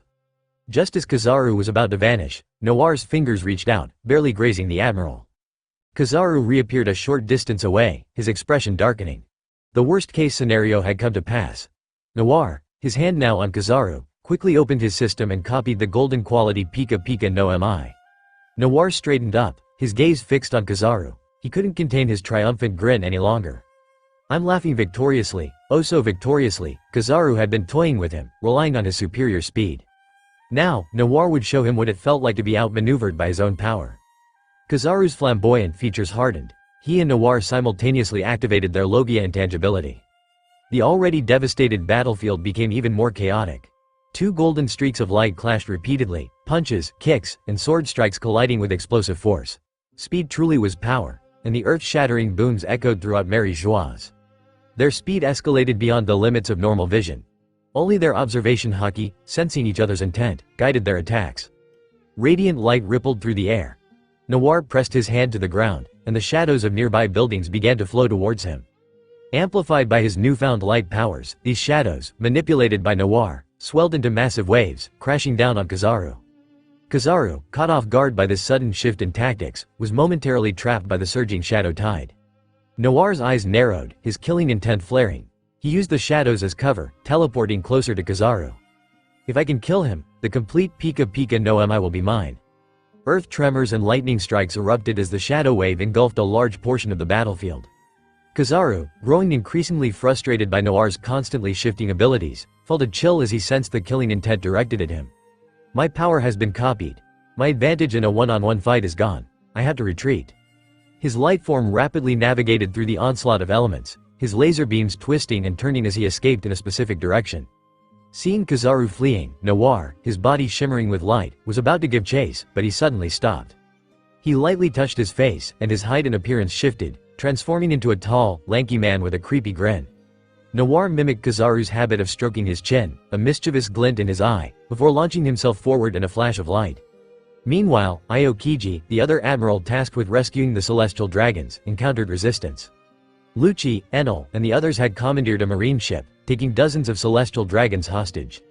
Just as Kizaru was about to vanish, Noir's fingers reached out, barely grazing the admiral. Kizaru reappeared a short distance away, his expression darkening. The worst-case scenario had come to pass. Noir, his hand now on Kizaru, quickly opened his system and copied the golden quality Pika Pika no Mi. Noir straightened up, his gaze fixed on Kizaru. He couldn't contain his triumphant grin any longer. I'm laughing victoriously, oh so victoriously. Kizaru had been toying with him, relying on his superior speed. Now, Noir would show him what it felt like to be outmaneuvered by his own power. Kizaru's flamboyant features hardened. He and Noir simultaneously activated their logia intangibility. The already devastated battlefield became even more chaotic. Two golden streaks of light clashed repeatedly, punches, kicks, and sword strikes colliding with explosive force. Speed truly was power, and the earth-shattering booms echoed throughout Mary's joies. Their speed escalated beyond the limits of normal vision. Only their observation haki, sensing each other's intent, guided their attacks. Radiant light rippled through the air. Noir pressed his hand to the ground, and the shadows of nearby buildings began to flow towards him. Amplified by his newfound light powers, these shadows, manipulated by Noir, swelled into massive waves, crashing down on Kizaru. Kizaru, caught off guard by this sudden shift in tactics, was momentarily trapped by the surging shadow tide. Noir's eyes narrowed, his killing intent flaring. He used the shadows as cover, teleporting closer to Kizaru. If I can kill him, the complete Pika Pika no Mi will be mine. Earth tremors and lightning strikes erupted as the shadow wave engulfed a large portion of the battlefield. Kizaru, growing increasingly frustrated by Noir's constantly shifting abilities, felt a chill as he sensed the killing intent directed at him. My power has been copied. My advantage in a one-on-one fight is gone. I have to retreat. His light form rapidly navigated through the onslaught of elements, his laser beams twisting and turning as he escaped in a specific direction. Seeing Kizaru fleeing, Noir, his body shimmering with light, was about to give chase, but he suddenly stopped. He lightly touched his face, and his height and appearance shifted, transforming into a tall, lanky man with a creepy grin. Noir mimicked Kizaru's habit of stroking his chin, a mischievous glint in his eye, before launching himself forward in a flash of light. Meanwhile, Aokiji, the other admiral tasked with rescuing the celestial dragons, encountered resistance. Lucci, Enel, and the others had commandeered a marine ship, taking dozens of celestial dragons hostage.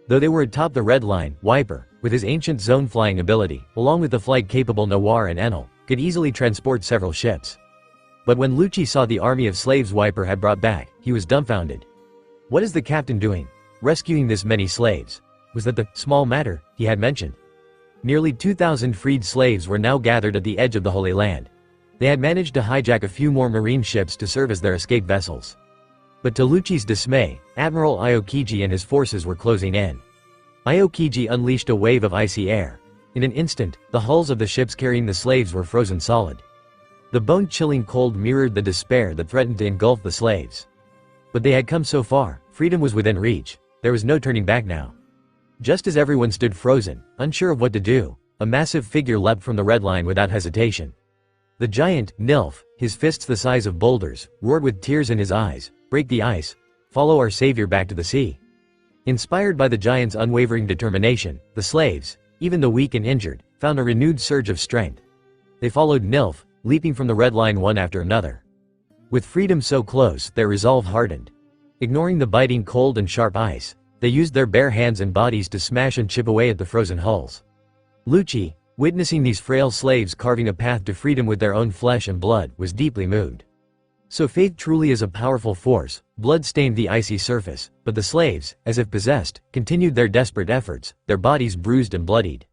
Though they were atop the red line, Wiper, with his ancient zone-flying ability, along with the flight-capable Noir and Enel, could easily transport several ships. But when Lucci saw the army of slaves Wiper had brought back, he was dumbfounded. What is the captain doing? Rescuing this many slaves? Was that the small matter he had mentioned? Nearly 2,000 freed slaves were now gathered at the edge of the Holy Land. They had managed to hijack a few more marine ships to serve as their escape vessels. But to Lucci's dismay, Admiral Aokiji and his forces were closing in. Aokiji unleashed a wave of icy air. In an instant, the hulls of the ships carrying the slaves were frozen solid. The bone-chilling cold mirrored the despair that threatened to engulf the slaves. But they had come so far, freedom was within reach. There was no turning back now. Just as everyone stood frozen, unsure of what to do, a massive figure leapt from the red line without hesitation. The giant, Nilf, his fists the size of boulders, roared with tears in his eyes, "Break the ice. Follow our savior back to the sea." Inspired by the giant's unwavering determination, the slaves, even the weak and injured, found a renewed surge of strength. They followed Nilf, leaping from the red line one after another. With freedom so close, their resolve hardened. Ignoring the biting cold and sharp ice, they used their bare hands and bodies to smash and chip away at the frozen hulls. Lucci, witnessing these frail slaves carving a path to freedom with their own flesh and blood, was deeply moved. So faith truly is a powerful force. Blood stained the icy surface, but the slaves, as if possessed, continued their desperate efforts, their bodies bruised and bloodied.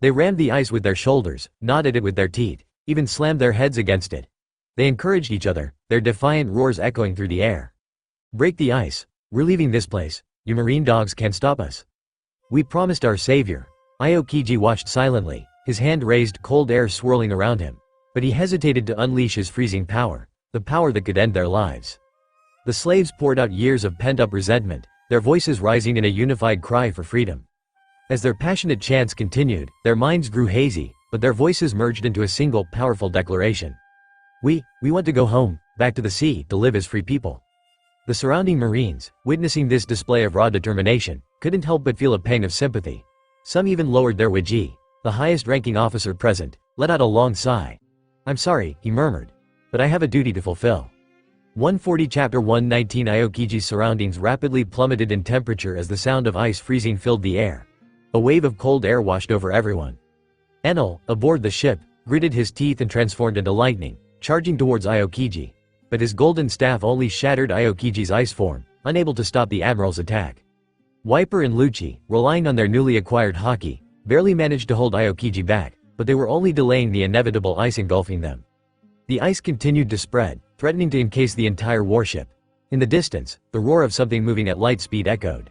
They rammed the ice with their shoulders, gnawed at it with their teeth, even slammed their heads against it. They encouraged each other, their defiant roars echoing through the air. "Break the ice. We're leaving this place. You marine dogs can't stop us. We promised our savior." Aokiji watched silently, his hand raised, cold air swirling around him. But he hesitated to unleash his freezing power, the power that could end their lives. The slaves poured out years of pent-up resentment, their voices rising in a unified cry for freedom. As their passionate chants continued, their minds grew hazy, but their voices merged into a single, powerful declaration. We want to go home, back to the sea, to live as free people." The surrounding Marines, witnessing this display of raw determination, couldn't help but feel a pang of sympathy. Some even lowered their waji. The highest-ranking officer present let out a long sigh. "I'm sorry," he murmured, "but I have a duty to fulfill." 140 Chapter 119 Aokiji's surroundings rapidly plummeted in temperature as the sound of ice freezing filled the air. A wave of cold air washed over everyone. Enel, aboard the ship, gritted his teeth and transformed into lightning, charging towards Aokiji. But his golden staff only shattered Aokiji's ice form, unable to stop the admiral's attack. Wiper and Lucci, relying on their newly acquired haki, barely managed to hold Aokiji back, but they were only delaying the inevitable ice engulfing them. The ice continued to spread, threatening to encase the entire warship. In the distance, the roar of something moving at light speed echoed.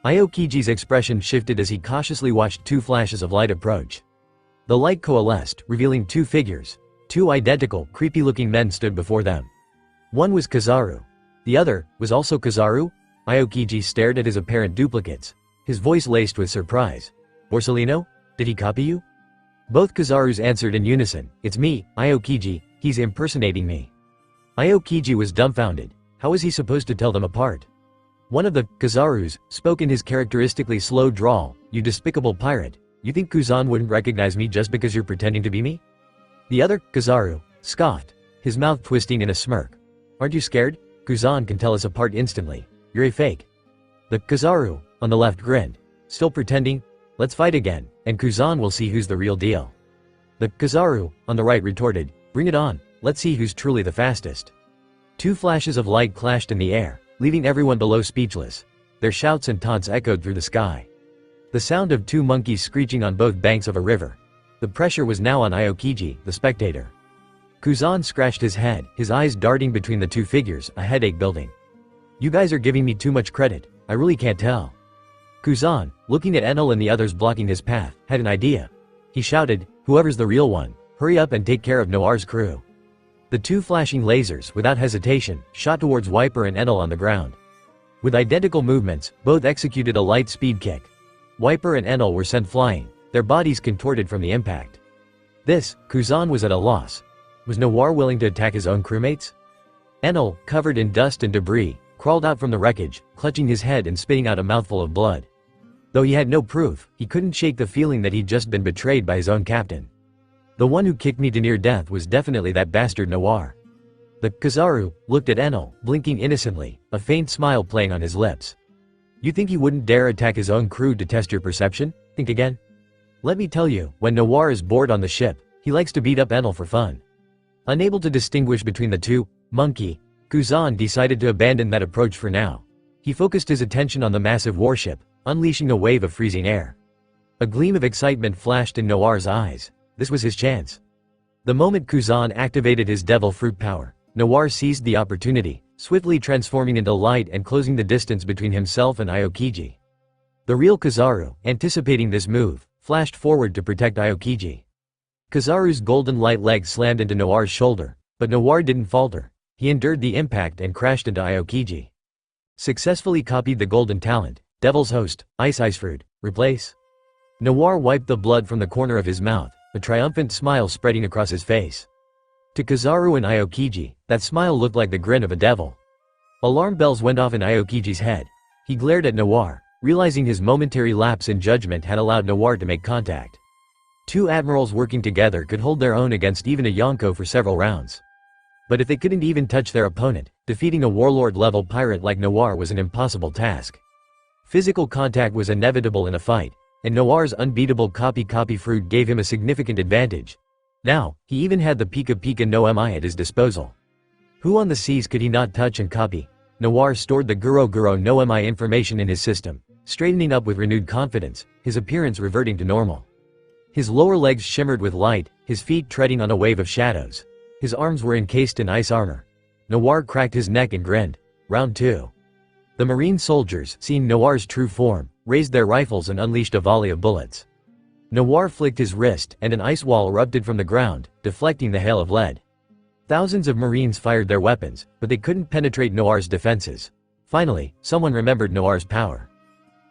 Aokiji's expression shifted as he cautiously watched two flashes of light approach. The light coalesced, revealing two figures. Two identical, creepy-looking men stood before them. One was Kizaru. The other was also Kizaru? Aokiji stared at his apparent duplicates, his voice laced with surprise. "Borsellino? Did he copy you?" Both Kizarus answered in unison, "It's me, Aokiji, he's impersonating me." Aokiji was dumbfounded. How was he supposed to tell them apart? One of the Kizarus spoke in his characteristically slow drawl, "You despicable pirate, you think Kuzan wouldn't recognize me just because you're pretending to be me?" The other, Kizaru, scoffed, his mouth twisting in a smirk. "Aren't you scared? Kuzan can tell us apart instantly. You're a fake." The Kizaru, on the left grinned. "Still pretending? Let's fight again, and Kuzan will see who's the real deal." The Kizaru, on the right retorted, "Bring it on, let's see who's truly the fastest." Two flashes of light clashed in the air, leaving everyone below speechless. Their shouts and taunts echoed through the sky. The sound of two monkeys screeching on both banks of a river. The pressure was now on Aokiji, the spectator. Kuzan scratched his head, his eyes darting between the two figures, a headache building. "You guys are giving me too much credit, I really can't tell." Kuzan, looking at Enel and the others blocking his path, had an idea. He shouted, "Whoever's the real one, hurry up and take care of Noir's crew." The two flashing lasers, without hesitation, shot towards Wiper and Enel on the ground. With identical movements, both executed a light speed kick. Wiper and Enel were sent flying, their bodies contorted from the impact. Kuzan was at a loss. Was Noir willing to attack his own crewmates? Enel, covered in dust and debris, crawled out from the wreckage, clutching his head and spitting out a mouthful of blood. Though he had no proof, he couldn't shake the feeling that he'd just been betrayed by his own captain. "The one who kicked me to near death was definitely that bastard Noir." The Kizaru looked at Enel, blinking innocently, a faint smile playing on his lips. "You think he wouldn't dare attack his own crew to test your perception? Think again. Let me tell you, when Noir is bored on the ship, he likes to beat up Enel for fun." Unable to distinguish between the two, monkey, Kuzan decided to abandon that approach for now. He focused his attention on the massive warship, unleashing a wave of freezing air. A gleam of excitement flashed in Noir's eyes. This was his chance. The moment Kuzan activated his devil fruit power, Noir seized the opportunity, swiftly transforming into light and closing the distance between himself and Aokiji. The real Kizaru, anticipating this move, flashed forward to protect Aokiji. Kizaru's golden light leg slammed into Noir's shoulder, but Noir didn't falter. He endured the impact and crashed into Aokiji. Successfully copied the golden talent, Devil's Host, Ice Fruit, replace. Noir wiped the blood from the corner of his mouth, a triumphant smile spreading across his face. To Kizaru and Aokiji, that smile looked like the grin of a devil. Alarm bells went off in Aokiji's head. He glared at Noir, realizing his momentary lapse in judgment had allowed Noir to make contact. Two admirals working together could hold their own against even a Yonko for several rounds. But if they couldn't even touch their opponent, defeating a warlord-level pirate like Noir was an impossible task. Physical contact was inevitable in a fight, and Noir's unbeatable copy fruit gave him a significant advantage. Now, he even had the Pika no Mi at his disposal. Who on the seas could he not touch and copy? Noir stored the Guro no Mi information in his system, straightening up with renewed confidence, his appearance reverting to normal. His lower legs shimmered with light, his feet treading on a wave of shadows. His arms were encased in ice armor. Noir cracked his neck and grinned. Round 2. The marine soldiers, seeing Noir's true form, raised their rifles and unleashed a volley of bullets. Noir flicked his wrist and an ice wall erupted from the ground, deflecting the hail of lead. Thousands of marines fired their weapons, but they couldn't penetrate Noir's defenses. Finally, someone remembered Noir's power.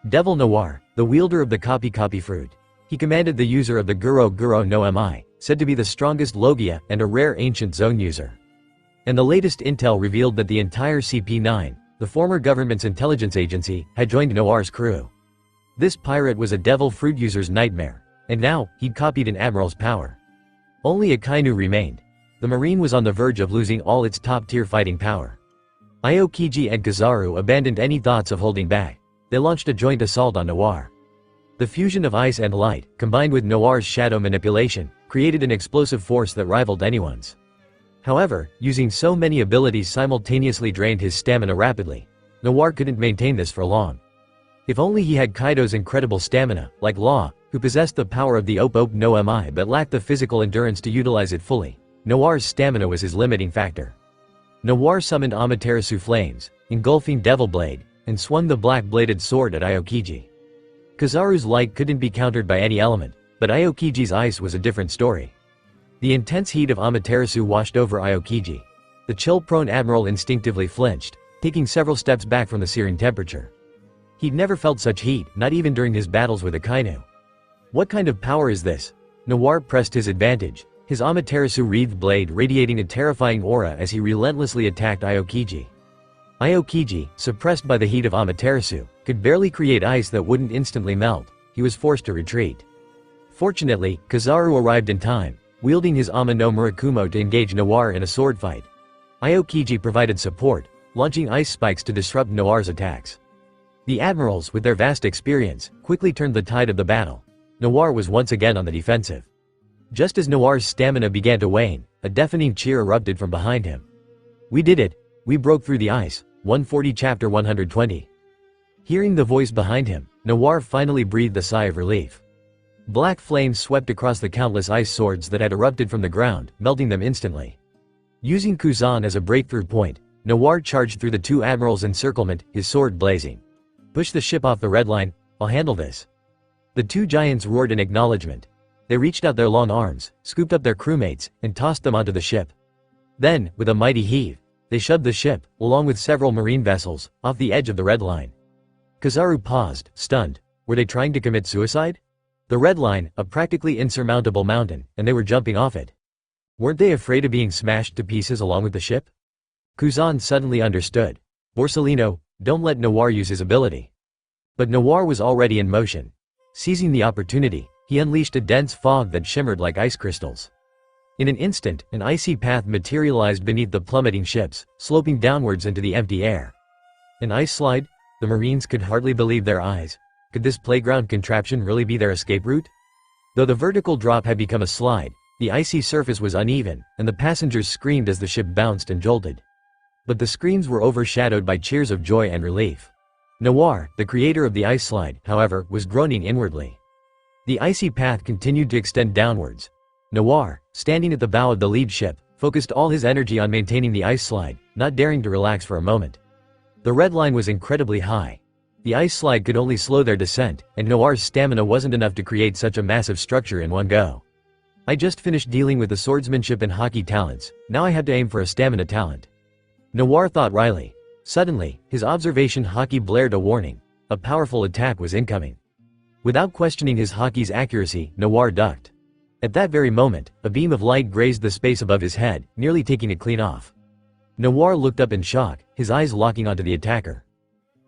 Devil Noir, the wielder of the copy fruit. He commanded the user of the Guro no Mi, said to be the strongest logia and a rare ancient zone user. And the latest intel revealed that the entire CP9, the former government's intelligence agency, had joined Noir's crew. This pirate was a devil fruit user's nightmare, and now, he'd copied an admiral's power. Only Akainu remained. The marine was on the verge of losing all its top-tier fighting power. Aokiji and Kizaru abandoned any thoughts of holding back. They launched a joint assault on Noir. The fusion of ice and light, combined with Noir's shadow manipulation, created an explosive force that rivaled anyone's. However, using so many abilities simultaneously drained his stamina rapidly. Noir couldn't maintain this for long. If only he had Kaido's incredible stamina, like Law, who possessed the power of the Ope no Mi but lacked the physical endurance to utilize it fully. Noir's stamina was his limiting factor. Noir summoned Amaterasu flames, engulfing Devil Blade, and swung the black-bladed sword at Aokiji. Kizaru's light couldn't be countered by any element, but Aokiji's ice was a different story. The intense heat of Amaterasu washed over Aokiji. The chill-prone admiral instinctively flinched, taking several steps back from the searing temperature. He'd never felt such heat, not even during his battles with Akainu. What kind of power is this? Noir pressed his advantage, his Amaterasu wreathed blade radiating a terrifying aura as he relentlessly attacked Aokiji. Aokiji, suppressed by the heat of Amaterasu, could barely create ice that wouldn't instantly melt. He was forced to retreat. Fortunately, Kizaru arrived in time, wielding his Ama no Murakumo to engage Noir in a sword fight. Aokiji provided support, launching ice spikes to disrupt Noir's attacks. The admirals, with their vast experience, quickly turned the tide of the battle. Noir was once again on the defensive. Just as Noir's stamina began to wane, a deafening cheer erupted from behind him. "We did it! We broke through the ice." 140 Chapter 120. Hearing the voice behind him, Noir finally breathed a sigh of relief. Black flames swept across the countless ice swords that had erupted from the ground, melting them instantly. Using Kuzan as a breakthrough point, Noir charged through the two admirals' encirclement, his sword blazing. "Push the ship off the red line, I'll handle this." The two giants roared in acknowledgement. They reached out their long arms, scooped up their crewmates, and tossed them onto the ship. Then, with a mighty heave, they shoved the ship, along with several marine vessels, off the edge of the red line. Kizaru paused, stunned. Were they trying to commit suicide? The red line, a practically insurmountable mountain, and they were jumping off it. Weren't they afraid of being smashed to pieces along with the ship? Kuzan suddenly understood. "Borsellino, don't let Noir use his ability." But Noir was already in motion. Seizing the opportunity, he unleashed a dense fog that shimmered like ice crystals. In an instant, an icy path materialized beneath the plummeting ships, sloping downwards into the empty air. An ice slide? The Marines could hardly believe their eyes. Could this playground contraption really be their escape route? Though the vertical drop had become a slide, The icy surface was uneven, and the passengers screamed as the ship bounced and jolted. But the screams were overshadowed by cheers of joy and relief. Noir, the creator of the ice slide, however, was groaning inwardly. The icy path continued to extend downwards. Noir, standing at the bow of the lead ship, focused all his energy on maintaining the ice slide, not daring to relax for a moment. The red line was incredibly high. The ice slide could only slow their descent, and Noir's stamina wasn't enough to create such a massive structure in one go. I just finished dealing with the swordsmanship and hockey talents, now I had to aim for a stamina talent. Noir thought wryly. Suddenly, his observation hockey blared a warning. A powerful attack was incoming. Without questioning his hockey's accuracy, Noir ducked. At that very moment, a beam of light grazed the space above his head, nearly taking it clean off. Noir looked up in shock, his eyes locking onto the attacker.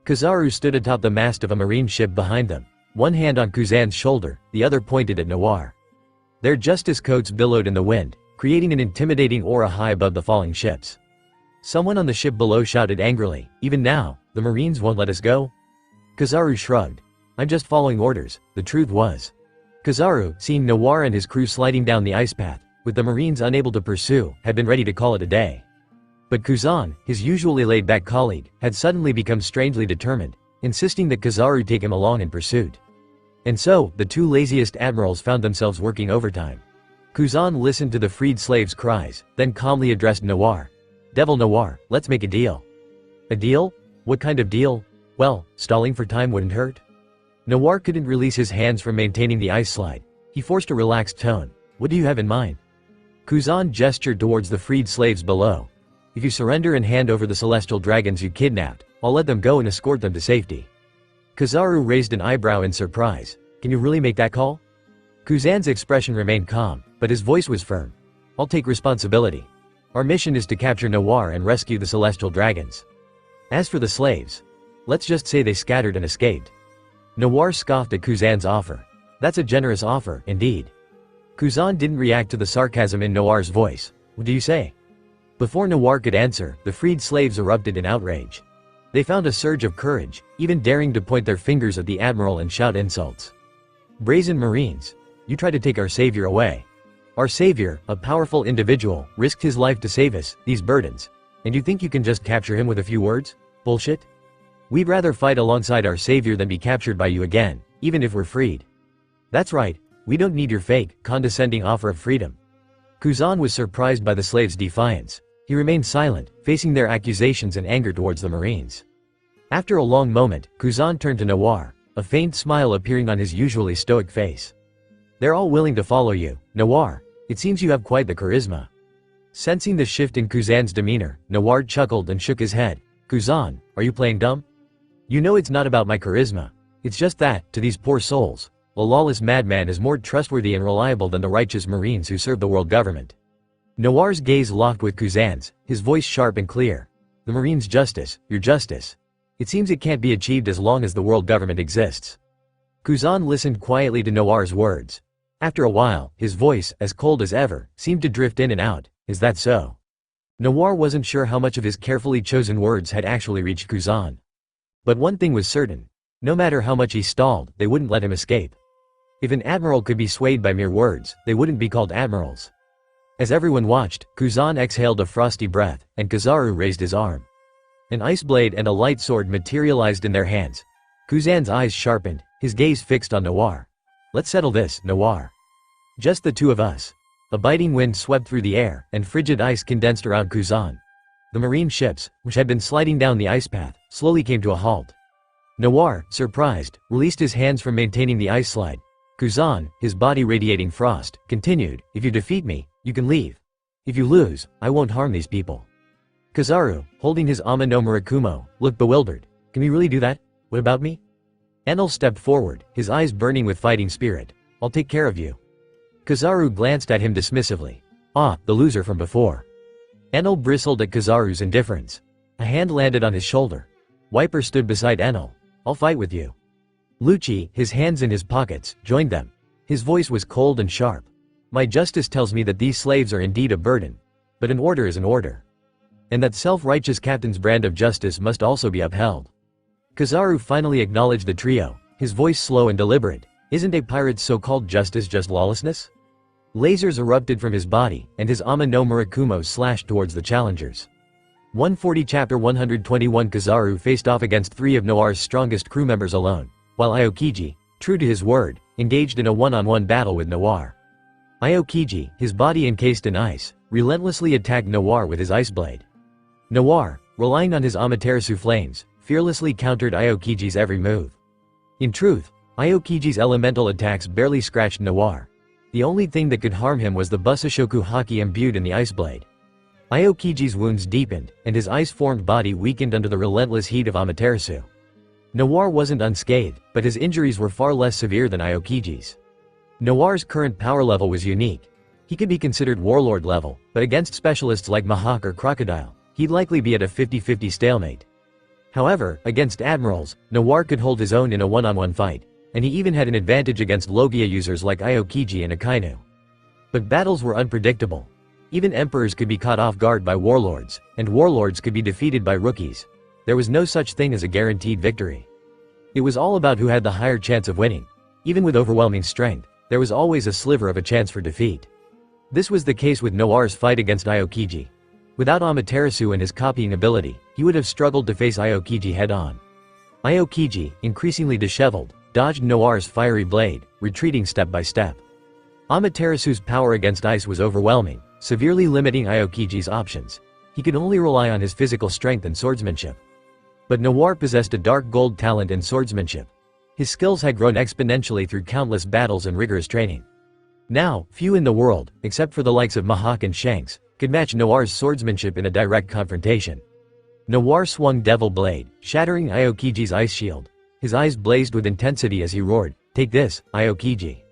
Kizaru stood atop the mast of a marine ship behind them, one hand on Kuzan's shoulder, the other pointed at Noir. Their justice coats billowed in the wind, creating an intimidating aura high above the falling ships. Someone on the ship below shouted angrily, "Even now, the Marines won't let us go?" Kizaru shrugged. "I'm just following orders," the truth was. Kizaru, seeing Noir and his crew sliding down the ice path, with the Marines unable to pursue, had been ready to call it a day. But Kuzan, his usually laid-back colleague, had suddenly become strangely determined, insisting that Kizaru take him along in pursuit. And so, the two laziest admirals found themselves working overtime. Kuzan listened to the freed slaves' cries, then calmly addressed Noir. "Devil Noir, let's make a deal." "A deal? What kind of deal?" "Well, stalling for time wouldn't hurt." Noir couldn't release his hands from maintaining the ice slide. He forced a relaxed tone. "What do you have in mind?" Kuzan gestured towards the freed slaves below. "If you surrender and hand over the celestial dragons you kidnapped, I'll let them go and escort them to safety." Kizaru raised an eyebrow in surprise. "Can you really make that call?" Kuzan's expression remained calm, but his voice was firm. "I'll take responsibility. Our mission is to capture Noir and rescue the celestial dragons. As for the slaves, let's just say they scattered and escaped." Noir scoffed at Kuzan's offer. "That's a generous offer, indeed." Kuzan didn't react to the sarcasm in Noir's voice. "What do you say?" Before Noir could answer, the freed slaves erupted in outrage. They found a surge of courage, even daring to point their fingers at the admiral and shout insults. "Brazen Marines! You tried to take our savior away. Our savior, a powerful individual, risked his life to save us, these burdens. And you think you can just capture him with a few words? Bullshit? We'd rather fight alongside our savior than be captured by you again, even if we're freed. That's right, we don't need your fake, condescending offer of freedom." Kuzan was surprised by the slaves' defiance. He remained silent, facing their accusations and anger towards the Marines. After a long moment, Kuzan turned to Noir, a faint smile appearing on his usually stoic face. "They're all willing to follow you, Noir. It seems you have quite the charisma." Sensing the shift in Kuzan's demeanor, Noir chuckled and shook his head. "Kuzan, are you playing dumb? You know it's not about my charisma. It's just that, to these poor souls, a lawless madman is more trustworthy and reliable than the righteous Marines who serve the world government." Noir's gaze locked with Kuzan's, his voice sharp and clear. "The Marines' justice, your justice. It seems it can't be achieved as long as the world government exists." Kuzan listened quietly to Noir's words. After a while, his voice, as cold as ever, seemed to drift in and out. "Is that so?" Noir wasn't sure how much of his carefully chosen words had actually reached Kuzan. But one thing was certain. No matter how much he stalled, they wouldn't let him escape. If an admiral could be swayed by mere words, they wouldn't be called admirals. As everyone watched, Kuzan exhaled a frosty breath, and Kizaru raised his arm. An ice blade and a light sword materialized in their hands. Kuzan's eyes sharpened, his gaze fixed on Noir. "Let's settle this, Noir. Just the two of us." A biting wind swept through the air, and frigid ice condensed around Kuzan. The marine ships, which had been sliding down the ice path, slowly came to a halt. Noir, surprised, released his hands from maintaining the ice slide. Kuzan, his body radiating frost, continued, "If you defeat me, you can leave. If you lose, I won't harm these people." Kizaru, holding his Ama no Murakumo, looked bewildered. "Can we really do that? What about me?" Enel stepped forward, his eyes burning with fighting spirit. "I'll take care of you." Kizaru glanced at him dismissively. "Ah, the loser from before." Enel bristled at Kizaru's indifference. A hand landed on his shoulder. Wiper stood beside Enel. "I'll fight with you." Lucci, his hands in his pockets, joined them. His voice was cold and sharp. "My justice tells me that these slaves are indeed a burden. But an order is an order. And that self-righteous captain's brand of justice must also be upheld." Kizaru finally acknowledged the trio, his voice slow and deliberate. "Isn't a pirate's so-called justice just lawlessness? Lasers erupted from his body, and his Ama no Murakumo slashed towards the challengers. 140 Chapter 121 Kizaru faced off against 3 of Noir's strongest crew members alone, while Aokiji, true to his word, engaged in a one-on-one battle with Noir. Aokiji, his body encased in ice, relentlessly attacked Noir with his ice blade. Noir, relying on his Amaterasu flames, fearlessly countered Aokiji's every move. In truth, Aokiji's elemental attacks barely scratched Noir. The only thing that could harm him was the Busashoku Haki imbued in the ice blade. Aokiji's wounds deepened, and his ice-formed body weakened under the relentless heat of Amaterasu. Noir wasn't unscathed, but his injuries were far less severe than Aokiji's. Noir's current power level was unique. He could be considered warlord level, but against specialists like Mahawk or Crocodile, he'd likely be at a 50-50 stalemate. However, against admirals, Noir could hold his own in a one-on-one fight, and he even had an advantage against logia users like Aokiji and Akainu. But battles were unpredictable. Even emperors could be caught off guard by warlords, and warlords could be defeated by rookies. There was no such thing as a guaranteed victory. It was all about who had the higher chance of winning. Even with overwhelming strength, there was always a sliver of a chance for defeat. This was the case with Noir's fight against Aokiji. Without Amaterasu and his copying ability, he would have struggled to face Aokiji head-on. Aokiji, increasingly disheveled, dodged Noir's fiery blade, retreating step by step. Amaterasu's power against ice was overwhelming, severely limiting Aokiji's options. He could only rely on his physical strength and swordsmanship. But Noir possessed a dark gold talent in swordsmanship. His skills had grown exponentially through countless battles and rigorous training. Now, few in the world, except for the likes of Mahawk and Shanks, could match Noir's swordsmanship in a direct confrontation. Noir swung Devil Blade, shattering Aokiji's ice shield. His eyes blazed with intensity as he roared, "Take this, Aokiji."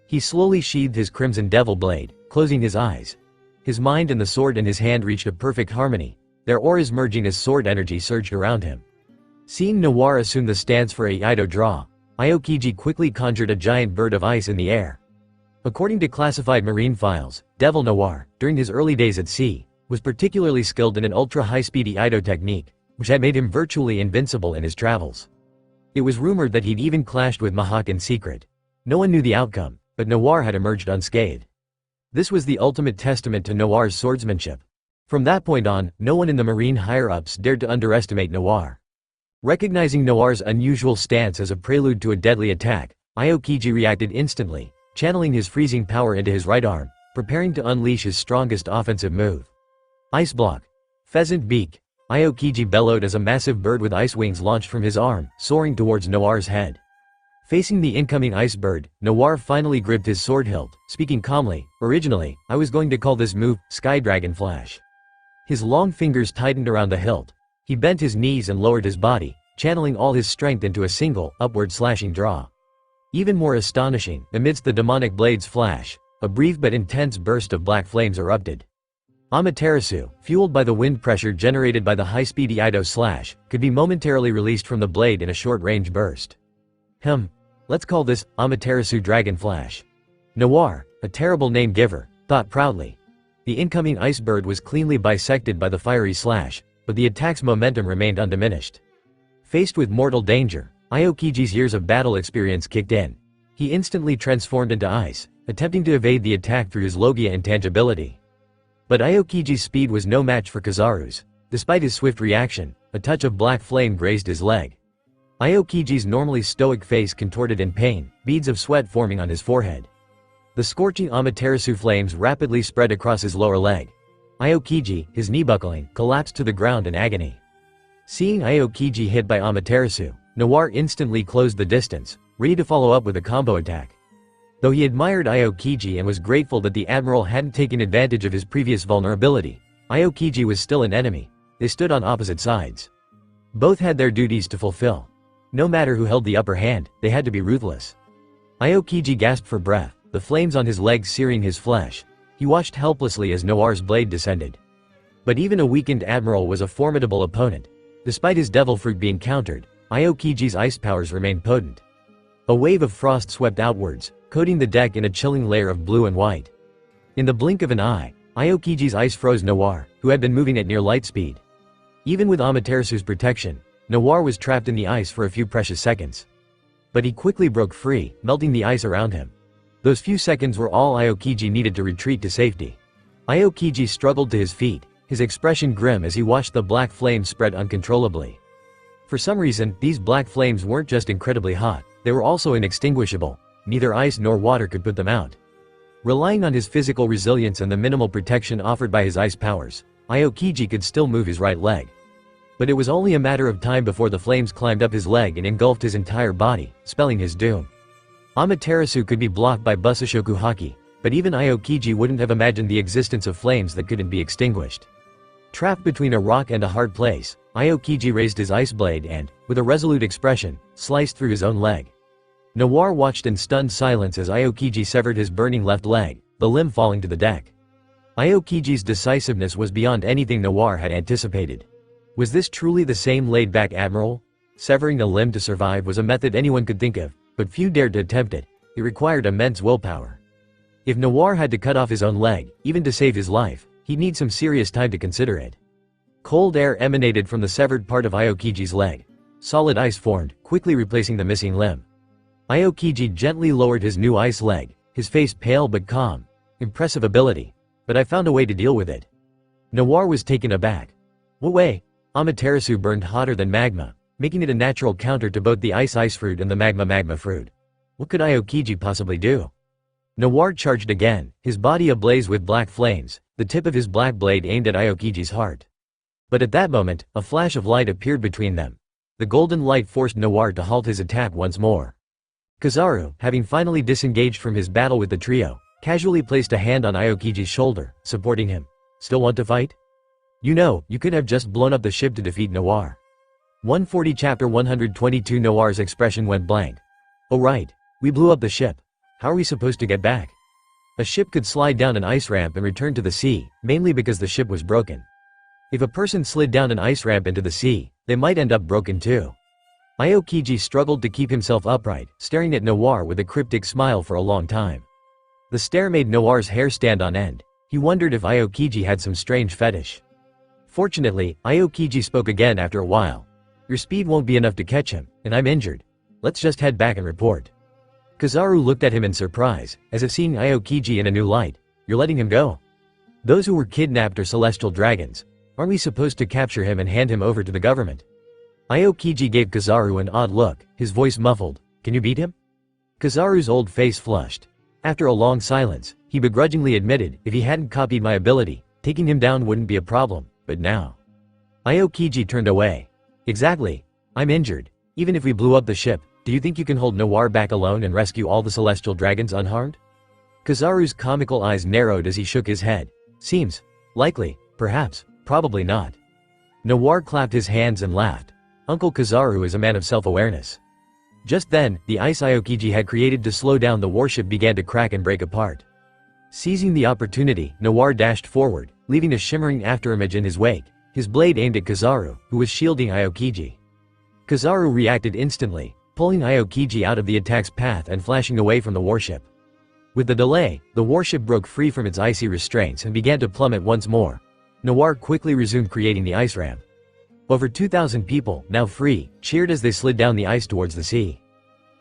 He slowly sheathed his Crimson Devil Blade, closing his eyes. His mind and the sword in his hand reached a perfect harmony, their auras merging as sword energy surged around him. Seeing Noir assume the stance for a Ido draw, Aokiji quickly conjured a giant bird of ice in the air. According to classified marine files, Devil Noir, during his early days at sea, was particularly skilled in an ultra-high-speed Ido technique, which had made him virtually invincible in his travels. It was rumored that he'd even clashed with Mahawk in secret. No one knew the outcome, but Noir had emerged unscathed. This was the ultimate testament to Noir's swordsmanship. From that point on, no one in the marine higher-ups dared to underestimate Noir. Recognizing Noir's unusual stance as a prelude to a deadly attack, Aokiji reacted instantly, channeling his freezing power into his right arm, preparing to unleash his strongest offensive move. Ice Block. Pheasant Beak. Aokiji bellowed as a massive bird with ice wings launched from his arm, soaring towards Noir's head. Facing the incoming ice bird, Noir finally gripped his sword hilt, speaking calmly, "Originally, I was going to call this move, Sky Dragon Flash." His long fingers tightened around the hilt. He bent his knees and lowered his body, channeling all his strength into a single, upward slashing draw. Even more astonishing, amidst the demonic blade's flash, a brief but intense burst of black flames erupted. Amaterasu, fueled by the wind pressure generated by the high-speed Ido slash, could be momentarily released from the blade in a short-range burst. Let's call this, Amaterasu Dragon Flash. Noir, a terrible name giver, thought proudly. The incoming ice bird was cleanly bisected by the fiery slash, but the attack's momentum remained undiminished. Faced with mortal danger, Aokiji's years of battle experience kicked in. He instantly transformed into ice, attempting to evade the attack through his logia intangibility. But Aokiji's speed was no match for Kizaru's. Despite his swift reaction, a touch of black flame grazed his leg. Aokiji's normally stoic face contorted in pain, beads of sweat forming on his forehead. The scorching Amaterasu flames rapidly spread across his lower leg. Aokiji, his knee buckling, collapsed to the ground in agony. Seeing Aokiji hit by Amaterasu, Noir instantly closed the distance, ready to follow up with a combo attack. Though he admired Aokiji and was grateful that the admiral hadn't taken advantage of his previous vulnerability, Aokiji was still an enemy. They stood on opposite sides. Both had their duties to fulfill. No matter who held the upper hand, they had to be ruthless. Aokiji gasped for breath, the flames on his legs searing his flesh. He watched helplessly as Noir's blade descended. But even a weakened admiral was a formidable opponent. Despite his devil fruit being countered, Aokiji's ice powers remained potent. A wave of frost swept outwards, coating the deck in a chilling layer of blue and white. In the blink of an eye, Aokiji's ice froze Noir, who had been moving at near light speed. Even with Amaterasu's protection, Noir was trapped in the ice for a few precious seconds. But he quickly broke free, melting the ice around him. Those few seconds were all Aokiji needed to retreat to safety. Aokiji struggled to his feet, his expression grim as he watched the black flames spread uncontrollably. For some reason, these black flames weren't just incredibly hot, they were also inextinguishable. Neither ice nor water could put them out. Relying on his physical resilience and the minimal protection offered by his ice powers, Aokiji could still move his right leg. But it was only a matter of time before the flames climbed up his leg and engulfed his entire body, spelling his doom. Amaterasu could be blocked by Busashoku Haki, but even Aokiji wouldn't have imagined the existence of flames that couldn't be extinguished. Trapped between a rock and a hard place, Aokiji raised his ice blade and, with a resolute expression, sliced through his own leg. Noir watched in stunned silence as Aokiji severed his burning left leg, the limb falling to the deck. Aokiji's decisiveness was beyond anything Noir had anticipated. Was this truly the same laid-back admiral? Severing a limb to survive was a method anyone could think of, but few dared to attempt it. It required immense willpower. If Noir had to cut off his own leg, even to save his life, he'd need some serious time to consider it. Cold air emanated from the severed part of Aokiji's leg. Solid ice formed, quickly replacing the missing limb. Aokiji gently lowered his new ice leg, his face pale but calm. Impressive ability. But I found a way to deal with it. Noir was taken aback. What way? Amaterasu burned hotter than magma, making it a natural counter to both the ice fruit and the magma fruit. What could Aokiji possibly do? Noir charged again, his body ablaze with black flames, the tip of his black blade aimed at Aokiji's heart. But at that moment, a flash of light appeared between them. The golden light forced Noir to halt his attack once more. Kizaru, having finally disengaged from his battle with the trio, casually placed a hand on Aokiji's shoulder, supporting him. Still want to fight? You know, you could have just blown up the ship to defeat Noir. 140 Chapter 122 Noir's expression went blank. Oh right, we blew up the ship. How are we supposed to get back? A ship could slide down an ice ramp and return to the sea, mainly because the ship was broken. If a person slid down an ice ramp into the sea, they might end up broken too. Aokiji struggled to keep himself upright, staring at Noir with a cryptic smile for a long time. The stare made Noir's hair stand on end. He wondered if Aokiji had some strange fetish. Fortunately, Aokiji spoke again after a while. Your speed won't be enough to catch him, and I'm injured. Let's just head back and report. Kizaru looked at him in surprise, as if seeing Aokiji in a new light. You're letting him go? Those who were kidnapped are celestial dragons. Aren't we supposed to capture him and hand him over to the government? Aokiji gave Kizaru an odd look, his voice muffled. Can you beat him? Kizaru's old face flushed. After a long silence, he begrudgingly admitted, if he hadn't copied my ability, taking him down wouldn't be a problem, but now. Aokiji turned away. Exactly. I'm injured. Even if we blew up the ship, do you think you can hold Noir back alone and rescue all the celestial dragons unharmed? Kizaru's comical eyes narrowed as he shook his head. Seems likely, perhaps, probably not. Noir clapped his hands and laughed. Uncle Kizaru is a man of self-awareness. Just then, the ice Aokiji had created to slow down the warship began to crack and break apart. Seizing the opportunity, Noir dashed forward, leaving a shimmering afterimage in his wake, his blade aimed at Kizaru, who was shielding Aokiji. Kizaru reacted instantly, pulling Aokiji out of the attack's path and flashing away from the warship. With the delay, the warship broke free from its icy restraints and began to plummet once more. Noir quickly resumed creating the ice ramp. Over 2,000 people, now free, cheered as they slid down the ice towards the sea.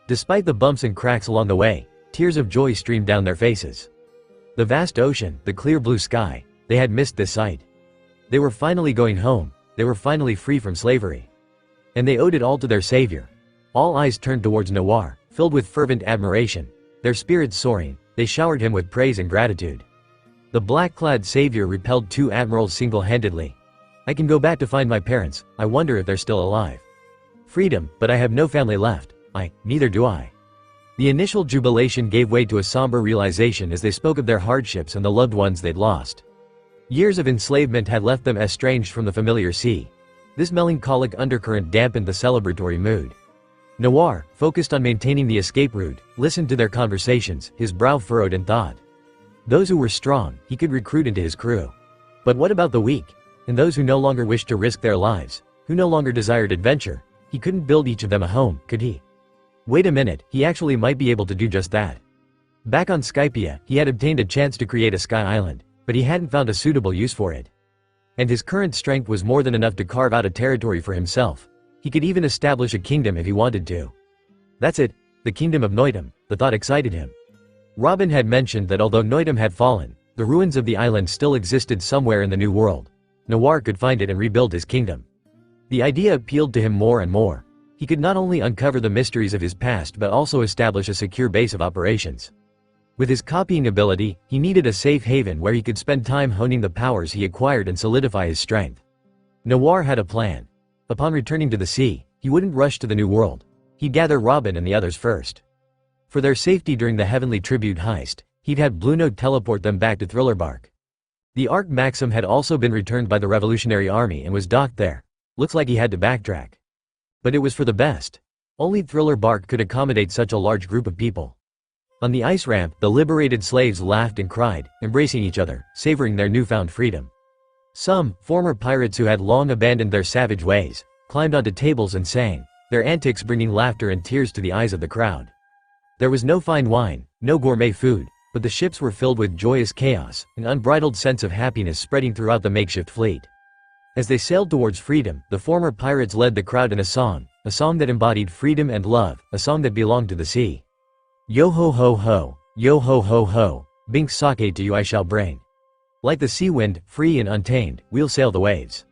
Despite the bumps and cracks along the way, tears of joy streamed down their faces. The vast ocean, the clear blue sky, they had missed this sight. They were finally going home, they were finally free from slavery. And they owed it all to their savior. All eyes turned towards Noir, filled with fervent admiration. Their spirits soaring, they showered him with praise and gratitude. The black-clad savior repelled 2 admirals single-handedly. I can go back to find my parents, I wonder if they're still alive. Freedom, but I have no family left. Neither do I. The initial jubilation gave way to a somber realization as they spoke of their hardships and the loved ones they'd lost. Years of enslavement had left them estranged from the familiar sea. This melancholic undercurrent dampened the celebratory mood. Noir, focused on maintaining the escape route, listened to their conversations, his brow furrowed in thought. Those who were strong, he could recruit into his crew. But what about the weak? And those who no longer wished to risk their lives, who no longer desired adventure? He couldn't build each of them a home, could he? Wait a minute, he actually might be able to do just that. Back on Skypia, he had obtained a chance to create a sky island, but he hadn't found a suitable use for it. And his current strength was more than enough to carve out a territory for himself. He could even establish a kingdom if he wanted to. That's it, the kingdom of Noitum, the thought excited him. Robin had mentioned that although Noidum had fallen, the ruins of the island still existed somewhere in the New World. Noir could find it and rebuild his kingdom. The idea appealed to him more and more. He could not only uncover the mysteries of his past but also establish a secure base of operations. With his copying ability, he needed a safe haven where he could spend time honing the powers he acquired and solidify his strength. Noir had a plan. Upon returning to the sea, he wouldn't rush to the New World. He'd gather Robin and the others first. For their safety during the Heavenly Tribute heist, he'd had Blue Note teleport them back to Thrillerbark. The Arc Maxim had also been returned by the Revolutionary Army and was docked there. Looks like he had to backtrack. But it was for the best. Only Thrillerbark could accommodate such a large group of people. On the ice ramp, the liberated slaves laughed and cried, embracing each other, savoring their newfound freedom. Some, former pirates who had long abandoned their savage ways, climbed onto tables and sang, their antics bringing laughter and tears to the eyes of the crowd. There was no fine wine, no gourmet food, but the ships were filled with joyous chaos, an unbridled sense of happiness spreading throughout the makeshift fleet. As they sailed towards freedom, the former pirates led the crowd in a song that embodied freedom and love, a song that belonged to the sea. Yo ho ho ho, Binks sake to you I shall bring. Like the sea wind, free and untamed, we'll sail the waves.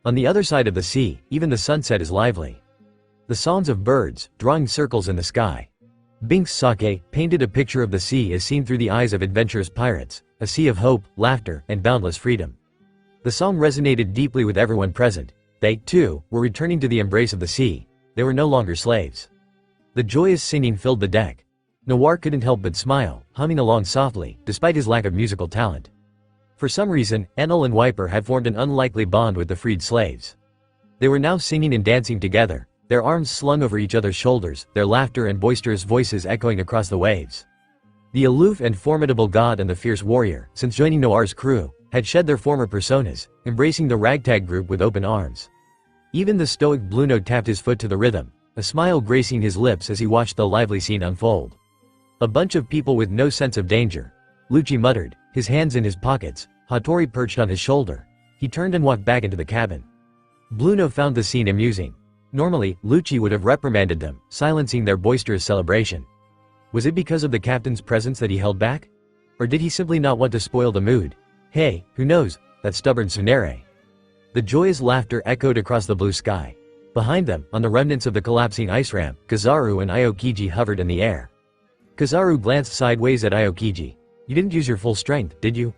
On the other side of the sea, even the sunset is lively. The songs of birds, drawing circles in the sky. Binks sake painted a picture of the sea as seen through the eyes of adventurous pirates, a sea of hope, laughter, and boundless freedom. The song resonated deeply with everyone present. They, too, were returning to the embrace of the sea. They were no longer slaves. The joyous singing filled the deck. Noir couldn't help but smile, humming along softly, despite his lack of musical talent. For some reason, Enel and Wiper had formed an unlikely bond with the freed slaves. They were now singing and dancing together, their arms slung over each other's shoulders, their laughter and boisterous voices echoing across the waves. The aloof and formidable god and the fierce warrior, since joining Noir's crew, had shed their former personas, embracing the ragtag group with open arms. Even the stoic Blue Note tapped his foot to the rhythm, a smile gracing his lips as he watched the lively scene unfold. A bunch of people with no sense of danger. Lucci muttered, his hands in his pockets, Hattori perched on his shoulder. He turned and walked back into the cabin. Blue Note found the scene amusing. Normally, Lucci would have reprimanded them, silencing their boisterous celebration. Was it because of the captain's presence that he held back? Or did he simply not want to spoil the mood? Hey, who knows, that stubborn Tsunere. The joyous laughter echoed across the blue sky. Behind them, on the remnants of the collapsing ice ramp, Kizaru and Aokiji hovered in the air. Kizaru glanced sideways at Aokiji. You didn't use your full strength, did you?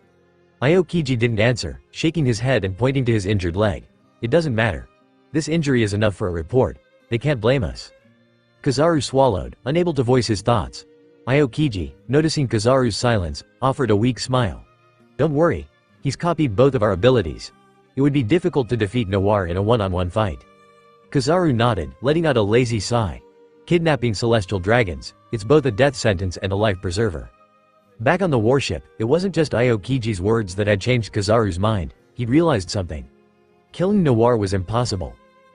Aokiji didn't answer, shaking his head and pointing to his injured leg. It doesn't matter. This injury is enough for a report. They can't blame us. Kizaru swallowed, unable to voice his thoughts. Aokiji, noticing Kizaru's silence, offered a weak smile. Don't worry. He's copied both of our abilities. It would be difficult to defeat Noir in a one-on-one fight. Kizaru nodded, letting out a lazy sigh. Kidnapping celestial dragons, it's both a death sentence and a life preserver. Back on the warship, it wasn't just Aokiji's words that had changed Kizaru's mind, he'd realized something. Killing Noir was impossible.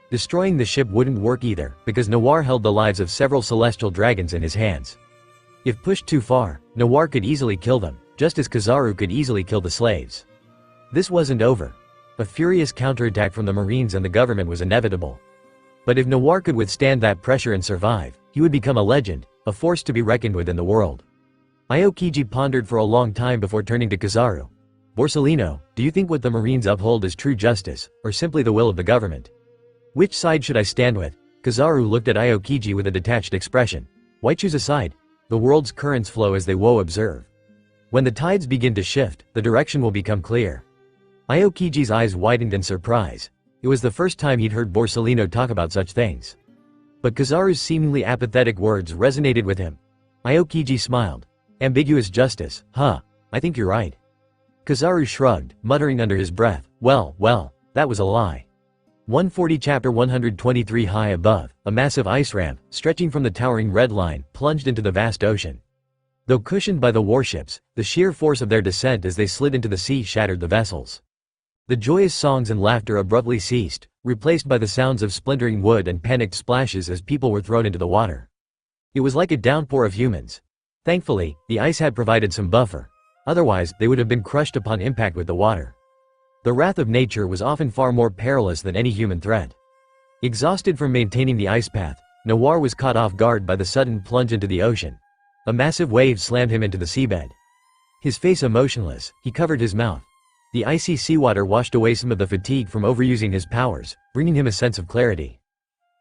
Destroying the ship wouldn't work either, because Noir held the lives of several celestial dragons in his hands. If pushed too far, Noir could easily kill them, just as Kizaru could easily kill the slaves. This wasn't over. A furious counterattack from the Marines and the government was inevitable. But if Noir could withstand that pressure and survive, he would become a legend, a force to be reckoned with in the world. Aokiji pondered for a long time before turning to Kizaru. Borsellino, do you think what the Marines uphold is true justice, or simply the will of the government? Which side should I stand with? Kizaru looked at Aokiji with a detached expression. Why choose a side? The world's currents flow as they observe. When the tides begin to shift, the direction will become clear. Aokiji's eyes widened in surprise. It was the first time he'd heard Borsellino talk about such things. But Kizaru's seemingly apathetic words resonated with him. Aokiji smiled. Ambiguous justice, huh? I think you're right. Kizaru shrugged, muttering under his breath, well, that was a lie. 140 Chapter 123 High above, a massive ice ramp, stretching from the towering red line, plunged into the vast ocean. Though cushioned by the warships, the sheer force of their descent as they slid into the sea shattered the vessels. The joyous songs and laughter abruptly ceased, replaced by the sounds of splintering wood and panicked splashes as people were thrown into the water. It was like a downpour of humans. Thankfully, the ice had provided some buffer. Otherwise, they would have been crushed upon impact with the water. The wrath of nature was often far more perilous than any human threat. Exhausted from maintaining the ice path, Noir was caught off guard by the sudden plunge into the ocean. A massive wave slammed him into the seabed. His face emotionless, he covered his mouth. The icy seawater washed away some of the fatigue from overusing his powers, bringing him a sense of clarity.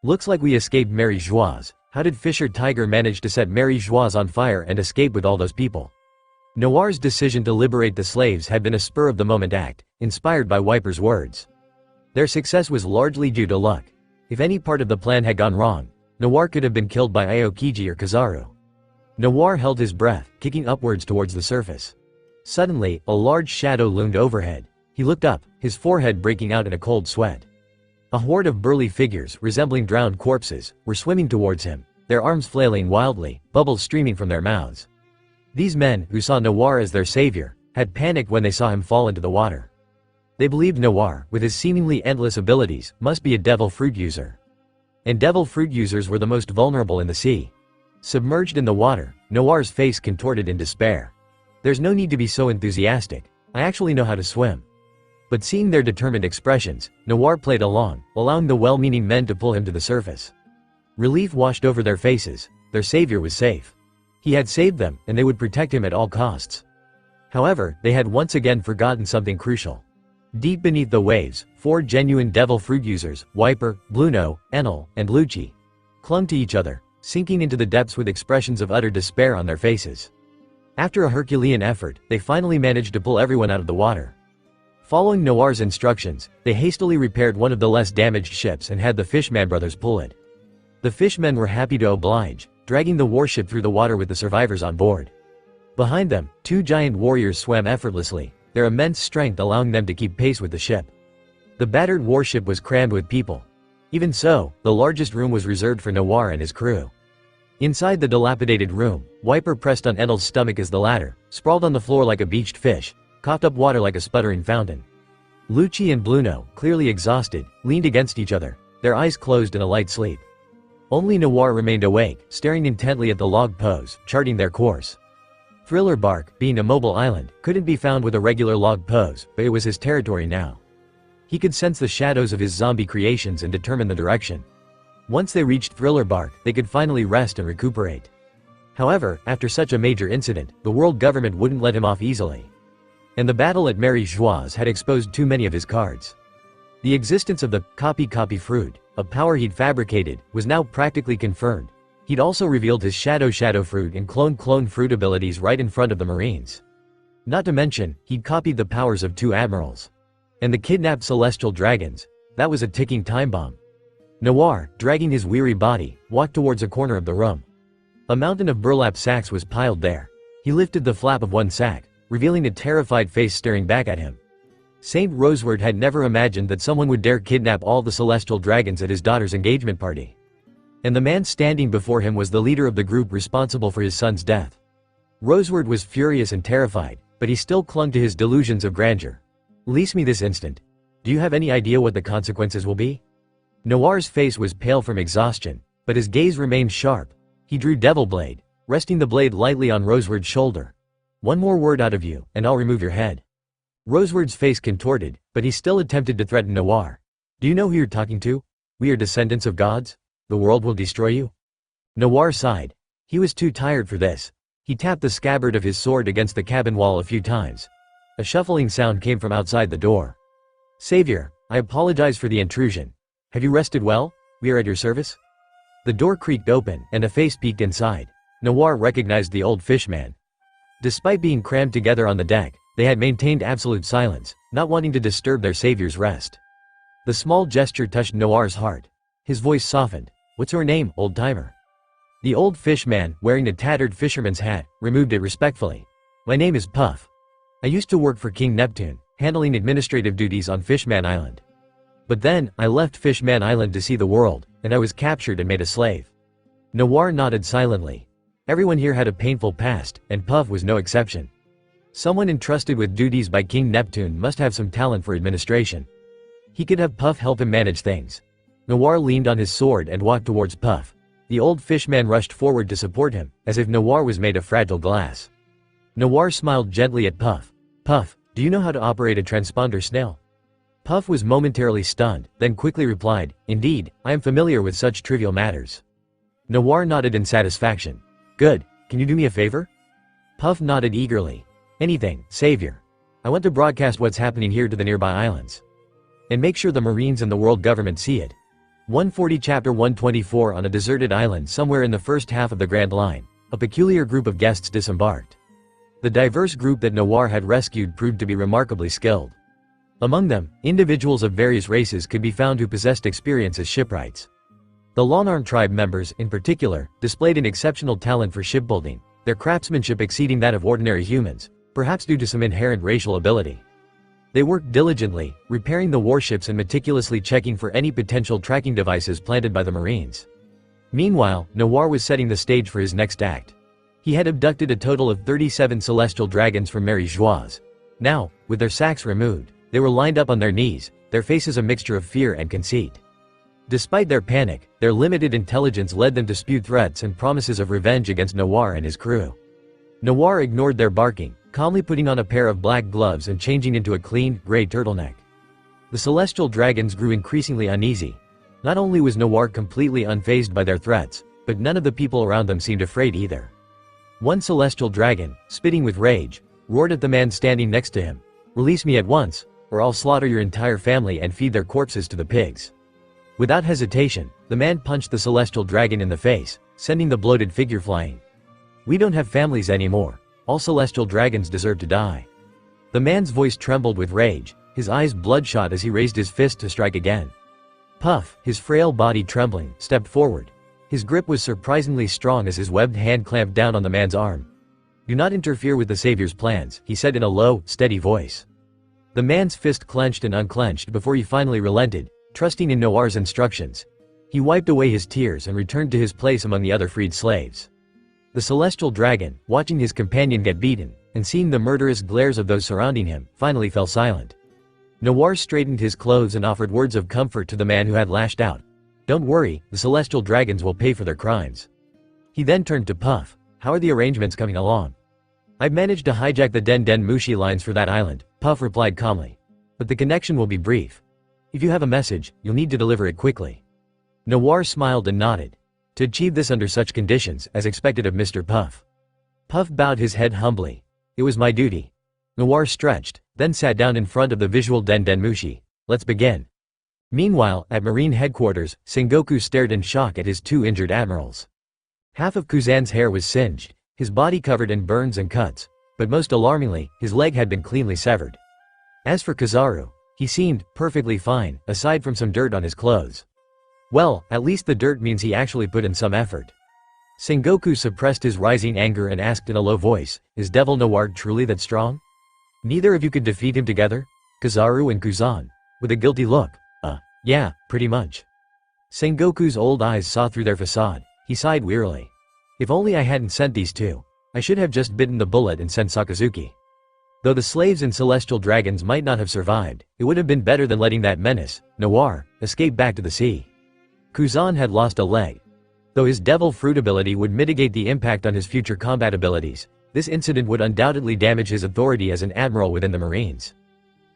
Looks like we escaped Mary Joieuse. How did Fisher Tiger manage to set Mary Joieuse on fire and escape with all those people? Noir's decision to liberate the slaves had been a spur-of-the-moment act, inspired by Wiper's words. Their success was largely due to luck. If any part of the plan had gone wrong, Noir could have been killed by Aokiji or Kizaru. Noir held his breath, kicking upwards towards the surface. Suddenly, a large shadow loomed overhead. He looked up, his forehead breaking out in a cold sweat. A horde of burly figures, resembling drowned corpses, were swimming towards him, their arms flailing wildly, bubbles streaming from their mouths. These men, who saw Noir as their savior, had panicked when they saw him fall into the water. They believed Noir, with his seemingly endless abilities, must be a devil fruit user. And devil fruit users were the most vulnerable in the sea. Submerged in the water, Noir's face contorted in despair. There's no need to be so enthusiastic. I actually know how to swim. But seeing their determined expressions, Noir played along, allowing the well-meaning men to pull him to the surface. Relief washed over their faces. Their savior was safe. He had saved them, and they would protect him at all costs. However, they had once again forgotten something crucial. Deep beneath the waves, 4 genuine devil fruit users, Wiper, Bluno, Enel, and Lucci, clung to each other, sinking into the depths with expressions of utter despair on their faces. After a Herculean effort, they finally managed to pull everyone out of the water. Following Noir's instructions, they hastily repaired one of the less damaged ships and had the Fishman brothers pull it. The Fishmen were happy to oblige, dragging the warship through the water with the survivors on board. Behind them, 2 giant warriors swam effortlessly, their immense strength allowing them to keep pace with the ship. The battered warship was crammed with people. Even so, the largest room was reserved for Noir and his crew. Inside the dilapidated room, Wiper pressed on Enel's stomach as the latter, sprawled on the floor like a beached fish, coughed up water like a sputtering fountain. Lucci and Bluno, clearly exhausted, leaned against each other, their eyes closed in a light sleep. Only Noir remained awake, staring intently at the log pose, charting their course. Thriller Bark, being a mobile island, couldn't be found with a regular log pose, but it was his territory now. He could sense the shadows of his zombie creations and determine the direction. Once they reached Thriller Bark, they could finally rest and recuperate. However, after such a major incident, the world government wouldn't let him off easily. And the battle at Mary Joieuse had exposed too many of his cards. The existence of the copy fruit, a power he'd fabricated, was now practically confirmed. He'd also revealed his shadow fruit and clone fruit abilities right in front of the Marines. Not to mention, he'd copied the powers of 2 admirals. And the kidnapped celestial dragons. That was a ticking time bomb. Noir, dragging his weary body, walked towards a corner of the room. A mountain of burlap sacks was piled there. He lifted the flap of one sack, revealing a terrified face staring back at him. Saint Roseward had never imagined that someone would dare kidnap all the celestial dragons at his daughter's engagement party. And the man standing before him was the leader of the group responsible for his son's death. Roseward was furious and terrified, but he still clung to his delusions of grandeur. "Release me this instant. Do you have any idea what the consequences will be?" Noir's face was pale from exhaustion, but his gaze remained sharp. He drew Devil Blade, resting the blade lightly on Roseward's shoulder. "One more word out of you, and I'll remove your head." Roseward's face contorted, but he still attempted to threaten Noir. "Do you know who you're talking to? We are descendants of gods. The world will destroy you." Noir sighed. He was too tired for this. He tapped the scabbard of his sword against the cabin wall a few times. A shuffling sound came from outside the door. "Savior, I apologize for the intrusion. Have you rested well? We are at your service." The door creaked open, and a face peeked inside. Noir recognized the old fishman. Despite being crammed together on the deck, they had maintained absolute silence, not wanting to disturb their savior's rest. The small gesture touched Noir's heart. His voice softened. "What's your name, old-timer?" The old fishman, wearing a tattered fisherman's hat, removed it respectfully. "My name is Puff. I used to work for King Neptune, handling administrative duties on Fishman Island. But then, I left Fishman Island to see the world, and I was captured and made a slave." Noir nodded silently. Everyone here had a painful past, and Puff was no exception. Someone entrusted with duties by King Neptune must have some talent for administration. He could have Puff help him manage things. Noir leaned on his sword and walked towards Puff. The old fishman rushed forward to support him, as if Noir was made of fragile glass. Noir smiled gently at Puff. "Puff, do you know how to operate a transponder snail?" Puff was momentarily stunned, then quickly replied, "Indeed, I am familiar with such trivial matters." Noir nodded in satisfaction. "Good. Can you do me a favor? Puff nodded eagerly. Anything, Savior. I want to broadcast what's happening here to the nearby islands. And make sure the Marines and the world government see it. 140 Chapter 124. On a deserted island somewhere in the first half of the Grand Line, a peculiar group of guests disembarked. The diverse group that Noir had rescued proved to be remarkably skilled. Among them, individuals of various races could be found who possessed experience as shipwrights. The Lonarm tribe members, in particular, displayed an exceptional talent for shipbuilding, their craftsmanship exceeding that of ordinary humans, perhaps due to some inherent racial ability. They worked diligently, repairing the warships and meticulously checking for any potential tracking devices planted by the Marines. Meanwhile, Noir was setting the stage for his next act. He had abducted a total of 37 celestial dragons from Mary Joieuse. Now, with their sacks removed, they were lined up on their knees, their faces a mixture of fear and conceit. Despite their panic, their limited intelligence led them to spew threats and promises of revenge against Noir and his crew. Noir ignored their barking, calmly putting on a pair of black gloves and changing into a clean, gray turtleneck. The celestial dragons grew increasingly uneasy. Not only was Noir completely unfazed by their threats, but none of the people around them seemed afraid either. One celestial dragon, spitting with rage, roared at the man standing next to him, "Release me at once, or I'll slaughter your entire family and feed their corpses to the pigs." Without hesitation, the man punched the celestial dragon in the face, sending the bloated figure flying. "We don't have families anymore. All celestial dragons deserve to die." The man's voice trembled with rage, his eyes bloodshot as he raised his fist to strike again. Puff, his frail body trembling, stepped forward. His grip was surprisingly strong as his webbed hand clamped down on the man's arm. "Do not interfere with the Savior's plans," he said in a low, steady voice. The man's fist clenched and unclenched before he finally relented, trusting in Noir's instructions. He wiped away his tears and returned to his place among the other freed slaves. The celestial dragon, watching his companion get beaten, and seeing the murderous glares of those surrounding him, finally fell silent. Noir straightened his clothes and offered words of comfort to the man who had lashed out. "Don't worry, the celestial dragons will pay for their crimes." He then turned to Puff. "How are the arrangements coming along?" "I've managed to hijack the Den Mushi lines for that island," Puff replied calmly. "But the connection will be brief. If you have a message, you'll need to deliver it quickly." Noir smiled and nodded. To achieve this under such conditions, as expected of Mr. Puff. Puff bowed his head humbly. "It was my duty." Noir stretched, then sat down in front of the visual Den Mushi. "Let's begin." Meanwhile, at Marine headquarters, Sengoku stared in shock at his two injured admirals. Half of Kuzan's hair was singed, his body covered in burns and cuts, but most alarmingly, his leg had been cleanly severed. As for Kizaru, he seemed perfectly fine, aside from some dirt on his clothes. Well, at least the dirt means he actually put in some effort. Sengoku suppressed his rising anger and asked in a low voice, "Is Devil Noir truly that strong? Neither of you could defeat him together? Kizaru and Kuzan?" With a guilty look. Yeah, pretty much." Sengoku's old eyes saw through their facade. He sighed wearily. "If only I hadn't sent these two. I should have just bitten the bullet and sent Sakazuki. Though the slaves and celestial dragons might not have survived, it would have been better than letting that menace, Noir, escape back to the sea." Kuzan had lost a leg. Though his devil fruit ability would mitigate the impact on his future combat abilities, this incident would undoubtedly damage his authority as an admiral within the Marines.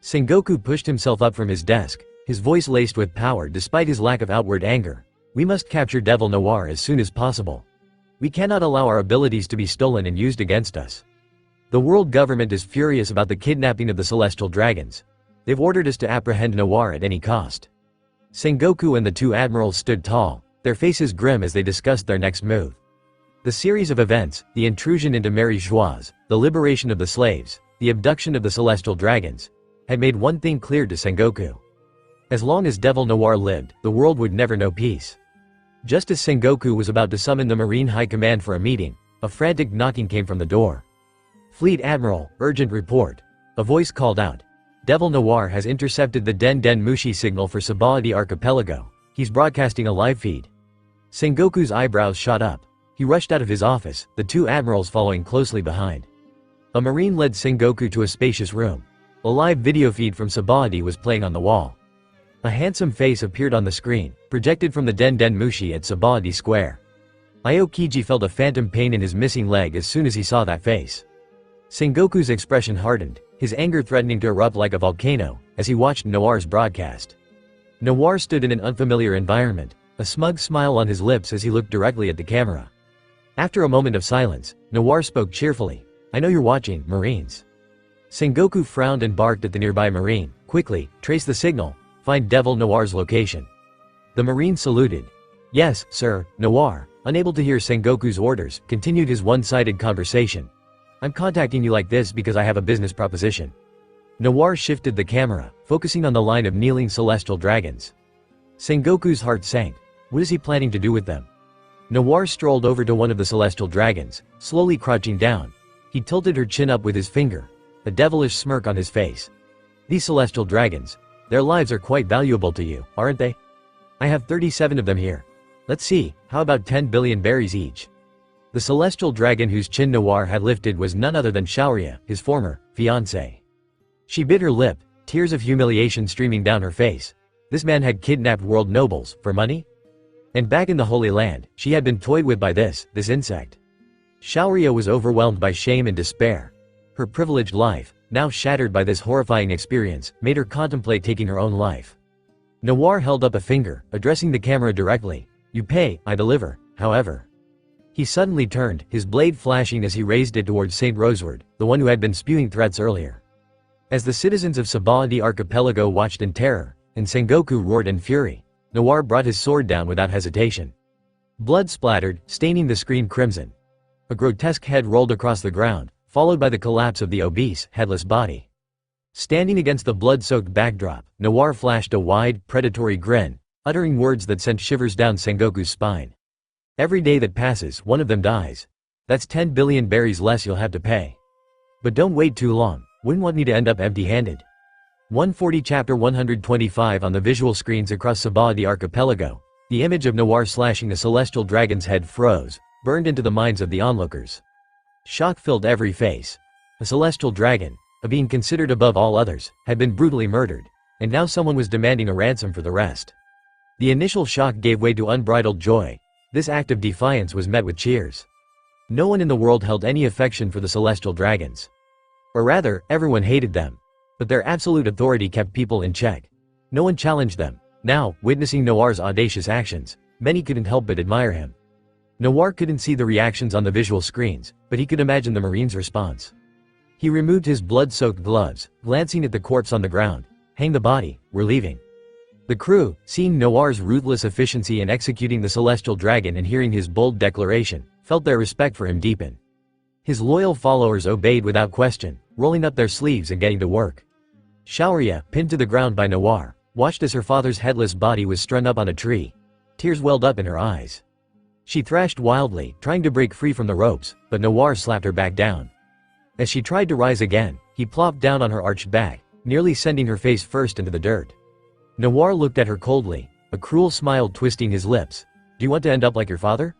Sengoku pushed himself up from his desk, his voice laced with power despite his lack of outward anger. "We must capture Devil Noir as soon as possible. We cannot allow our abilities to be stolen and used against us. The world government is furious about the kidnapping of the celestial dragons. They've ordered us to apprehend Noir at any cost." Sengoku and the two admirals stood tall, their faces grim as they discussed their next move. The series of events, the intrusion into Mary Joieuse, the liberation of the slaves, the abduction of the celestial dragons, had made one thing clear to Sengoku. As long as Devil Noir lived, the world would never know peace. Just as Sengoku was about to summon the Marine High Command for a meeting, a frantic knocking came from the door. "Fleet Admiral, urgent report," a voice called out. "Devil Noir has intercepted the Den Mushi signal for Sabaody Archipelago. He's broadcasting a live feed." Sengoku's eyebrows shot up. He rushed out of his office, the two admirals following closely behind. A Marine led Sengoku to a spacious room. A live video feed from Sabaody was playing on the wall. A handsome face appeared on the screen, projected from the Den Mushi at Sabaody Square. Aokiji felt a phantom pain in his missing leg as soon as he saw that face. Sengoku's expression hardened, his anger threatening to erupt like a volcano, as he watched Noir's broadcast. Noir stood in an unfamiliar environment, a smug smile on his lips as he looked directly at the camera. After a moment of silence, Noir spoke cheerfully. "I know you're watching, Marines." Sengoku frowned and barked at the nearby Marine. "Quickly, trace the signal. Find Devil Noir's location." The Marine saluted. "Yes, sir." Noir, unable to hear Sengoku's orders, continued his one-sided conversation. "I'm contacting you like this because I have a business proposition." Noir shifted the camera, focusing on the line of kneeling celestial dragons. Sengoku's heart sank. What is he planning to do with them? Noir strolled over to one of the celestial dragons, slowly crouching down. He tilted her chin up with his finger, a devilish smirk on his face. "These celestial dragons, their lives are quite valuable to you, aren't they? I have 37 of them here. Let's see, how about 10 billion berries each?" The celestial dragon whose chin Noir had lifted was none other than Shaoria, his former fiancé. She bit her lip, tears of humiliation streaming down her face. This man had kidnapped world nobles, for money? And back in the Holy Land, she had been toyed with by this insect. Shaoria was overwhelmed by shame and despair. Her privileged life, now shattered by this horrifying experience, made her contemplate taking her own life. Noir held up a finger, addressing the camera directly. "You pay, I deliver, however." He suddenly turned, his blade flashing as he raised it towards Saint Roseward, the one who had been spewing threats earlier. As the citizens of Sabaody Archipelago watched in terror, and Sengoku roared in fury, Noir brought his sword down without hesitation. Blood splattered, staining the screen crimson. A grotesque head rolled across the ground, followed by the collapse of the obese, headless body. Standing against the blood-soaked backdrop, Noir flashed a wide, predatory grin, uttering words that sent shivers down Sengoku's spine. "Every day that passes, one of them dies. That's 10 billion berries less you'll have to pay. But don't wait too long. Wouldn't want me to end up empty-handed." 140 Chapter 125 on the visual screens across Sabaody Archipelago, the image of Noir slashing a celestial dragon's head froze, burned into the minds of the onlookers. Shock filled every face. A celestial dragon, a being considered above all others, had been brutally murdered, and now someone was demanding a ransom for the rest. The initial shock gave way to unbridled joy. This act of defiance was met with cheers. No one in the world held any affection for the celestial dragons. Or rather, everyone hated them. But their absolute authority kept people in check. No one challenged them. Now, witnessing Noir's audacious actions, many couldn't help but admire him. Noir couldn't see the reactions on the visual screens, but he could imagine the Marine's response. He removed his blood-soaked gloves, glancing at the corpse on the ground. "Hang the body, we're leaving." The crew, seeing Noir's ruthless efficiency in executing the celestial dragon and hearing his bold declaration, felt their respect for him deepen. His loyal followers obeyed without question, rolling up their sleeves and getting to work. Shaoria, pinned to the ground by Noir, watched as her father's headless body was strung up on a tree. Tears welled up in her eyes. She thrashed wildly, trying to break free from the ropes, but Noir slapped her back down. As she tried to rise again, he plopped down on her arched back, nearly sending her face first into the dirt. Noir looked at her coldly, a cruel smile twisting his lips. "Do you want to end up like your father?"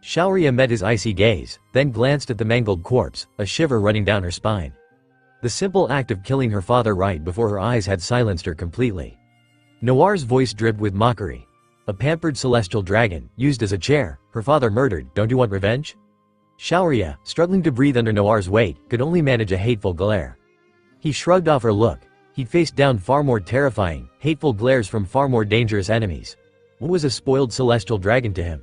Shaoria met his icy gaze, then glanced at the mangled corpse, a shiver running down her spine. The simple act of killing her father right before her eyes had silenced her completely. Noir's voice dripped with mockery. "A pampered celestial dragon, used as a chair, her father murdered, don't you want revenge?" Shaoria, struggling to breathe under Noir's weight, could only manage a hateful glare. He shrugged off her look. He'd faced down far more terrifying, hateful glares from far more dangerous enemies. What was a spoiled celestial dragon to him?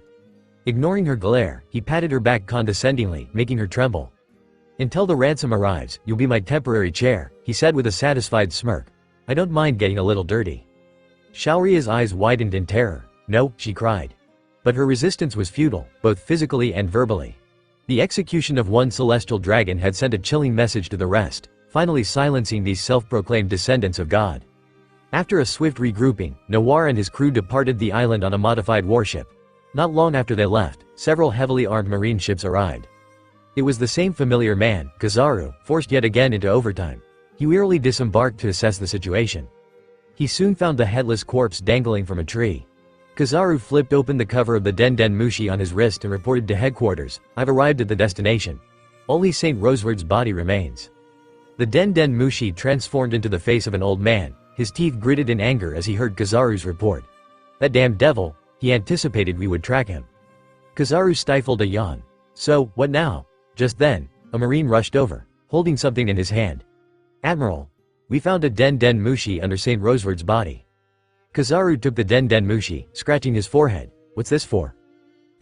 Ignoring her glare, he patted her back condescendingly, making her tremble. "Until the ransom arrives, you'll be my temporary chair," he said with a satisfied smirk. "I don't mind getting a little dirty." Shaoria's eyes widened in terror. "No," she cried. But her resistance was futile, both physically and verbally. The execution of one celestial dragon had sent a chilling message to the rest, finally silencing these self-proclaimed descendants of God. After a swift regrouping, Noir and his crew departed the island on a modified warship. Not long after they left, several heavily armed marine ships arrived. It was the same familiar man, Kizaru, forced yet again into overtime. He wearily disembarked to assess the situation. He soon found the headless corpse dangling from a tree. Kizaru flipped open the cover of the Den Den Mushi on his wrist and reported to headquarters, "I've arrived at the destination. Only Saint Roseward's body remains." The Den Den Mushi transformed into the face of an old man, his teeth gritted in anger as he heard Kizaru's report. "That damn devil, he anticipated we would track him." Kizaru stifled a yawn. "So, what now?" Just then, a marine rushed over, holding something in his hand. "Admiral, we found a Den Den Mushi under Saint Roseward's body." Kizaru took the Den Den Mushi, scratching his forehead. "What's this for?"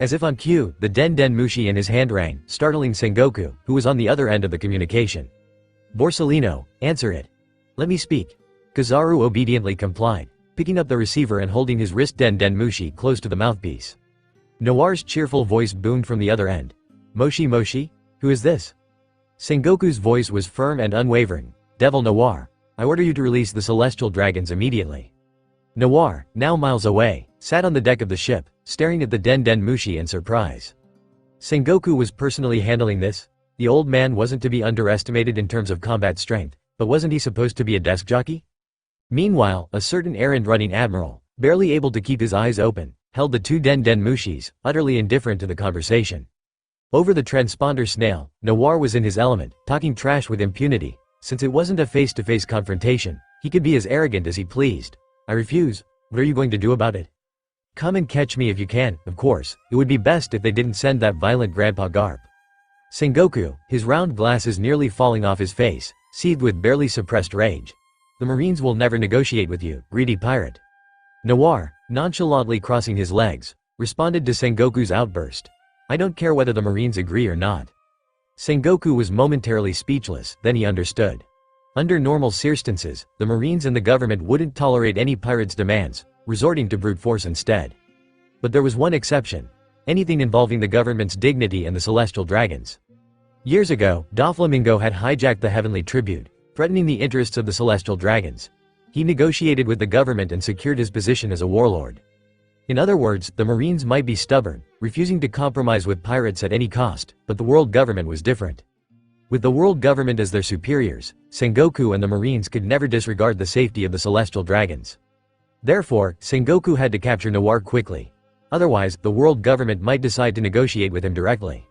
As if on cue, the Den Den Mushi in his hand rang, startling Sengoku, who was on the other end of the communication. "Borsellino, answer it. Let me speak." Kizaru obediently complied, picking up the receiver and holding his wrist Den Den Mushi close to the mouthpiece. Noir's cheerful voice boomed from the other end. "Moshi Moshi? Who is this?" Sengoku's voice was firm and unwavering. "Devil Noir, I order you to release the celestial dragons immediately." Noir, now miles away, sat on the deck of the ship, staring at the Den Den Mushi in surprise. Sengoku was personally handling this. The old man wasn't to be underestimated in terms of combat strength, but wasn't he supposed to be a desk jockey? Meanwhile, a certain errand-running admiral, barely able to keep his eyes open, held the two Den Den Mushis, utterly indifferent to the conversation. Over the transponder snail, Noir was in his element, talking trash with impunity. Since it wasn't a face-to-face confrontation, he could be as arrogant as he pleased. "I refuse. What are you going to do about it?" "Come and catch me if you can, of course. It would be best if they didn't send that violent Grandpa Garp." Sengoku, his round glasses nearly falling off his face, seethed with barely suppressed rage. "The Marines will never negotiate with you, greedy pirate." Noir, nonchalantly crossing his legs, responded to Sengoku's outburst. "I don't care whether the Marines agree or not." Sengoku was momentarily speechless, then he understood. Under normal circumstances, the Marines and the government wouldn't tolerate any pirate's demands, resorting to brute force instead. But there was one exception: anything involving the government's dignity and the celestial dragons. Years ago, Doflamingo had hijacked the heavenly tribute, threatening the interests of the celestial dragons. He negotiated with the government and secured his position as a warlord. In other words, the Marines might be stubborn, refusing to compromise with pirates at any cost, but the world government was different. With the world government as their superiors, Sengoku and the Marines could never disregard the safety of the celestial dragons. Therefore, Sengoku had to capture Noir quickly. Otherwise, the world government might decide to negotiate with him directly.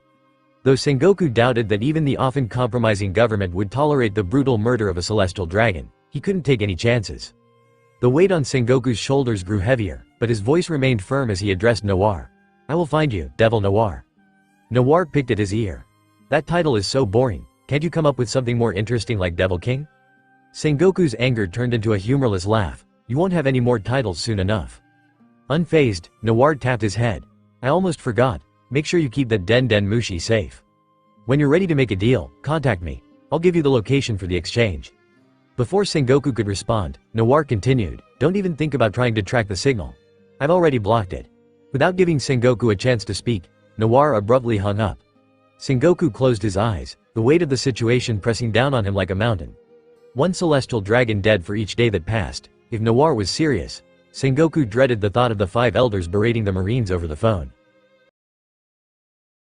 Though Sengoku doubted that even the often compromising government would tolerate the brutal murder of a celestial dragon, he couldn't take any chances. The weight on Sengoku's shoulders grew heavier, but his voice remained firm as he addressed Noir. "I will find you, Devil Noir." Noir picked at his ear. "That title is so boring. Can't you come up with something more interesting like Devil King?" Sengoku's anger turned into a humorless laugh. "You won't have any more titles soon enough." Unfazed, Noir tapped his head. "I almost forgot. Make sure you keep that Den Den Mushi safe. When you're ready to make a deal, contact me. I'll give you the location for the exchange." Before Sengoku could respond, Noir continued, "Don't even think about trying to track the signal. I've already blocked it." Without giving Sengoku a chance to speak, Noir abruptly hung up. Sengoku closed his eyes, the weight of the situation pressing down on him like a mountain. One celestial dragon dead for each day that passed. If Noir was serious, Sengoku dreaded the thought of the 5 elders berating the Marines over the phone.